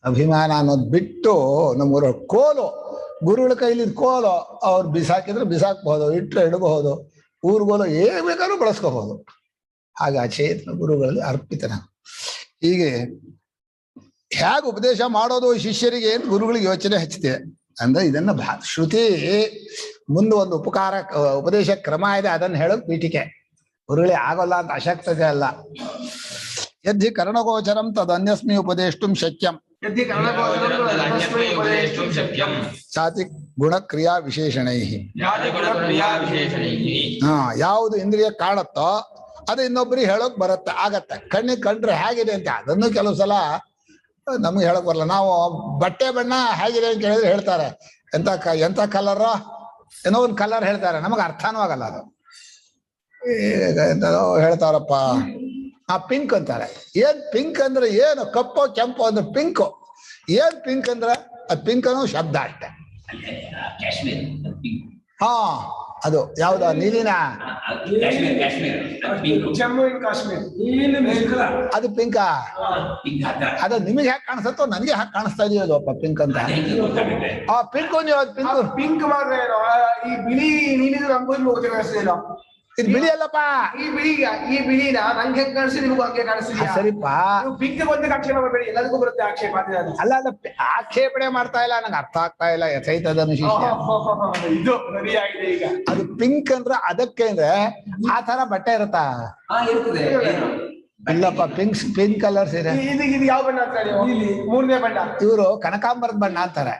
ಅಭಿಮಾನ ಅನ್ನೋದು ಬಿಟ್ಟು ನಮ್ಮೂರ ಕೋಲು, ಗುರುಗಳ ಕೈಲಿ ಕೋಲು, ಅವ್ರು ಬಿಸಾಕಿದ್ರೆ ಬಿಸಾಕ್ಬಹುದು, ಇಟ್ರೆ ಇಡಬಹುದು, ಊರ್ಗೋಲು ಏನ್ ಬೇಕಾದ್ರೂ ಬಳಸ್ಕೋಬಹುದು. ಹಾಗೆ ಅಚೇತನ ಗುರುಗಳಲ್ಲಿ ಅರ್ಪಿತನ. ಹೀಗೆ ಹೇಗೆ ಉಪದೇಶ ಮಾಡೋದು ಶಿಷ್ಯರಿಗೆ ಅಂತ ಗುರುಗಳಿಗೆ ಯೋಚನೆ ಹಚ್ಚಿದೆ. ಅಂದ್ರೆ ಇದನ್ನ ಶ್ರುತಿ ಮುಂದೆ ಒಂದು ಉಪದೇಶ ಕ್ರಮ ಇದೆ, ಅದನ್ನ ಹೇಳೋದು ಪೀಠಿಕೆ. ಗುರುಗಳೇ ಆಗೋಲ್ಲ ಅಂತ ಅಶಕ್ತತೆ ಅಲ್ಲ. ಯದ್ಧಿ ಕರ್ಣಗೋಚರಂ ತದನ್ಯಸ್ಮಿ ಉಪದೇಷ್ಟುಂ ಶಕ್ಯಂ ಚಾತಿ ಗುಣಕ್ರಿಯಾ ವಿಶೇಷಣೈ. ಯಾವುದು ಇಂದ್ರಿಯ ಕಾಣುತ್ತೋ ಅದು ಇನ್ನೊಬ್ಬರಿಗೆ ಹೇಳೋಕ್ ಬರುತ್ತೆ, ಆಗತ್ತೆ. ಕಣ್ಣಿಗೆ ಕಂಡ್ರೆ ಹೇಗಿದೆ ಅಂತ ಅದನ್ನು ಕೆಲವು ಸಲ ನಮ್ಗೆ ಹೇಳಕ್ ಬರಲ್ಲ. ನಾವು ಬಟ್ಟೆ ಬಣ್ಣ ಹೇಗಿದೆ ಅಂತ ಹೇಳಿದ್ರೆ ಹೇಳ್ತಾರೆ, ಎಂತ ಕಲರ್ ಏನೋ ಒಂದು ಕಲರ್ ಹೇಳ್ತಾರೆ, ನಮಗ್ ಅರ್ಥನೂ ಆಗಲ್ಲ ಅದು. ಹೇಳ್ತಾರಪ್ಪ ಪಿಂಕ್ ಅಂತಾರೆ. ಏನ್ ಪಿಂಕ್ ಅಂದ್ರೆ ಏನು? ಕಪ್ಪು ಕೆಂಪು ಅಂದ್ರೆ ಪಿಂಕು. ಏನ್ ಪಿಂಕ್ ಅಂದ್ರೆ ಅದು ಪಿಂಕ್ ಅನ್ನೋ ಶಬ್ದ ಅಷ್ಟೆ. ಹಾ ಅದು ಯಾವ್ದ ನೀಲಿನ ಜಮ್ಮು ಅಂಡ್ ಕಾಶ್ಮೀರ್ ಅದು ಪಿಂಕಾ? ಅದು ನಿಮಗೆ ಹ್ಯಾಕ್ ಕಾಣಿಸುತ್ತೋ ನನಗೆ ಹ್ಯಾಕ್ ಕಾಣಿಸ್ತಾ ಇದೆಯಲ್ಲಪ್ಪ ಪಿಂಕ್ ಅಂತ. ಆ ಪಿಂಕ್ ನೀವು ಪಿಂಕ್ ಪಿಂಕ್ ಮಾತ್ರ ಈ ಬಿಳಿ ನೀಲಿದು ರಂಗೋಲಿ ಹೋಗ್ತಿರೋ ಇದು ಬಿಳಿ ಅಲ್ಲಪ್ಪ. ಈ ಬಿಳಿನ ನಂಗೆ ಹೆಂಗ್ ಕಾಣಿಸಿ ನಿಮಗೂ ಹಂಗೆ ಕಾಣಿಸ್ತಿದ್ಯಾ? ಸರಿಪ್ಪ, ಪಿಂಕ್ ಬಂದ ಆಕ್ಷೇಪ ಮಾಡಬೇಡಿ, ಎಲ್ಲರಿಗೂ ಬರುತ್ತೆ ಆಕ್ಷೇಪ. ಅಲ್ಲ ಅಲ್ಲ ಆಕ್ಷೇಪಣೆ ಮಾಡ್ತಾ ಇಲ್ಲ, ನಂಗೆ ಅರ್ಥ ಆಗ್ತಾ ಇಲ್ಲ. ಯಥೈತದನು ಶಿಷ್ಯ ಇದು ಸರಿ ಆಗಿದೆ ಈಗ. ಅದು ಪಿಂಕ್ ಅಂದ್ರೆ ಅದಕ್ಕೆ ಅಂದ್ರೆ ಆ ತರ ಬಟ್ಟೆ ಇರುತ್ತಾ? ಇಲ್ಲಪ್ಪ, ಪಿಂಕ್ ಕಲರ್ ಸೀರೆ. ಇದು ಯಾವ ಬಣ್ಣ ಅಂತ ಹೇಳಿ? ಮೂರನೇ ಬಣ್ಣ. ಇವರು ಕನಕಾಂಬರದ ಬಣ್ಣ ಅಂತಾರೆ.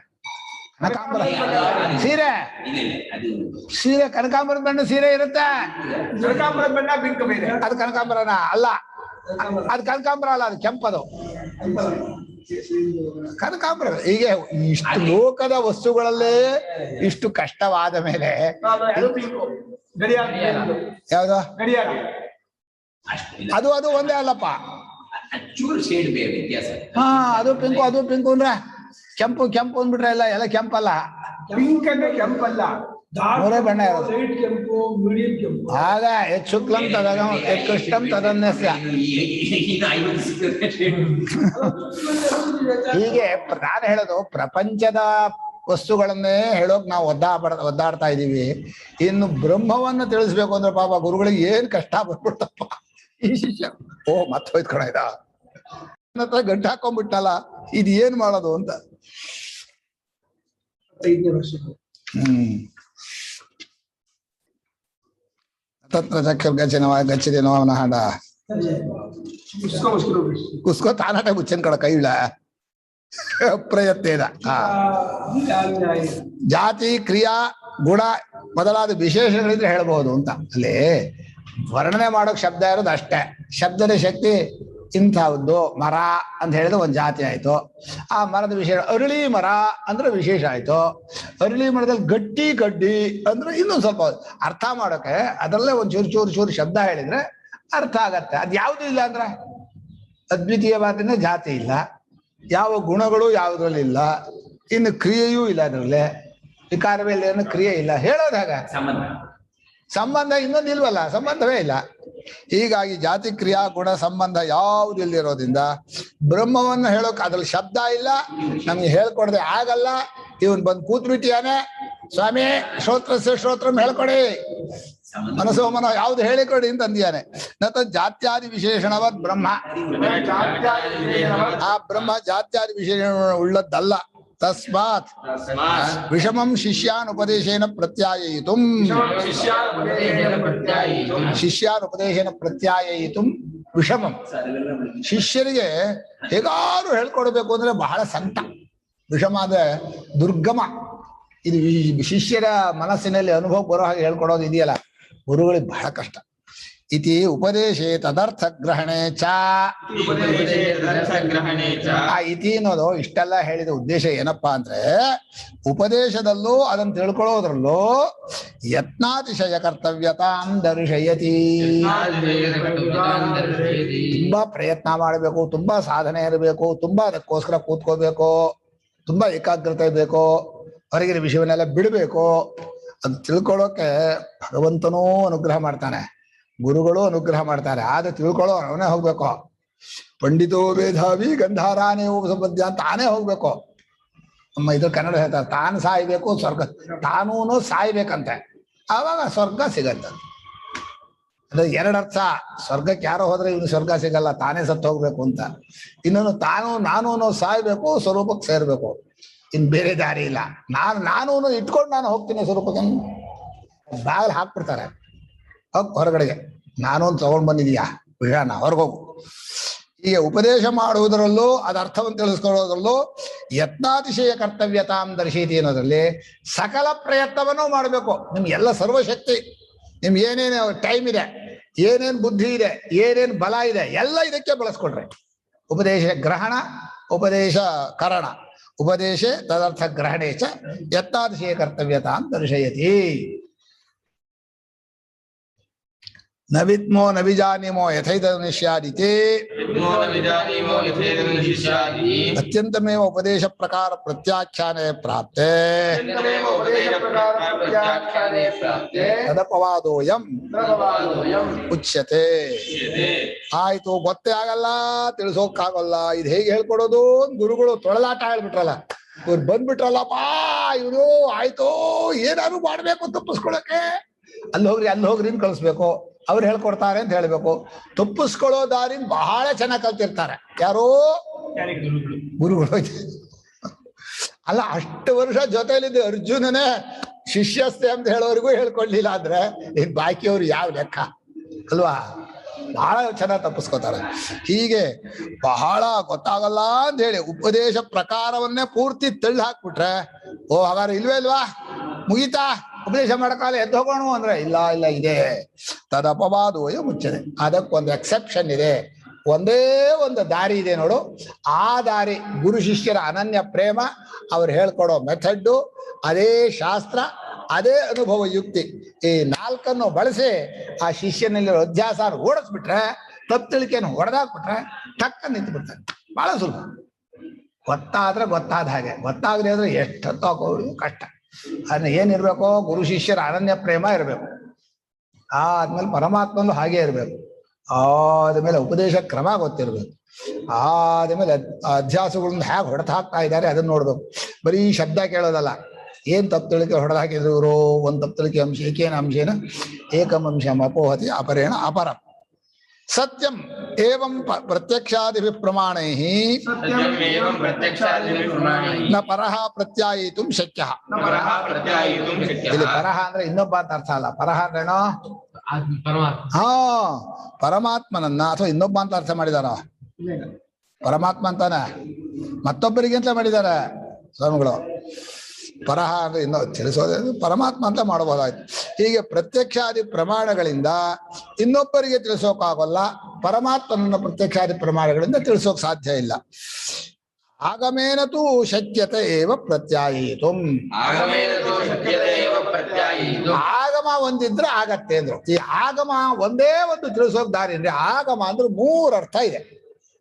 ಕನಕಾಂಬರ ಸೀರೆ ಕನಕಾಂಬರದ ಬಣ್ಣ ಸೀರೆ ಇರುತ್ತೆ. ಕನಕಾಂಬರದ ಬಣ್ಣ ಪಿಂಕ್ ಬೇರೆ. ಅದು ಕನಕಾಂಬರನ ಅಲ್ಲ, ಅದು ಕನಕಾಂಬರ ಅಲ್ಲ, ಅದು ಕೆಂಪದು ಕನಕಾಂಬರ. ಹೀಗೆ ಇಷ್ಟು ಲೋಕದ ವಸ್ತುಗಳಲ್ಲೇ ಇಷ್ಟು ಕಷ್ಟವಾದ ಮೇಲೆ ಯಾವ್ದು ಅದು ಅದು ಒಂದೇ ಅಲ್ಲಪ್ಪ. ಹಾ ಅದು ಪಿಂಕು ಅಂದ್ರೆ ಕೆಂಪು ಅಂದ್ಬಿಟ್ರೆ ಎಲ್ಲ ಕೆಂಪಲ್ಲ. ಪಿಂಕ್ ಅಂದ್ರೆ ಕೆಂಪಲ್ಲ, ಮೂರೇ ಬಣ್ಣ ಇರೋದು. ಲೈಟ್ ಕೆಂಪು, ಮೀಡಿಯಂ ಕೆಂಪು. ಆಗ ಶುಕ್ಲಂ ಕೃಷ್ಣಂ ತದನ್ಯಸ್ಯ. ಹೀಗೆ ನಾನು ಹೇಳೋದು ಪ್ರಪಂಚದ ವಸ್ತುಗಳನ್ನೇ ಹೇಳೋಕ್ ನಾವು ಒದ್ದಾಡ್ತಾ ಇದೀವಿ. ಇನ್ನು ಬ್ರಹ್ಮವನ್ನು ತಿಳಿಸ್ಬೇಕು ಅಂದ್ರೆ ಪಾಪ ಗುರುಗಳಿಗೆ ಏನ್ ಕಷ್ಟ ಬಂದ್ಬಿಡ್ತಪ್ಪ. ಈ ಶಿಷ್ಯ ಮತ್ತೆ ಹೋಯ್ತ್ಕೊಳ ಇದ ಹತ್ರ ಗಂಟು ಹಾಕೊಂಡ್ಬಿಟ್ಟಲ್ಲ, ಇದು ಏನ್ ಮಾಡೋದು ಅಂತ. ತತ್ರ ಚಕ್ರ ಗಚ್ಚದೆ ನೋವನ ಹಾಡ ಉಸ್ಕೋ ತಾನಾಟ ಮುಚ್ಚನ್ ಕಡ ಕೈಳ ಪ್ರಯತ್ನ. ಜಾತಿ ಕ್ರಿಯಾ ಗುಣ ಮೊದಲಾದ ವಿಶೇಷಗಳಿದ್ರೆ ಹೇಳ್ಬಹುದು ಅಂತ. ಅಲ್ಲಿ ವರ್ಣನೆ ಮಾಡೋಕ್ ಶಬ್ದ ಇರೋದು ಅಷ್ಟೇ. ಶಬ್ದದ ಶಕ್ತಿ ಇಂಥದ್ದು. ಮರ ಅಂತ ಹೇಳಿದ್ರೆ ಒಂದು ಜಾತಿ ಆಯ್ತು. ಆ ಮರದ ವಿಶೇಷ ಅರಳಿ ಮರ ಅಂದ್ರೆ ವಿಶೇಷ ಆಯ್ತು. ಅರಳಿ ಮರದಲ್ಲಿ ಗಟ್ಟಿ ಗಡ್ಡಿ ಅಂದ್ರೆ ಇನ್ನೊಂದು ಸ್ವಲ್ಪ ಅರ್ಥ ಮಾಡೋಕೆ ಅದರಲ್ಲೇ ಒಂದು ಚೂರು ಶಬ್ದ ಹೇಳಿದ್ರೆ ಅರ್ಥ ಆಗತ್ತೆ. ಅದ್ ಯಾವ್ದು ಇಲ್ಲ ಅಂದ್ರೆ ಅದ್ವಿತೀಯವಾದ ಜಾತಿ ಇಲ್ಲ, ಯಾವ ಗುಣಗಳು ಯಾವುದ್ರಲ್ಲಿ ಇಲ್ಲ, ಇನ್ನು ಕ್ರಿಯೆಯೂ ಇಲ್ಲ. ಅದರಲ್ಲಿ ವಿಕಾರವೇ ಇಲ್ಲ, ಏನು ಕ್ರಿಯೆ ಇಲ್ಲ. ಹೇಳೋದು ಹಾಗ ಸಂಬಂಧ ಇನ್ನೊಂದು ಇಲ್ವಲ್ಲ, ಸಂಬಂಧವೇ ಇಲ್ಲ. ಹೀಗಾಗಿ ಜಾತಿ ಕ್ರಿಯಾ ಗುಣ ಸಂಬಂಧ ಯಾವ್ದು ಇಲ್ದಿರೋದ್ರಿಂದ ಬ್ರಹ್ಮವನ್ನು ಹೇಳೋಕ್ ಅದ್ರಲ್ಲಿ ಶಬ್ದ ಇಲ್ಲ, ನಮ್ಗೆ ಹೇಳ್ಕೊಡದೆ ಆಗಲ್ಲ. ಇವನ್ ಬಂದು ಕೂತ್ಬಿಟ್ಟಿಯಾನೆ, ಸ್ವಾಮಿ ಶ್ರೋತ್ರಂ ಹೇಳ್ಕೊಡಿ, ಮನಸ್ಸೋ ಮನೋ ಯಾವ್ದು ಹೇಳಿಕೊಡಿ ಅಂತ ಅಂದಿಯಾನೆ. ನತ ಜಾತ್ಯಾದಿ ವಿಶೇಷಣವದ್ ಬ್ರಹ್ಮ, ಆ ಬ್ರಹ್ಮ ಜಾತ್ಯಾದಿ ವಿಶೇಷಣ ಉಳ್ಳದ್ದಲ್ಲ. ತಸ್ಮಾತ್ ವಿಷಮಂ ಶಿಷ್ಯಾನ್ ಉಪದೇಶೇನ ಪ್ರತ್ಯಾಯಯಿತು ವಿಷಮಂ. ಶಿಷ್ಯರಿಗೆ ಹೇಗಾರು ಹೇಳ್ಕೊಡ್ಬೇಕು ಅಂದ್ರೆ ಬಹಳ ಸಂಕಟ. ವಿಷಮ ಅಂದ್ರೆ ದುರ್ಗಮ. ಇದು ಶಿಷ್ಯರ ಮನಸ್ಸಿನಲ್ಲಿ ಅನುಭವ ಬರೋ ಹಾಗೆ ಹೇಳ್ಕೊಡೋದು ಇದೆಯಲ್ಲ, ಗುರುಗಳಿಗೆ ಬಹಳ ಕಷ್ಟ. ಇತಿ ಉಪದೇಶೇ ತದರ್ಥ ಗ್ರಹಣೆ ಚ. ಆ ಇತಿ ಅನ್ನೋದು ಇಷ್ಟೆಲ್ಲ ಹೇಳಿದ ಉದ್ದೇಶ ಏನಪ್ಪಾ ಅಂದ್ರೆ, ಉಪದೇಶದಲ್ಲೂ ಅದನ್ನು ತಿಳ್ಕೊಳ್ಳೋದ್ರಲ್ಲೂ ಯತ್ನಾತಿಶಯ ಕರ್ತವ್ಯತಾಂ ದರ್ಶಯತಿ. ತುಂಬಾ ಪ್ರಯತ್ನ ಮಾಡಬೇಕು, ತುಂಬಾ ಸಾಧನೆ ಇರಬೇಕು, ತುಂಬಾ ಅದಕ್ಕೋಸ್ಕರ ಕೂತ್ಕೋಬೇಕು, ತುಂಬಾ ಏಕಾಗ್ರತೆ ಬೇಕು, ಹೊರಗಿನ ವಿಷಯವನ್ನೆಲ್ಲ ಬಿಡಬೇಕು. ಅದು ತಿಳ್ಕೊಳ್ಳೋಕೆ ಭಗವಂತನೂ ಅನುಗ್ರಹ ಮಾಡ್ತಾನೆ, ಗುರುಗಳು ಅನುಗ್ರಹ ಮಾಡ್ತಾರೆ. ಆದ್ರೆ ತಿಳ್ಕೊಳ್ಳೋ ಅವನೇ ಹೋಗ್ಬೇಕು. ಪಂಡಿತೋ ಮೇಧಾವಿ ಗಂಧಾರಾನೇ ಸಂಬಂಧ ಅಂತ ತಾನೇ ಹೋಗ್ಬೇಕು. ನಮ್ಮ ಇದು ಕನ್ನಡ ಹೇಳ್ತಾರೆ, ತಾನು ಸಾಯ್ಬೇಕು ಸ್ವರ್ಗ, ತಾನೂನು ಸಾಯ್ಬೇಕಂತೆ, ಆವಾಗ ಸ್ವರ್ಗ ಸಿಗತ್ತೆ. ಅದ್ರ ಎರಡರ್ಥ. ಸ್ವರ್ಗಕ್ಕೆ ಯಾರೋ ಹೋದ್ರೆ ಇವನು ಸ್ವರ್ಗ ಸಿಗಲ್ಲ, ತಾನೇ ಸತ್ತು ಹೋಗ್ಬೇಕು ಅಂತ. ಇನ್ನೊಂದು ನಾನು ಸಾಯ್ಬೇಕು, ಸ್ವರೂಪಕ್ಕೆ ಸೇರ್ಬೇಕು, ಇನ್ ಬೇರೆ ದಾರಿ ಇಲ್ಲ. ನಾನು ಇಟ್ಕೊಂಡು ನಾನು ಹೋಗ್ತೀನಿ ಸ್ವರೂಪಕ್ಕೆ, ಬಾಗಿಲು ಹಾಕ್ಬಿಡ್ತಾರೆ. ಹೋಗ್ ಹೊರಗಡೆಗೆ, ನಾನು ತಗೊಂಡ್ ಬಂದಿದೀಯಾ ವಿಷಾನ, ಹೊರಗೋಗು. ಹೀಗೆ ಉಪದೇಶ ಮಾಡುವುದರಲ್ಲೂ ಅದ ಅರ್ಥವನ್ನು ತಿಳಿಸ್ಕೊಳ್ಳೋದ್ರಲ್ಲೂ ಯತ್ನಾತಿಶಯ ಕರ್ತವ್ಯತಾಂ ದರ್ಶೀತಿ ಅನ್ನೋದ್ರಲ್ಲಿ ಸಕಲ ಪ್ರಯತ್ನವನ್ನು ಮಾಡಬೇಕು. ನಿಮ್ಗೆ ಎಲ್ಲ ಸರ್ವಶಕ್ತಿ, ನಿಮ್ಗೆ ಏನೇನು ಟೈಮ್ ಇದೆ, ಏನೇನು ಬುದ್ಧಿ ಇದೆ, ಏನೇನು ಬಲ ಇದೆ, ಎಲ್ಲ ಇದಕ್ಕೆ ಬಳಸ್ಕೊಡ್ರಿ. ಉಪದೇಶ ಗ್ರಹಣ, ಉಪದೇಶ ಕರಣ, ಉಪದೇಶ ತದರ್ಥ ಗ್ರಹಣೆ ಚ ಯತ್ನಾತಿಶಯ ಕರ್ತವ್ಯತಾಂ ದರ್ಶಯತಿ. ನ ವಿದ್ಮೋ ನ ವಿಜಾನೀಮೋ ಯಥೈತನಿಷ್ಯಾದಿತಿ ಅತ್ಯಂತಮೇವ ಉಪದೇಶ ಪ್ರಕಾರ ಪ್ರತ್ಯಾಖ್ಯಾನೆ ಪ್ರಾಪ್ತೆ ತದಪವಾದೋಯಂ ಉಚ್ಯತೆ. ಆಯ್ತು, ಗೊತ್ತೇ ಆಗಲ್ಲ, ತಿಳಿಸೋಕ್ಕಾಗಲ್ಲ, ಇದು ಹೇಗೆ ಹೇಳ್ಕೊಡೋದು? ಗುರುಗಳು ತೊಳಲಾಟ ಹೇಳ್ಬಿಟ್ರಲ್ಲ, ಇವ್ರು ಬಂದ್ಬಿಟ್ರಲ್ಲಪ್ಪ, ಇವರು ಆಯ್ತು ಏನಾದ್ರು ಮಾಡ್ಬೇಕು ತಪ್ಪಿಸ್ಕೊಳಕ್ಕೆ, ಅಲ್ಲಿ ಹೋಗ್ರಿ ಅಂತ ಕಳಿಸ್ಬೇಕು, ಅವ್ರು ಹೇಳ್ಕೊಡ್ತಾರೆ ಅಂತ ಹೇಳ್ಬೇಕು. ತಪ್ಪಿಸ್ಕೊಳ್ಳೋ ದಾರಿನ ಬಹಳ ಚೆನ್ನಾಗಿ ಕಲ್ತಿರ್ತಾರೆ ಯಾರೋ ಗುರುಗಳು. ಅಲ್ಲ, ಅಷ್ಟು ವರ್ಷ ಜೊತೆಯಲ್ಲಿದ್ದ ಅರ್ಜುನನೇ ಶಿಷ್ಯಸ್ಥೆ ಅಂತ ಹೇಳೋರಿಗೂ ಹೇಳ್ಕೊಡ್ಲಿಲ್ಲ ಅಂದ್ರೆ ಇನ್ ಬಾಕಿಯವ್ರು ಯಾವ ಲೆಕ್ಕ ಅಲ್ವಾ? ಬಹಳ ಚೆನ್ನಾಗಿ ತಪ್ಪಿಸ್ಕೋತಾರೆ. ಹೀಗೆ ಬಹಳ ಗೊತ್ತಾಗಲ್ಲ ಅಂತ ಹೇಳಿ ಉಪದೇಶ ಪ್ರಕಾರವನ್ನೇ ಪೂರ್ತಿ ತಳ್ಳಿ ಹಾಕ್ಬಿಟ್ರೆ, ಓ ಹಾಗಾದ್ರೆ ಇಲ್ವೇ ಇಲ್ವಾ, ಮುಗೀತಾ ಉಪದೇಶ ಮಾಡಕಾಲ ಎದ್ದು ಹೋಗೋಣ ಅಂದ್ರೆ ಇಲ್ಲ ಇದೆ. ತದಪವಾದೋಯ ಮುಚ್ಚದೆ. ಅದಕ್ಕೊಂದು ಎಕ್ಸೆಪ್ಷನ್ ಇದೆ, ಒಂದೇ ಒಂದು ದಾರಿ ಇದೆ ನೋಡು. ಆ ದಾರಿ ಗುರು ಶಿಷ್ಯರ ಅನನ್ಯ ಪ್ರೇಮ, ಅವ್ರು ಹೇಳ್ಕೊಡೋ ಮೆಥಡ್ಡು, ಅದೇ ಶಾಸ್ತ್ರ, ಅದೇ ಅನುಭವ ಯುಕ್ತಿ, ಈ ನಾಲ್ಕನ್ನು ಬಳಸಿ ಆ ಶಿಷ್ಯನಲ್ಲಿ ಅಧ್ಯಾಸ ಓಡಿಸ್ಬಿಟ್ರೆ, ತಪ್ಪು ತಿಳಿಕೆಯನ್ನು ಹೊಡೆದಾಕ್ಬಿಟ್ರೆ ಟಕ್ಕ ನಿಂತು ಬಿಡ್ತಾರೆ. ಬಹಳ ಸುಲಭ. ಗೊತ್ತಾದ್ರೆ ಗೊತ್ತಾದ ಹಾಗೆ, ಗೊತ್ತಾಗದೆ ಅಂದ್ರೆ ಎಷ್ಟೊತ್ತು ಹಾಕೋದು ಕಷ್ಟ. ಅದನ್ನ ಏನಿರ್ಬೇಕು? ಗುರು ಶಿಷ್ಯರ ಅನನ್ಯ ಪ್ರೇಮ ಇರಬೇಕು. ಆದ್ಮೇಲೆ ಪರಮಾತ್ಮಂದು ಹಾಗೆ ಇರಬೇಕು. ಆದ್ಮೇಲೆ ಉಪದೇಶ ಕ್ರಮ ಗೊತ್ತಿರ್ಬೇಕು. ಆದ್ಮೇಲೆ ಅಧ್ಯಾಸಗಳಿಂದ ಹೇಗೆ ಹೊಡೆದು ಹಾಕ್ತಾ ಇದ್ದಾರೆ ಅದನ್ನ ನೋಡ್ಬೇಕು. ಬರೀ ಶಬ್ದ ಕೇಳೋದಲ್ಲ. ಏನ್ ತಪ್ಪು ತಿಳಿಕೆ ಹೊಡೆದು ಹಾಕಿದ್ರು ಇವರು? ಒಂದ್ ತಪ್ಪು ತಿಳಿಕೆ ಅಂಶ, ಏಕೇನ ಅಂಶೇನ ಏಕಂ ಅಂಶಂ ಅಪೋಹತಿ ಅಪರೇಣ ಅಪರಂ. ಸತ್ಯಂ ಏವಂ ಪ್ರತ್ಯಕ್ಷಾದಿಭಿ ಪ್ರಮಾಣೈಃ ನ ಪರಃ ಪ್ರತ್ಯಾಯಿತುಂ ಶಕ್ಯಃ. ಇಲ್ಲಿ ಪರಃ ಅಂದ್ರೆ ಇನ್ನೊಬ್ಬ ಅಂತ ಅರ್ಥ ಅಲ್ಲ. ಪರಃ ಅಂದ್ರೇನೋ ಪರಮಾತ್ಮನನ್ನ ಅಥವಾ ಇನ್ನೊಬ್ಬ ಅಂತ ಅರ್ಥ ಮಾಡಿದಾರ. ಪರಮಾತ್ಮ ಅಂತಾನೆ ಮತ್ತೊಬ್ಬರಿಗೆ ಅಂತ ಮಾಡಿದ್ದಾರೆ ಸ್ವಾಮಿಗಳು. ಪರಹ ಅಂದ್ರೆ ಇನ್ನೂ ತಿಳಿಸೋದೇ ಪರಮಾತ್ಮ ಅಂತ ಮಾಡಬಹುದಾಯ್ತು. ಹೀಗೆ ಪ್ರತ್ಯಕ್ಷಾದಿ ಪ್ರಮಾಣಗಳಿಂದ ಇನ್ನೊಬ್ಬರಿಗೆ ತಿಳಿಸೋಕಾಗಲ್ಲ, ಪರಮಾತ್ಮನನ್ನ ಪ್ರತ್ಯಕ್ಷಾದಿ ಪ್ರಮಾಣಗಳಿಂದ ತಿಳಿಸೋಕ್ ಸಾಧ್ಯ ಇಲ್ಲ. ಆಗಮೇನತು ಶಕ್ಯತೆ ಏವ ಪ್ರತ್ಯಾಯಿತು. ಆಗಮ ಒಂದಿದ್ರೆ ಆಗತ್ತೆ ಅಂದ್ರು. ಈ ಆಗಮ ಒಂದೇ ಒಂದು ತಿಳಿಸೋಕ್ ದಾರಿ ಅಂದ್ರೆ, ಆಗಮ ಅಂದ್ರೆ 3 ಅರ್ಥ ಇದೆ.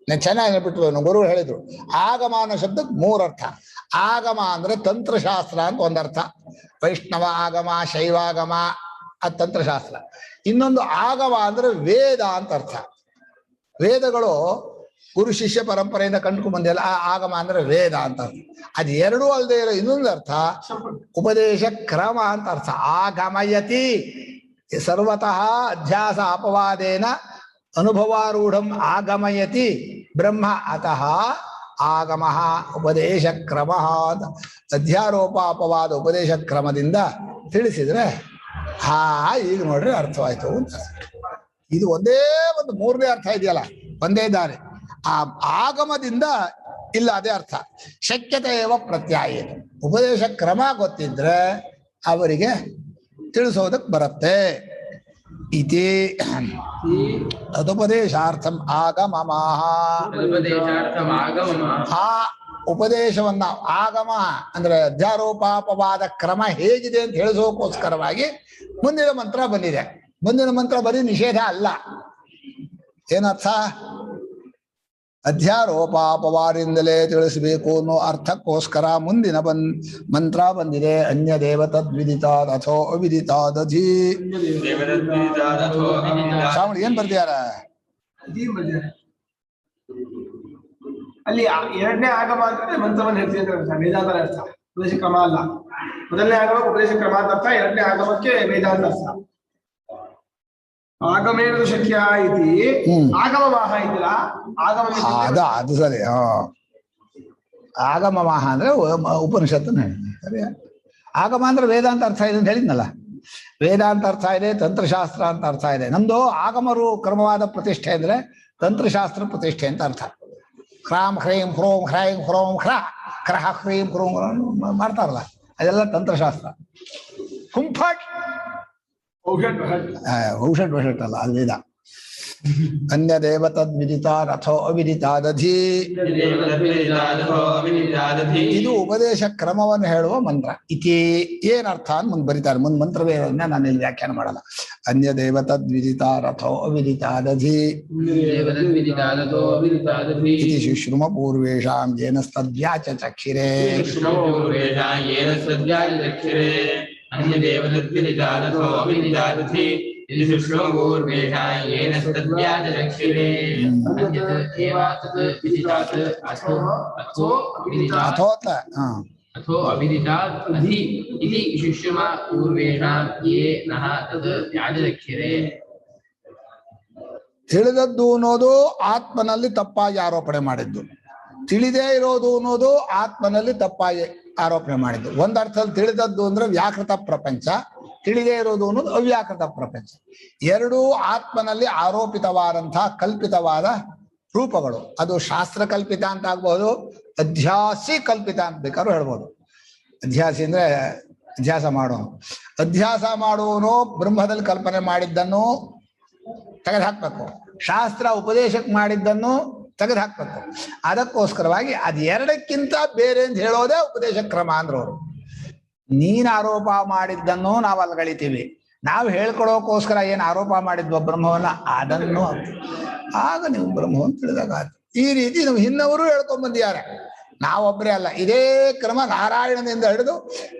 ನಾನು ಚೆನ್ನಾಗಿ ಹೇಳ್ಬಿಟ್ರು, ನಮ್ಮ ಗುರುಗಳು ಹೇಳಿದ್ರು. ಆಗಮ ಅನ್ನೋ ಶಬ್ದಕ್ಕೆ 3 ಅರ್ಥ. ಆಗಮ ಅಂದ್ರೆ ತಂತ್ರಶಾಸ್ತ್ರ ಅಂತ ಒಂದರ್ಥ. ವೈಷ್ಣವ ಆಗಮ, ಶೈವಾಗಮ, ಅದು ತಂತ್ರಶಾಸ್ತ್ರ. ಇನ್ನೊಂದು ಆಗಮ ಅಂದ್ರೆ ವೇದ ಅಂತ ಅರ್ಥ. ವೇದಗಳು ಗುರು ಶಿಷ್ಯ ಪರಂಪರೆಯಿಂದ ಕಂಡುಕೊಂಡು ಬಂದಿಲ್ಲ. ಆ ಆಗಮ ಅಂದ್ರೆ ವೇದ ಅಂತ ಅರ್ಥ. ಅದು ಎರಡೂ ಅಲ್ಲದೆ ಇರೋ ಇನ್ನೊಂದು ಅರ್ಥ ಉಪದೇಶ ಕ್ರಮ ಅಂತ ಅರ್ಥ. ಆಗಮಯತಿ ಸರ್ವತಃ ಅಧ್ಯಾಸ ಅಪವಾದೇನ ಅನುಭವಾರೂಢಂ ಆಗಮಯತಿ ಬ್ರಹ್ಮ ಅತಃ ಆಗಮ ಉಪದೇಶ ಕ್ರಮ. ಅಧ್ಯಾರೋಪ ಅಪವಾದ ಉಪದೇಶ ಕ್ರಮದಿಂದ ತಿಳಿಸಿದ್ರೆ ಈಗ ನೋಡ್ರಿ ಅರ್ಥವಾಯ್ತು ಅಂತ. ಇದು ಒಂದೇ ಒಂದು 3ನೇ ಅರ್ಥ ಇದೆಯಲ್ಲ, ಒಂದೇ ದಾರಿ. ಆ ಆಗಮದಿಂದ ಇಲ್ಲ ಅದೇ ಅರ್ಥ. ಶಕ್ಯತೆ ಏವ ಪ್ರತ್ಯಾಯ. ಉಪದೇಶ ಕ್ರಮ ಗೊತ್ತಿದ್ರೆ ಅವರಿಗೆ ತಿಳಿಸೋದಕ್ಕೆ ಬರುತ್ತೆ. ಇತಿ ತದುಪದೇಶಾರ್ಥಂ ಆಗಮಃ. ಆ ಉಪದೇಶವನ್ನ ಆಗಮ ಅಂದ್ರೆ ಅಧ್ಯಾರೋಪಾಪವಾದ ಕ್ರಮ ಹೇಗಿದೆ ಅಂತ ಹೇಳಿಸೋಕೋಸ್ಕರವಾಗಿ ಮುಂದಿನ ಮಂತ್ರ ಬಂದಿದೆ. ಮುಂದಿನ ಮಂತ್ರ ಬರೀ ನಿಷೇಧ ಅಲ್ಲ. ಏನರ್ಥ? ಅಧ್ಯಾರೋಪಾಪವಾರಿಂದಲೇ ತಿಳಿಸಬೇಕು ಅನ್ನೋ ಅರ್ಥಕ್ಕೋಸ್ಕರ ಮುಂದಿನ ಮಂತ್ರ ಬಂದಿದೆ. ಅನ್ಯ ದೇವ ತದ್ವಿದಿತಾದ್ ಅಥೋ ಅವಿದಿತಾದಧಿ. ಶ್ರಾವಣ ಏನ್ ಬರ್ದಿಯಾರ ಅಲ್ಲಿ? 2ನೇ ಆಗಮ ಅಂದ್ರೆ ಮಂತ್ರವನ್ನು ಹೇಳ್ತಿದ್ರೆ ವೇದಾಂತ ಅರ್ಥ, ಉಪದೇಶ ಕ್ರಮ ಅಲ್ಲ. ಮೊದಲನೇ ಆಗಮ ಉಪದೇಶ ಕ್ರಮ ಅಂತ ಅರ್ಥ, 2ನೇ ಆಗಮಕ್ಕೆ ವೇದಾಂತ ಅರ್ಥ. ಆಗಮೇನ ಶಕ್ಯ ಇತಿ ಆಗಮವಾಹ ಇದಿಲ್ಲ ಆಗಮ ಅದು ಸರಿ. ಆಗಮವಾಹ ಅಂದ್ರೆ ಉಪನಿಷತ್ತು ಸರಿ. ಆಗಮ ಅಂದ್ರೆ ವೇದಾಂತ ಅರ್ಥ ಇದೆ ಅಂತ ಹೇಳಿದ್ನಲ್ಲ. ವೇದಾಂತ ಅರ್ಥ ಇದೆ, ತಂತ್ರಶಾಸ್ತ್ರ ಅಂತ ಅರ್ಥ ಇದೆ. ನಮ್ದು ಆಗಮರು ಕ್ರಮವಾದ ಪ್ರತಿಷ್ಠೆ ಅಂದ್ರೆ ತಂತ್ರಶಾಸ್ತ್ರ ಪ್ರತಿಷ್ಠೆ ಅಂತ ಅರ್ಥ. ಕ್ರಾಮ್ ಹ್ರೀಂ ಹ್ರೋಂ ಹ್ರೈಂ ಹ್ರೋಂ ಹ್ರ ಕ್ರಹ ಹ್ರೀಂ ಹ್ರೋಂ ಮಾಡ್ತಾರಲ್ಲ, ಅದೆಲ್ಲ ತಂತ್ರಶಾಸ್ತ್ರ. ಹುಂಫಟ್ ಔಷಧ ವಷಟ್ ಅಲ್ಲ, ಅದು ವೇದ. ಅನ್ಯ ದೇವ ತದ್ವಿದಿತಾ ರಥೋ ಅವಿದಿತಾದಧಿ. ಇದು ಉಪದೇಶ ಕ್ರಮವನ್ನು ಹೇಳುವ ಮಂತ್ರ. ಇತಿ ಏನರ್ಥ ಅಂತ ಮುಂದೆ ಬರೀತಾರೆ. ಮುಂದೆ ಮಂತ್ರವೇ ನಾನು ಇಲ್ಲಿ ವ್ಯಾಖ್ಯಾನ ಮಾಡಲ್ಲ. ಅನ್ಯ ದೇವ ತದ್ವಿದಿತಾ ರಥೋ ಅವಿದಿತಾದಧಿ ಇತಿ ಶುಶ್ರುಮ ಪೂರ್ವೇಷಾಂ ಯೇನ ತದ್ವ್ಯಾಚ ಚಕ್ಷಿರೇ. ಅಥೋ ಅವಿದಿತಾತ್ ಅಧಿ ಇತಿ ಶುಶ್ರುಮ ಪೂರ್ವೇಷಾಂ ಯೇನ ತದ್ ವ್ಯಾಜರಕ್ಷಿರೇ. ತಿಳಿದದ್ದು ಅನ್ನೋದು ಆತ್ಮನಲ್ಲಿ ತಪ್ಪಾಗಿ ಆರೋಪಣೆ ಮಾಡಿದ್ದು, ತಿಳಿದೇ ಇರೋದು ಅನ್ನೋದು ಆತ್ಮನಲ್ಲಿ ತಪ್ಪಾಗಿ ಆರೋಪಣೆ ಮಾಡಿದ್ದು. ಒಂದರ್ಥದಲ್ಲಿ ತಿಳಿದದ್ದು ಅಂದ್ರೆ ವ್ಯಾಕೃತ ಪ್ರಪಂಚ, ತಿಳಿದೇ ಇರೋದು ಅನ್ನೋದು ಅವ್ಯಾಕೃತ ಪ್ರಪಂಚ. ಎರಡೂ ಆತ್ಮನಲ್ಲಿ ಆರೋಪಿತವಾದಂತಹ ಕಲ್ಪಿತವಾದ ರೂಪಗಳು. ಅದು ಶಾಸ್ತ್ರ ಕಲ್ಪಿತ ಅಂತ ಆಗ್ಬಹುದು, ಅಧ್ಯಾಸಿ ಕಲ್ಪಿತ ಅಂತ ಬೇಕಾದ್ರೂ ಹೇಳ್ಬೋದು. ಅಧ್ಯಾಸಿ ಅಂದ್ರೆ ಅಧ್ಯಾಸ ಮಾಡೋನು. ಅಧ್ಯಾಸ ಮಾಡುವನು ಬ್ರಹ್ಮದಲ್ಲಿ ಕಲ್ಪನೆ ಮಾಡಿದ್ದನ್ನು ತೆಗೆದುಹಾಕ್ಬೇಕು, ಶಾಸ್ತ್ರ ಉಪದೇಶಕ್ಕೆ ಮಾಡಿದ್ದನ್ನು ತೆಗೆದುಹಾಕ್ಬೇಕು. ಅದಕ್ಕೋಸ್ಕರವಾಗಿ ಅದು ಎರಡಕ್ಕಿಂತ ಬೇರೆ ಅಂತ ಹೇಳೋದೇ ಉಪದೇಶ ಕ್ರಮ ಅಂದ್ರು ಅವರು. ನೀನ್ ಆರೋಪ ಮಾಡಿದ್ದನ್ನು ನಾವು ಅಲ್ಗಳಿತೀವಿ, ನಾವು ಹೇಳ್ಕೊಳೋಕೋಸ್ಕರ ಏನು ಆರೋಪ ಮಾಡಿದ್ವ ಬ್ರಹ್ಮವನ್ನ ಅದನ್ನು ಆಗ ನೀವು ಬ್ರಹ್ಮವನ್ನು ತಿಳಿದಾಗ ಆಯ್ತು. ಈ ರೀತಿ ನಾವು ಹಿನ್ನವರು ಹೇಳ್ಕೊಂಡ್ ಬಂದಿದ್ದಾರೆ, ನಾವೊಬ್ಬರೇ ಅಲ್ಲ. ಇದೇ ಕ್ರಮ ನಾರಾಯಣನಿಂದ ಹಿಡಿದು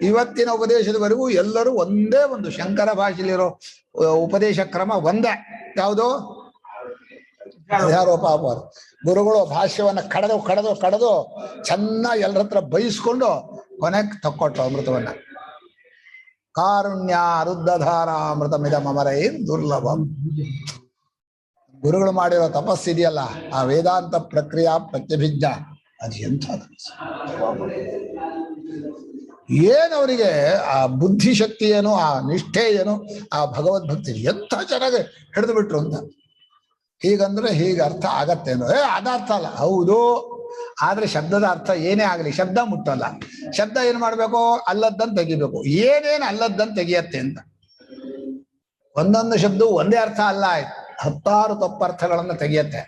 ಇವತ್ತಿನ ಉಪದೇಶದವರೆಗೂ ಎಲ್ಲರೂ ಒಂದೇ ಒಂದು ಶಂಕರ ಭಾಷೆಯಲ್ಲಿರೋ ಉಪದೇಶ ಕ್ರಮ ಒಂದೇ. ಯಾವುದು? ಅಧ್ಯಾರೋಪ ಅಪವಾದ. ಗುರುಗಳು ಭಾಷ್ಯವನ್ನ ಕಡೆದು ಚೆನ್ನಾಗಿ ಎಲ್ಲರ ಹತ್ರ ಬಯಸ್ಕೊಂಡು ಕೊನೆಗೆ ತಕ್ಕೊಟ್ರು ಅಮೃತವನ್ನ. ಕಾರುಣ್ಯ ರುದ್ಧಧಾರ ಅಮೃತಮಿದ ಮಮರೈ ದುರ್ಲಭಂ. ಗುರುಗಳು ಮಾಡಿರೋ ತಪಸ್ಸಿದೆಯಲ್ಲ, ಆ ವೇದಾಂತ ಪ್ರಕ್ರಿಯಾ ಪ್ರತ್ಯಭಿಜ್ಞ, ಅದು ಎಂಥದ್ದು! ಏನವರಿಗೆ ಆ ಬುದ್ಧಿಶಕ್ತಿ ಏನು, ಆ ನಿಷ್ಠೆ ಏನು, ಆ ಭಗವದ್ಭಕ್ತಿ ಎಂಥ ಚೆನ್ನಾಗಿ ಹಿಡಿದು ಬಿಟ್ರು ಅಂತ. ಹೀಗಂದ್ರೆ ಹೀಗೆ ಅರ್ಥ ಆಗತ್ತೇನೋ? ಅದರ್ಥ ಅಲ್ಲ, ಹೌದು. ಆದ್ರೆ ಶಬ್ದದ ಅರ್ಥ ಏನೇ ಆಗಲಿ ಶಬ್ದ ಮುಟ್ಟಲ್ಲ. ಶಬ್ದ ಏನ್ ಮಾಡ್ಬೇಕು? ಅಲ್ಲದ್ದನ್ನು ತೆಗಿಬೇಕು. ಏನೇನು ಅಲ್ಲದ್ದನ್ನು ತೆಗಿಯತ್ತೆ ಅಂತ. ಒಂದೊಂದು ಶಬ್ದ ಒಂದೇ ಅರ್ಥ ಅಲ್ಲ, ಆಯ್ತು, 10 ತಪ್ಪರ್ಥಗಳನ್ನ ತೆಗಿಯತ್ತೆ.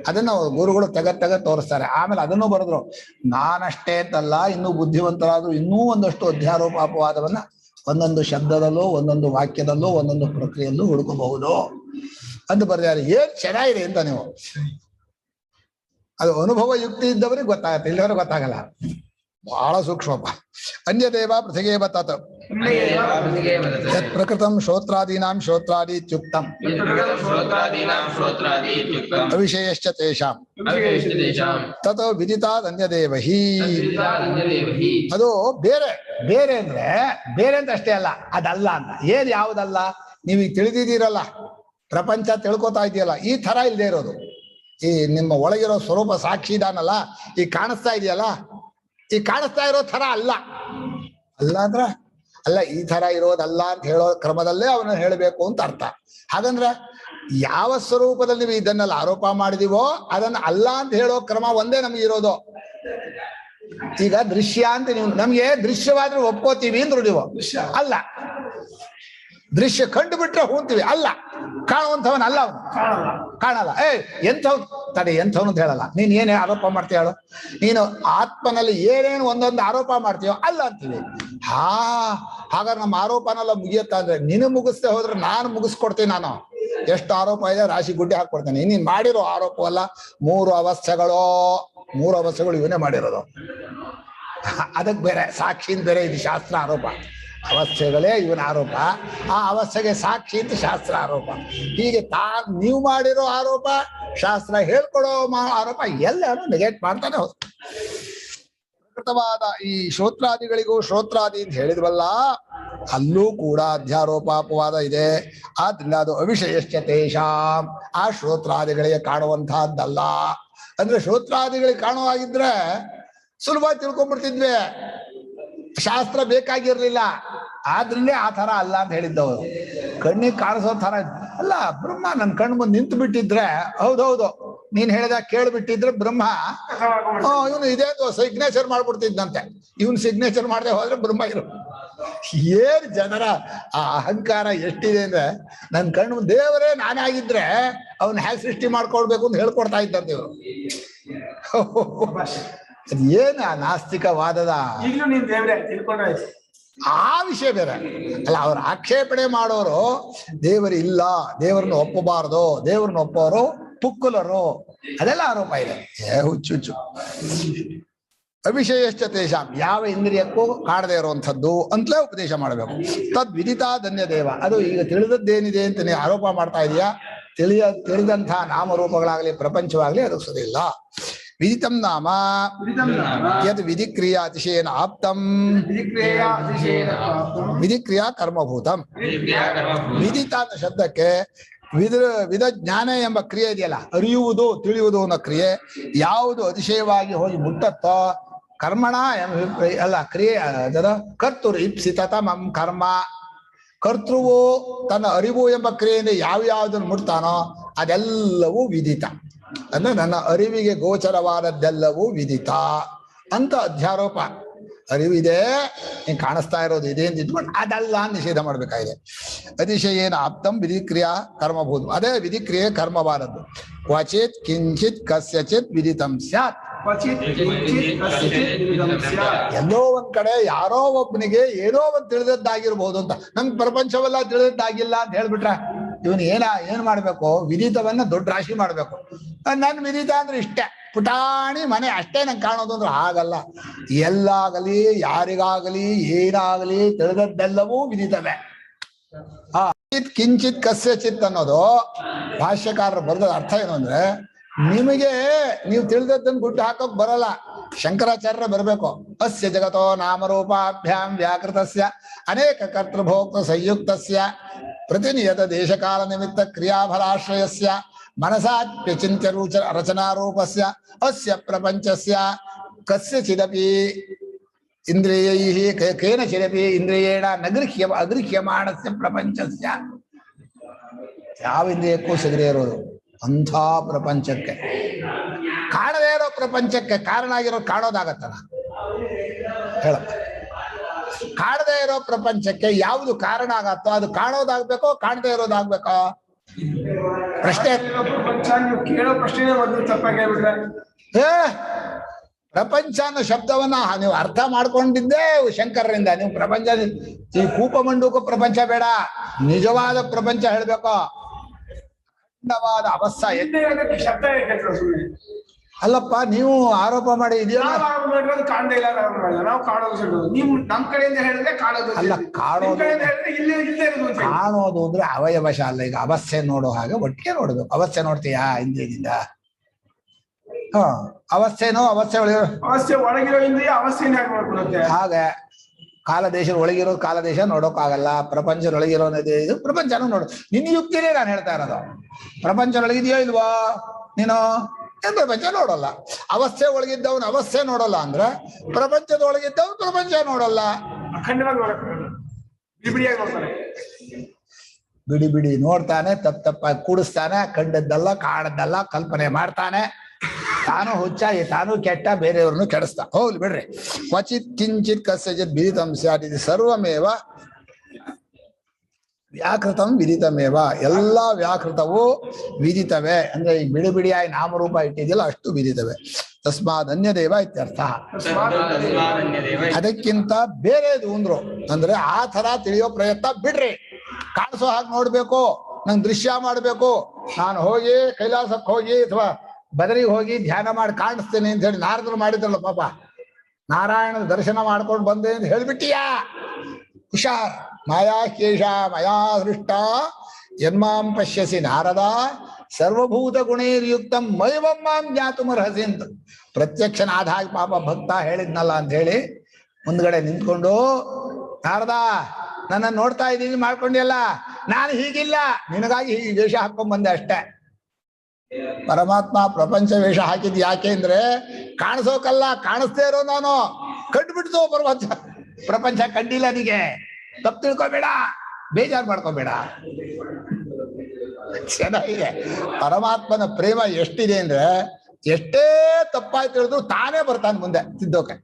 ಅದನ್ನ ಗುರುಗಳು ತೆಗೆದ ತೋರಿಸ್ತಾರೆ. ಆಮೇಲೆ ಅದನ್ನು ಬರೆದ್ರು, ನಾನಷ್ಟೇ ಅಂತಲ್ಲ, ಇನ್ನೂ ಬುದ್ಧಿವಂತರಾದ್ರು ಇನ್ನೂ ಒಂದಷ್ಟು ಅಧ್ಯಾರೋಪ ಅಪವಾದವನ್ನ ಒಂದೊಂದು ಶಬ್ದದಲ್ಲೂ ಒಂದೊಂದು ವಾಕ್ಯದಲ್ಲೂ ಒಂದೊಂದು ಪ್ರಕ್ರಿಯೆಯಲ್ಲೂ ಹುಡುಕಬಹುದು ಅಂತ ಬರೆದಾರೆ. ಏನ್ ಚೆನ್ನಾಗಿದೆ ಅಂತ ನೀವು ಅದು ಅನುಭವ ಯುಕ್ತಿ ಇದ್ದವರಿಗೆ ಗೊತ್ತಾಗತ್ತೆ, ಇಲ್ಲವರೆ ಗೊತ್ತಾಗಲ್ಲ. ಬಹಳ ಸೂಕ್ಷ್ಮಪ್ಪ. ಅನ್ಯದೇವ ಪೃಥಿಗೇವ ತತ್ ಯತ್ ಪ್ರಕೃತಂ ಶ್ರೋತ್ರಾದೀನಾಂ ಶ್ರೋತ್ರಾದಿ ಇತ್ಯುಕ್ತಂ ಅವಿಷಯಶ್ಚ ತೇಷಾಂ ತತ್ ವಿದಿತಾದ್ ಅನ್ಯದೇವ ಹಿ. ಅದು ಬೇರೆ ಬೇರೆ ಅಂದ್ರೆ ಬೇರೆ ಅಂತ ಅಷ್ಟೇ ಅಲ್ಲ, ಅದಲ್ಲ ಅಂತ. ಏನ್ ಯಾವುದಲ್ಲ? ನೀವು ಈಗ ತಿಳಿದಿದ್ದೀರಲ್ಲ, ಪ್ರಪಂಚ ತಿಳ್ಕೊತಾ ಇದೆಯಲ್ಲ, ಈ ತರ ಇಲ್ಲದೆ ಇರೋದು. ಈ ನಿಮ್ಮ ಒಳಗಿರೋ ಸ್ವರೂಪ ಸಾಕ್ಷಿ ಇದಾನಲ್ಲ, ಈ ಕಾಣಿಸ್ತಾ ಇದೆಯಲ್ಲ, ಈ ಕಾಣಿಸ್ತಾ ಇರೋ ತರ ಅಲ್ಲ. ಅಲ್ಲ ಅಂದ್ರ ಅಲ್ಲ, ಈ ತರ ಇರೋದಲ್ಲ ಅಂತ ಹೇಳೋ ಕ್ರಮದಲ್ಲೇ ಅವನು ಹೇಳಬೇಕು ಅಂತ ಅರ್ಥ. ಹಾಗಂದ್ರೆ ಯಾವ ಸ್ವರೂಪದಲ್ಲಿ ನೀವು ಇದನ್ನೆಲ್ಲ ಆರೋಪ ಮಾಡಿದೀವೋ ಅದನ್ನ ಅಲ್ಲ ಅಂತ ಹೇಳೋ ಕ್ರಮ ಒಂದೇ ನಮ್ಗೆ ಇರೋದು. ಈಗ ದೃಶ್ಯ ಅಂತ ನೀವು ನಮ್ಗೆ ದೃಶ್ಯವಾದ್ರೆ ಒಪ್ಕೋತೀವಿ ಅಂದ್ರು ನೀವು, ಅಲ್ಲ. ದೃಶ್ಯ ಕಂಡು ಬಿಟ್ರೆ ಹೋಗ್ತೀವಿ, ಅಲ್ಲ. ಕಾಣುವಂಥವನ್ ಅಲ್ಲ, ಅವನು ಕಾಣಲ್ಲ. ಎಂಥವ್ ತಡೆ, ಎಂಥವನು ಅಂತ ಹೇಳಲ್ಲ. ನೀನ್ ಏನೇ ಆರೋಪ ಮಾಡ್ತೀಯ ಹೇಳು? ನೀನು ಆತ್ಮನಲ್ಲಿ ಏನೇನು ಒಂದೊಂದು ಆರೋಪ ಮಾಡ್ತೀಯೋ ಅಲ್ಲ ಅಂತೀವಿ. ಹಾಗಾದ್ರೆ ನಮ್ಮ ಆರೋಪನೆಲ್ಲ ಮುಗಿಯತ್ತ ಅಂದ್ರೆ ನೀನು ಮುಗಿಸ್ದೆ ಹೋದ್ರೆ ನಾನು ಮುಗಿಸ್ಕೊಡ್ತೀನಿ. ನಾನು ಎಷ್ಟು ಆರೋಪ ಇದೆ ರಾಶಿ ಗುಡ್ಡೆ ಹಾಕೊಡ್ತೇನೆ. ನೀನ್ ಮಾಡಿರೋ ಆರೋಪವಲ್ಲ, 3 ಅವಸ್ಥೆಗಳು ಇವನೇ ಮಾಡಿರೋದು. ಅದಕ್ಕೆ ಬೇರೆ ಸಾಕ್ಷಿಯಿಂದ ಬೇರೆ, ಇದು ಶಾಸ್ತ್ರ ಆರೋಪ. ಅವಸ್ಥೆಗಳೇ ಇವನ ಆರೋಪ, ಆ ಅವಸ್ಥೆಗೆ ಸಾಕ್ಷಿ ಅಂತ ಶಾಸ್ತ್ರ ಆರೋಪ. ಹೀಗೆ ನೀವು ಮಾಡಿರೋ ಆರೋಪ, ಶಾಸ್ತ್ರ ಹೇಳ್ಕೊಡೋ ಆರೋಪ ಎಲ್ಲರೂ ನೆಗೆಟ್ ಮಾಡ್ತಾನೆ ಹೋಗ್ತಾರೆ. ವ್ಯಾಕೃತವಾದ ಈ ಶ್ರೋತ್ರಾದಿಗಳಿಗೂ ಶ್ರೋತ್ರಾದಿ ಅಂತ ಹೇಳಿದ್ವಲ್ಲ, ಅಲ್ಲೂ ಕೂಡ ಅಧ್ಯಾರೋಪ ಅಪವಾದ ಇದೆ. ಆದ್ರಿಂದ ಅದು ಅವಿಷಯಶ್ಚ ತೇಷಾಂ, ಆ ಶ್ರೋತ್ರಾದಿಗಳಿಗೆ ಕಾಣುವಂತಹದ್ದಲ್ಲ. ಅಂದ್ರೆ ಶ್ರೋತ್ರಾದಿಗಳಿಗೆ ಕಾಣುವಾಗಿದ್ರೆ ಸುಲಭವಾಗಿ ತಿಳ್ಕೊಂಡ್ಬಿಡ್ತಿದ್ವಿ, ಶಾಸ್ತ್ರ ಬೇಕಾಗಿರ್ಲಿಲ್ಲ. ಆದ್ರಿಂದ ಆ ಥರ ಅಲ್ಲ ಅಂತ ಹೇಳಿದ್ದವರು. ಕಣ್ಣಿಗೆ ಕಾಣಿಸೋ ತರ ಅಲ್ಲ. ಬ್ರಹ್ಮ ನನ್ನ ಕಣ್ಣು ಮುಂದೆ ನಿಂತು ಬಿಟ್ಟಿದ್ರೆ, ಹೌದೌದು ನೀನ್ ಹೇಳಿದಾಗ ಕೇಳ್ಬಿಟ್ಟಿದ್ರೆ ಬ್ರಹ್ಮ ಇವನು ಇದೇ ಸಿಗ್ನೇಚರ್ ಮಾಡ್ಬಿಡ್ತಿದ್ದಂತೆ. ಇವನ್ ಸಿಗ್ನೇಚರ್ ಮಾಡದೆ ಹೋದ್ರೆ ಬ್ರಹ್ಮ ಇರು. ಏನ್ ಜನರ ಆ ಅಹಂಕಾರ ಎಷ್ಟಿದೆ ಅಂದ್ರೆ, ನನ್ ಕಣ್ಣು ದೇವರೇ ನಾನಾಗಿದ್ರೆ ಅವನ್ ಹೇಗೆ ಸೃಷ್ಟಿ ಮಾಡ್ಕೊಳ್ಬೇಕು ಅಂತ ಹೇಳ್ಕೊಡ್ತಾ ಇದ್ದಂತೆ ಇವರು. ಅದ್ ಏನ ನಾಸ್ತಿಕವಾದದ ಆ ವಿಷಯ ಬೇರೆ ಅಲ್ಲ. ಅವ್ರ ಆಕ್ಷೇಪಣೆ ಮಾಡೋರು ದೇವರು ಇಲ್ಲ, ದೇವರನ್ನ ಒಪ್ಪಬಾರದು, ದೇವ್ರನ್ನ ಒಪ್ಪೋರು ಪುಕ್ಕುಲರು, ಅದೆಲ್ಲ ಆರೋಪ ಇದೆ. ಹುಚ್ಚು. ಅವಿಷಯಶ್ಚ ತೇಷಾಂ, ಯಾವ ಇಂದ್ರಿಯಕ್ಕೂ ಕಾಣದೇ ಇರುವಂಥದ್ದು ಅಂತಲೇ ಉಪದೇಶ ಮಾಡಬೇಕು. ತದ್ ವಿದಿತಾ ಧನ್ಯ ದೇವ, ಅದು ಈಗ ತಿಳಿದದ್ದೇನಿದೆ ಅಂತ ನೀವು ಆರೋಪ ಮಾಡ್ತಾ ಇದೀಯಾ, ತಿಳಿದಂತಹ ನಾಮರೂಪಗಳಾಗ್ಲಿ ಪ್ರಪಂಚವಾಗ್ಲಿ ಅದು ಸುದಿಲ್ಲ. ವಿದಿತಂ ನಾಮ ಯದ್ ವಿಧಿಕ್ರಿಯಾ ಅತಿಶಯೇನ ಆಪ್ತಂ ವಿಧಿಕ್ರಿಯಾ ಕರ್ಮಭೂತಂ. ವಿದಿತ ಅನ್ನೋ ಶಬ್ದಕ್ಕೆ ವಿಧ ಜ್ಞಾನ ಎಂಬ ಕ್ರಿಯೆ ಇದೆಯಲ್ಲ, ಅರಿಯುವುದು ತಿಳಿಯುವುದು ಅನ್ನೋ ಕ್ರಿಯೆ ಯಾವುದು ಅತಿಶಯವಾಗಿ ಹೋಗಿ ಮುಟ್ಟತ್ತೋ ಕರ್ಮಣ ಅಲ್ಲ ಕ್ರಿಯೆ ಅದರ ಕರ್ತೃ ಇಪ್ಸಿತತಮಂ ಕರ್ಮ. ಕರ್ತೃವು ತನ್ನ ಅರಿವು ಎಂಬ ಕ್ರಿಯೆಯಿಂದ ಯಾವ್ಯಾವುದನ್ನು ಮುಟ್ತಾನೋ ಅದೆಲ್ಲವೂ ವಿದಿತ. ಅಂದ್ರೆ ನನ್ನ ಅರಿವಿಗೆ ಗೋಚರವಾದದ್ದೆಲ್ಲವೂ ವಿದಿತ ಅಂತ ಅಧ್ಯಾರೋಪ. ಅರಿವಿದೆ, ಹಿಂಗೆ ಕಾಣಿಸ್ತಾ ಇರೋದು ಇದೆ ಅಂತ ಇಟ್ಕೊಂಡು ಅದಲ್ಲ ನಿಷೇಧ ಮಾಡ್ಬೇಕಾಗಿದೆ. ಅತಿಶಯೇನ ಆಪ್ತಂ ವಿಧಿಕ್ರಿಯಾ ಕರ್ಮಭೂತ, ಅದೇ ವಿಧಿಕ್ರಿಯೆ ಕರ್ಮವಾದದ್ದು. ಕ್ವಚಿತ್ ಕಿಂಚಿತ್ ಕಸ್ಯಚಿತ್ ವಿದಿತಂ ಸ್ಯಾತ್. ಎಲ್ಲೋ ಒಂದ್ ಕಡೆ ಯಾರೋ ಒಬ್ಬನಿಗೆ ಏನೋ ಒಂದ್ ತಿಳಿದದ್ದಾಗಿರ್ಬೋದು ಅಂತ, ನಮ್ಗೆ ಪ್ರಪಂಚವೆಲ್ಲ ತಿಳಿದದ್ದಾಗಿಲ್ಲ ಅಂತ ಹೇಳ್ಬಿಟ್ರೆ ಇವನು ಏನ್ ಮಾಡ್ಬೇಕು, ವಿದಿತವನ್ನ ದೊಡ್ಡ ರಾಶಿ ಮಾಡ್ಬೇಕು. ನನ್ ವಿದಿತ ಅಂದ್ರೆ ಇಷ್ಟೇ, ಪುಟಾಣಿ ಮನೆ ಅಷ್ಟೇ ನಂಗೆ ಕಾಣೋದು ಅಂದ್ರೆ ಹಾಗಲ್ಲ. ಎಲ್ಲಾಗಲಿ ಯಾರಿಗಾಗಲಿ ಏನಾಗಲಿ ತಿಳಿದದ್ದೆಲ್ಲವೂ ವಿದಿತವೇ. ಕಿಂಚಿತ್ ಕಸ್ಯಚಿತ್ ಅನ್ನೋದು ಭಾಷ್ಯಕಾರರು ಬರೆದ ಅರ್ಥ ಏನು ಅಂದ್ರೆ, ನಿಮಗೆ ನೀವು ತಿಳಿದದ್ದನ್ನು ಗುಡ್ಡು ಹಾಕೋಕ್ ಬರಲ್ಲ, ಶಂಕರಾಚಾರ್ಯ ಬರಬೇಕು. ಅಸ್ಯ ಜಗತೋ ನಾಮರೂಪಾಭ್ಯಾಂ ವ್ಯಾಕೃತಸ್ಯ ಅನೇಕ ಕರ್ತೃಭೋಕ್ತ ಸಂಯುಕ್ತಸ್ಯ ಪ್ರತಿನಿಯತ ದೇಶಕಾಲ ನಿಮಿತ್ತ ಕ್ರಿಯಾಫಲಾಶ್ರಯಸ್ಯ ಮನಸಾತ್ಯ ಚಿಂತ್ಯ ರಚನಾರೂಪಸ್ಯ ಅಸ್ಯ ಪ್ರಪಂಚಸ್ಯ ಕಸ್ಯಚಿದಪಿ ಇಂದ್ರಿಯೈಃ ಕೇನಚಿದಪಿ ಇಂದ್ರಿಯೇಣ ಅಗೃಹ್ಯಮಾಣಸ್ಯ ಪ್ರಪಂಚಸ್ಯ. ಯಾವ ಇಂದ್ರಿಯಕ್ಕೂ ಸಿಗದೇ ಇರೋದು ಅಂಥ ಪ್ರಪಂಚಕ್ಕೆ, ಕಾಣದೇ ಇರೋ ಪ್ರಪಂಚಕ್ಕೆ ಕಾರಣ ಆಗಿರೋ ಕಾಣೋದಾಗತ್ತಲ್ಲ ಹೇಳಪ್ಪ. ಕಾಣದೇ ಇರೋ ಪ್ರಪಂಚಕ್ಕೆ ಯಾವುದು ಕಾರಣ ಆಗತ್ತೋ ಅದು ಕಾಣೋದಾಗ್ಬೇಕೋ ಕಾಣದೇ ಇರೋದಾಗ್ಬೇಕೋ ಪ್ರಶ್ನೆ. ಕೇಳೋ ಪ್ರಶ್ನೆ ತಪ್ಪಾಗಿ ಹೇಳ್ಬಿಟ್ರೆ, ಪ್ರಪಂಚ ಅನ್ನೋ ಶಬ್ದವನ್ನ ನೀವು ಅರ್ಥ ಮಾಡ್ಕೊಂಡಿದ್ದೇ ಶಂಕರರಿಂದ. ನೀವು ಪ್ರಪಂಚ ಈ ಕೂಪಮಂಡೂಕ ಪ್ರಪಂಚ ಬೇಡ, ನಿಜವಾದ ಪ್ರಪಂಚ ಹೇಳ್ಬೇಕು. ಅವಸ್ಥಾ ಶಬ್ದ ಅಲ್ಲಪ್ಪ, ನೀವು ಆರೋಪ ಮಾಡಿ ಇದೆಯಲ್ಲ, ಕಾಣದೇ ಇಲ್ಲ, ನಾವು ಕಾಣೋದು ನೀವು ನಮ್ ಕಡೆಯಿಂದ ಹೇಳಿದ್ರೆ ಕಾಣೋದು ಅಲ್ಲ. ಕಾಣೋದು ಇಲ್ಲೇ ಕಾಣೋದು ಅಂದ್ರೆ ಅವಯವಶ ಅಲ್ಲ. ಈಗ ಅವಸ್ಥೆ ನೋಡೋ ಹಾಗೆ ಒಟ್ಟಿಗೆ ನೋಡ್ಬೇಕು. ಅವಸ್ಥೆ ನೋಡ್ತೀಯಾ ಇಂದ್ರಿಯದಿಂದ? ಅವಸ್ಥೆನೋ ಅವಸ್ಥೆ ಒಳಗಿರೋ ಇಂದ್ರಿಯ ಅವಸ್ಥೆ ಹಾಗೆ ಕಾಲದೇಶ ಒಳಗಿರೋ ಕಾಲದೇಶ ನೋಡೋಕ್ಕಾಗಲ್ಲ. ಪ್ರಪಂಚದೊಳಗಿರೋ ಇದು ಪ್ರಪಂಚನೂ ನೋಡು. ನಿನ್ನ ಯುಕ್ತಿನೇ ನಾನು ಹೇಳ್ತಾ ಇರೋದು. ಪ್ರಪಂಚದೊಳಗಿದೆಯೋ ಇಲ್ವೋ ನೀನು? ಪ್ರಪಂಚ ನೋಡಲ್ಲ. ಅವಸ್ಥೆ ಒಳಗಿದ್ದವನು ಅವಸ್ಥೆ ನೋಡಲ್ಲ ಅಂದ್ರೆ ಪ್ರಪಂಚದೊಳಗಿದ್ದವನು ಪ್ರಪಂಚ ನೋಡಲ್ಲ. ಬಿಡಿ ಬಿಡಿ ನೋಡ್ತಾನೆ, ತಪ್ಪಾಗಿ ಕೂಡಿಸ್ತಾನೆ, ಕಂಡದ್ದಲ್ಲ ಕಾಣದ್ದಲ್ಲ ಕಲ್ಪನೆ ಮಾಡ್ತಾನೆ. ತಾನು ಹುಚ್ಚಾಗಿ ತಾನು ಕೆಟ್ಟ, ಬೇರೆಯವ್ರನ್ನು ಕೆಡಿಸ್ತಾ. ಹೋಗ್ಲಿ ಬಿಡ್ರಿ. ಕ್ವಚಿತ್ ಕಿಂಚಿತ್ ಕಸ್ಯಚಿತ್ ವಿದಿತಂ ಸ್ಯಾತ್. ಇದು ಸರ್ವಮೇವ ವ್ಯಾಕೃತಂ ವಿದಿತಮೇವ. ಎಲ್ಲಾ ವ್ಯಾಕೃತವು ವಿದಿತವೇ. ಅಂದ್ರೆ ಈ ಬಿಡಿ ಬಿಡಿಯಾಗಿ ನಾಮರೂಪ ಇಟ್ಟಿದೆಯಲ್ಲ ಅಷ್ಟು ವಿದಿತವೇ. ತಸ್ಮಾದ್ ಅನ್ಯದೇವ ಇತ್ಯರ್ಥ. ಅದಕ್ಕಿಂತ ಬೇರೆದು ಅಂದ್ರು. ಅಂದ್ರೆ ಆ ತರ ತಿಳಿಯೋ ಪ್ರಯತ್ನ ಬಿಡ್ರಿ. ಕಾಣಿಸೋ ಹಾಗೆ ನೋಡ್ಬೇಕು, ನಂಗೆ ದೃಶ್ಯ ಮಾಡ್ಬೇಕು, ನಾನು ಹೋಗಿ ಕೈಲಾಸಕ್ಕೆ ಹೋಗಿ ಅಥವಾ ಬದರಿಗೆ ಹೋಗಿ ಧ್ಯಾನ ಮಾಡಿ ಕಾಣಿಸ್ತೇನೆ ಅಂತ ಹೇಳಿ ನಾರದರು ಮಾಡಿದ್ರಲ್ಲ ಪಾಪ. ನಾರಾಯಣನ ದರ್ಶನ ಮಾಡ್ಕೊಂಡು ಬಂದೆ ಅಂತ ಹೇಳ್ಬಿಟ್ಟಿಯಾ? ಹುಷಾರ್. ಮಾಯಾ ಕೇಶ ಮಯಾ ಸೃಷ್ಟ ಯನ್ಮಾಂ ಪಶ್ಯಸಿ ನಾರದ ಸರ್ವಭೂತ ಗುಣೈರ್ಯುಕ್ತ ಮೈವಂ ಮಾಂ ಜ್ಞಾತುಮರ್ಹಸಿ ಅಂತ ಪ್ರತ್ಯಕ್ಷನಾದ ಹಾಗೆ ಪಾಪ ಭಕ್ತ ಹೇಳಿದ್ನಲ್ಲ ಅಂತ ಹೇಳಿ ಮುಂದ್ಗಡೆ ನಿಂತ್ಕೊಂಡು ನಾರದ ನನ್ನ ನೋಡ್ತಾ ಇದ್ದೀನಿ ಮಾಡ್ಕೊಂಡಿಯಲ್ಲ, ನಾನು ಹೀಗಿಲ್ಲ, ನಿನಗಾಗಿ ಹೀಗೆ ವೇಷ ಹಾಕೊಂಡ್ ಬಂದೆ ಅಷ್ಟೇ. ಪರಮಾತ್ಮ ಪ್ರಪಂಚ ವೇಷ ಹಾಕಿದ್ ಯಾಕೆ ಅಂದ್ರೆ ಕಾಣಿಸೋಕಲ್ಲ, ಕಾಣಿಸ್ದೇ ಇರೋ ನಾನು ಕಂಡುಬಿಡ್ತು ಪ್ರಪಂಚ ಕಂಡಿಲ್ಲ ನಿಗೆ, ತಪ್ಪು ತಿಳ್ಕೊಬೇಡ, ಬೇಜಾರು ಮಾಡ್ಕೋಬೇಡ. ಚೆನ್ನಾಗಿದೆ. ಪರಮಾತ್ಮನ ಪ್ರೇಮ ಎಷ್ಟಿದೆ ಅಂದ್ರೆ ಎಷ್ಟೇ ತಪ್ಪಾಯ್ತು ಹೇಳಿದ್ರು ತಾನೇ ಬರ್ತಾನೆ ಮುಂದೆ ತಿದ್ದೋಕೆ.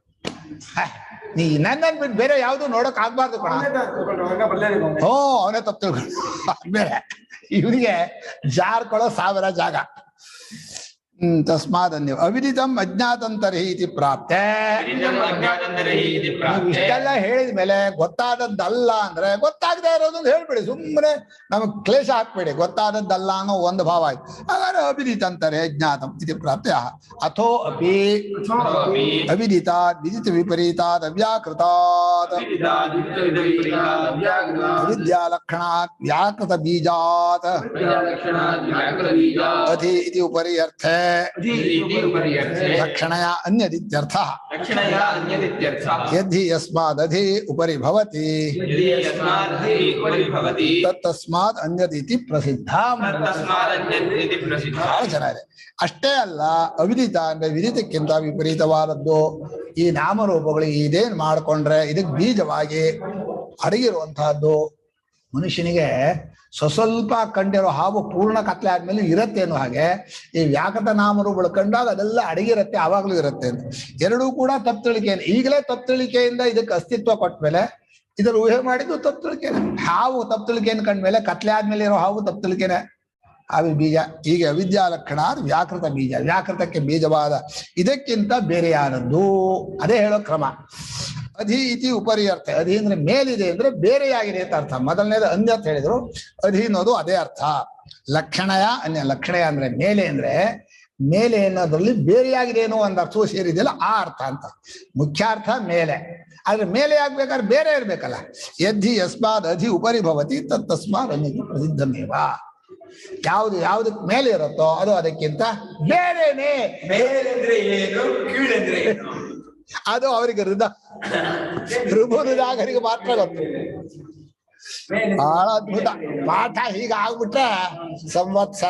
ನೀ ನನ್ನನ್ ಬಿಟ್ಟು ಬೇರೆ ಯಾವ್ದು ನೋಡಕ್ ಆಗ್ಬಾರ್ದು ಕಣ. ಅವನೇ ತಪ್ಪು ತಿಳ್ಕೊಂಡು ಆದ್ಮೇಲೆ ಇವನಿಗೆ ಜಾರ್ಕೊಳ್ಳೋ 1000 ಜಾಗ. ತಸ್ಮಾದನ್ಯ ಅವಿದಿತಂ ಅಜ್ಞಾತಂತರಿ ಇತಿ ಪ್ರಾಪ್ತೆ. ಇಷ್ಟೆಲ್ಲ ಹೇಳಿದ ಮೇಲೆ ಗೊತ್ತಾದದ್ದಲ್ಲ ಅಂದ್ರೆ ಗೊತ್ತಾಗದೆ ಇರೋದೊಂದು ಹೇಳ್ಬೇಡಿ, ಸುಮ್ಮನೆ ನಮಗ್ ಕ್ಲೇಶ ಹಾಕ್ಬೇಡಿ. ಗೊತ್ತಾದದ್ದಲ್ಲ ಅನ್ನೋ ಒಂದು ಭಾವ ಆಯ್ತು. ಹಾಗಾದ್ರೆ ಅವಿದಿತಂತರೆ ಅಜ್ಞಾತಂ ಇತಿ ಪ್ರಾಪ್ತ್ಯ ಅಥೋ ಅಪಿ ಅವಿದಿತ ವಿದಿತ ವಿಪರೀತಾತ್ ಅವ್ಯಾಕೃತಾತ್ ಅವಿದ್ಯಾಲಕ್ಷಣಾತ್ ವ್ಯಾಕೃತ ಬೀಜಾತ್ ಅಧಿ ಇತಿ ಉಪರಿ ಅರ್ಥೇ ಲಕ್ಷಣಯ ಅನ್ಯದಿತ್ಯರ್ಥಃ. ಯದ್ಹಿ ಯಸ್ಮಾದಧಿ ಉಪರಿ ಭವತಿ ತತ್ತಸ್ಮಾತ್ ಅನ್ಯದಿತಿ ಪ್ರಸಿದ್ಧ. ಬಹಳ ಚೆನ್ನಾಗಿದೆ. ಅಷ್ಟೇ ಅಲ್ಲ, ಅವಿದಿತ ಅಂದ್ರೆ ವಿದಿತಕ್ಕಿಂತ ವಿಪರೀತವಾದದ್ದು ಈ ನಾಮರೂಪಗಳು ಇದೇನ್ ಮಾಡ್ಕೊಂಡ್ರೆ ಇದಕ್ ಬೀಜವಾಗಿ ಅಡಗಿರುವಂತಹದ್ದು. ಮನುಷ್ಯನಿಗೆ ಸ್ವಲ್ಪ ಕಂಡಿರೋ ಹಾವು ಪೂರ್ಣ ಕತ್ಲೆ ಆದ್ಮೇಲೆ ಇರತ್ತೆ ಅನ್ನೋ ಹಾಗೆ ಈ ವ್ಯಾಕೃತ ನಾಮರೂಪಗಳು ಕಂಡಾಗ ಅದೆಲ್ಲ ಅಡಗಿರತ್ತೆ, ಆವಾಗ್ಲೂ ಇರುತ್ತೆ ಅಂತ. ಎರಡೂ ಕೂಡ ತಪ್ಪುಳಿಕೆ. ಈಗಲೇ ತಪ್ಪುಳಿಕೆಯಿಂದ ಇದಕ್ಕೆ ಅಸ್ತಿತ್ವ ಕೊಟ್ಮೇಲೆ ಇದರ ಊಹೆ ಮಾಡಿದ್ದು ತಪ್ಪುಳಿಕೆನೆ. ಹಾವು ತಪ್ಪುಳಿಕೆಯನ್ನು ಕಂಡ್ಮೇಲೆ ಕತ್ಲೆ ಆದ್ಮೇಲೆ ಇರೋ ಹಾವು ತಪ್ಪುಳಿಕೆನೆ. ಅವಿ ಬೀಜ. ಹೀಗೆ ಅವಿದ್ಯಾ ಲಕ್ಷಣ ವ್ಯಾಕೃತ ಬೀಜ, ವ್ಯಾಕೃತಕ್ಕೆ ಬೀಜವಾದ ಇದಕ್ಕಿಂತ ಬೇರೆಯಾದದ್ದು. ಅದೇ ಹೇಳೋ ಕ್ರಮ. ಅಧಿ ಇತಿ ಉಪರಿ ಅರ್ಥ. ಅಧಿ ಅಂದ್ರೆ ಮೇಲಿದೆ ಅಂದ್ರೆ ಬೇರೆಯಾಗಿದೆ ಅಂತ ಅರ್ಥ. ಮೊದಲನೇದು ಅನ್ಯ ಅಂತ ಹೇಳಿದ್ರು, ಅಧಿ ಅನ್ನೋದು ಅದೇ ಅರ್ಥ. ಲಕ್ಷಣಯ ಅನ್ಯ. ಲಕ್ಷಣಯ ಅಂದ್ರೆ ಮೇಲೆ ಅಂದ್ರೆ ಮೇಲೆ ಅನ್ನೋದ್ರಲ್ಲಿ ಬೇರೆಯಾಗಿದೆ ಅನ್ನೋ ಒಂದು ಅರ್ಥವೂ ಸೇರಿದೆಯಲ್ಲ, ಆ ಅರ್ಥ ಅಂತ. ಮುಖ್ಯಾರ್ಥ ಮೇಲೆ. ಆದ್ರೆ ಮೇಲೆ ಆಗ್ಬೇಕಾದ್ರೆ ಬೇರೆ ಇರ್ಬೇಕಲ್ಲ. ಯದ್ಧಿ ಯಸ್ಮಾದ್ ಅಧಿ ಉಪರಿ ಭವತಿ ತತ್ತಸ್ಮಾದ್ ಅನ್ಯ ಪ್ರಸಿದ್ಧಮೇವ. ಯಾವ್ದಕ್ ಮೇಲೆ ಇರುತ್ತೋ ಅದು ಅದಕ್ಕಿಂತ ಬೇರೆನೆ. ಮೇಲೆಂದ್ರೆ ಏನು, ಕೀಳೆಂದ್ರೆ ಏನು, ಅದು ಅವರಿಗೆ ಋಭುದಾಗರಿಗೆ ಮಾತ್ರ ಗೊತ್ತು. ಬಹಳ ಅದ್ಭುತ ಪಾಠ. ಹೀಗಾಗ್ಬಿಟ್ರೆ ಸಂವತ್ಸರ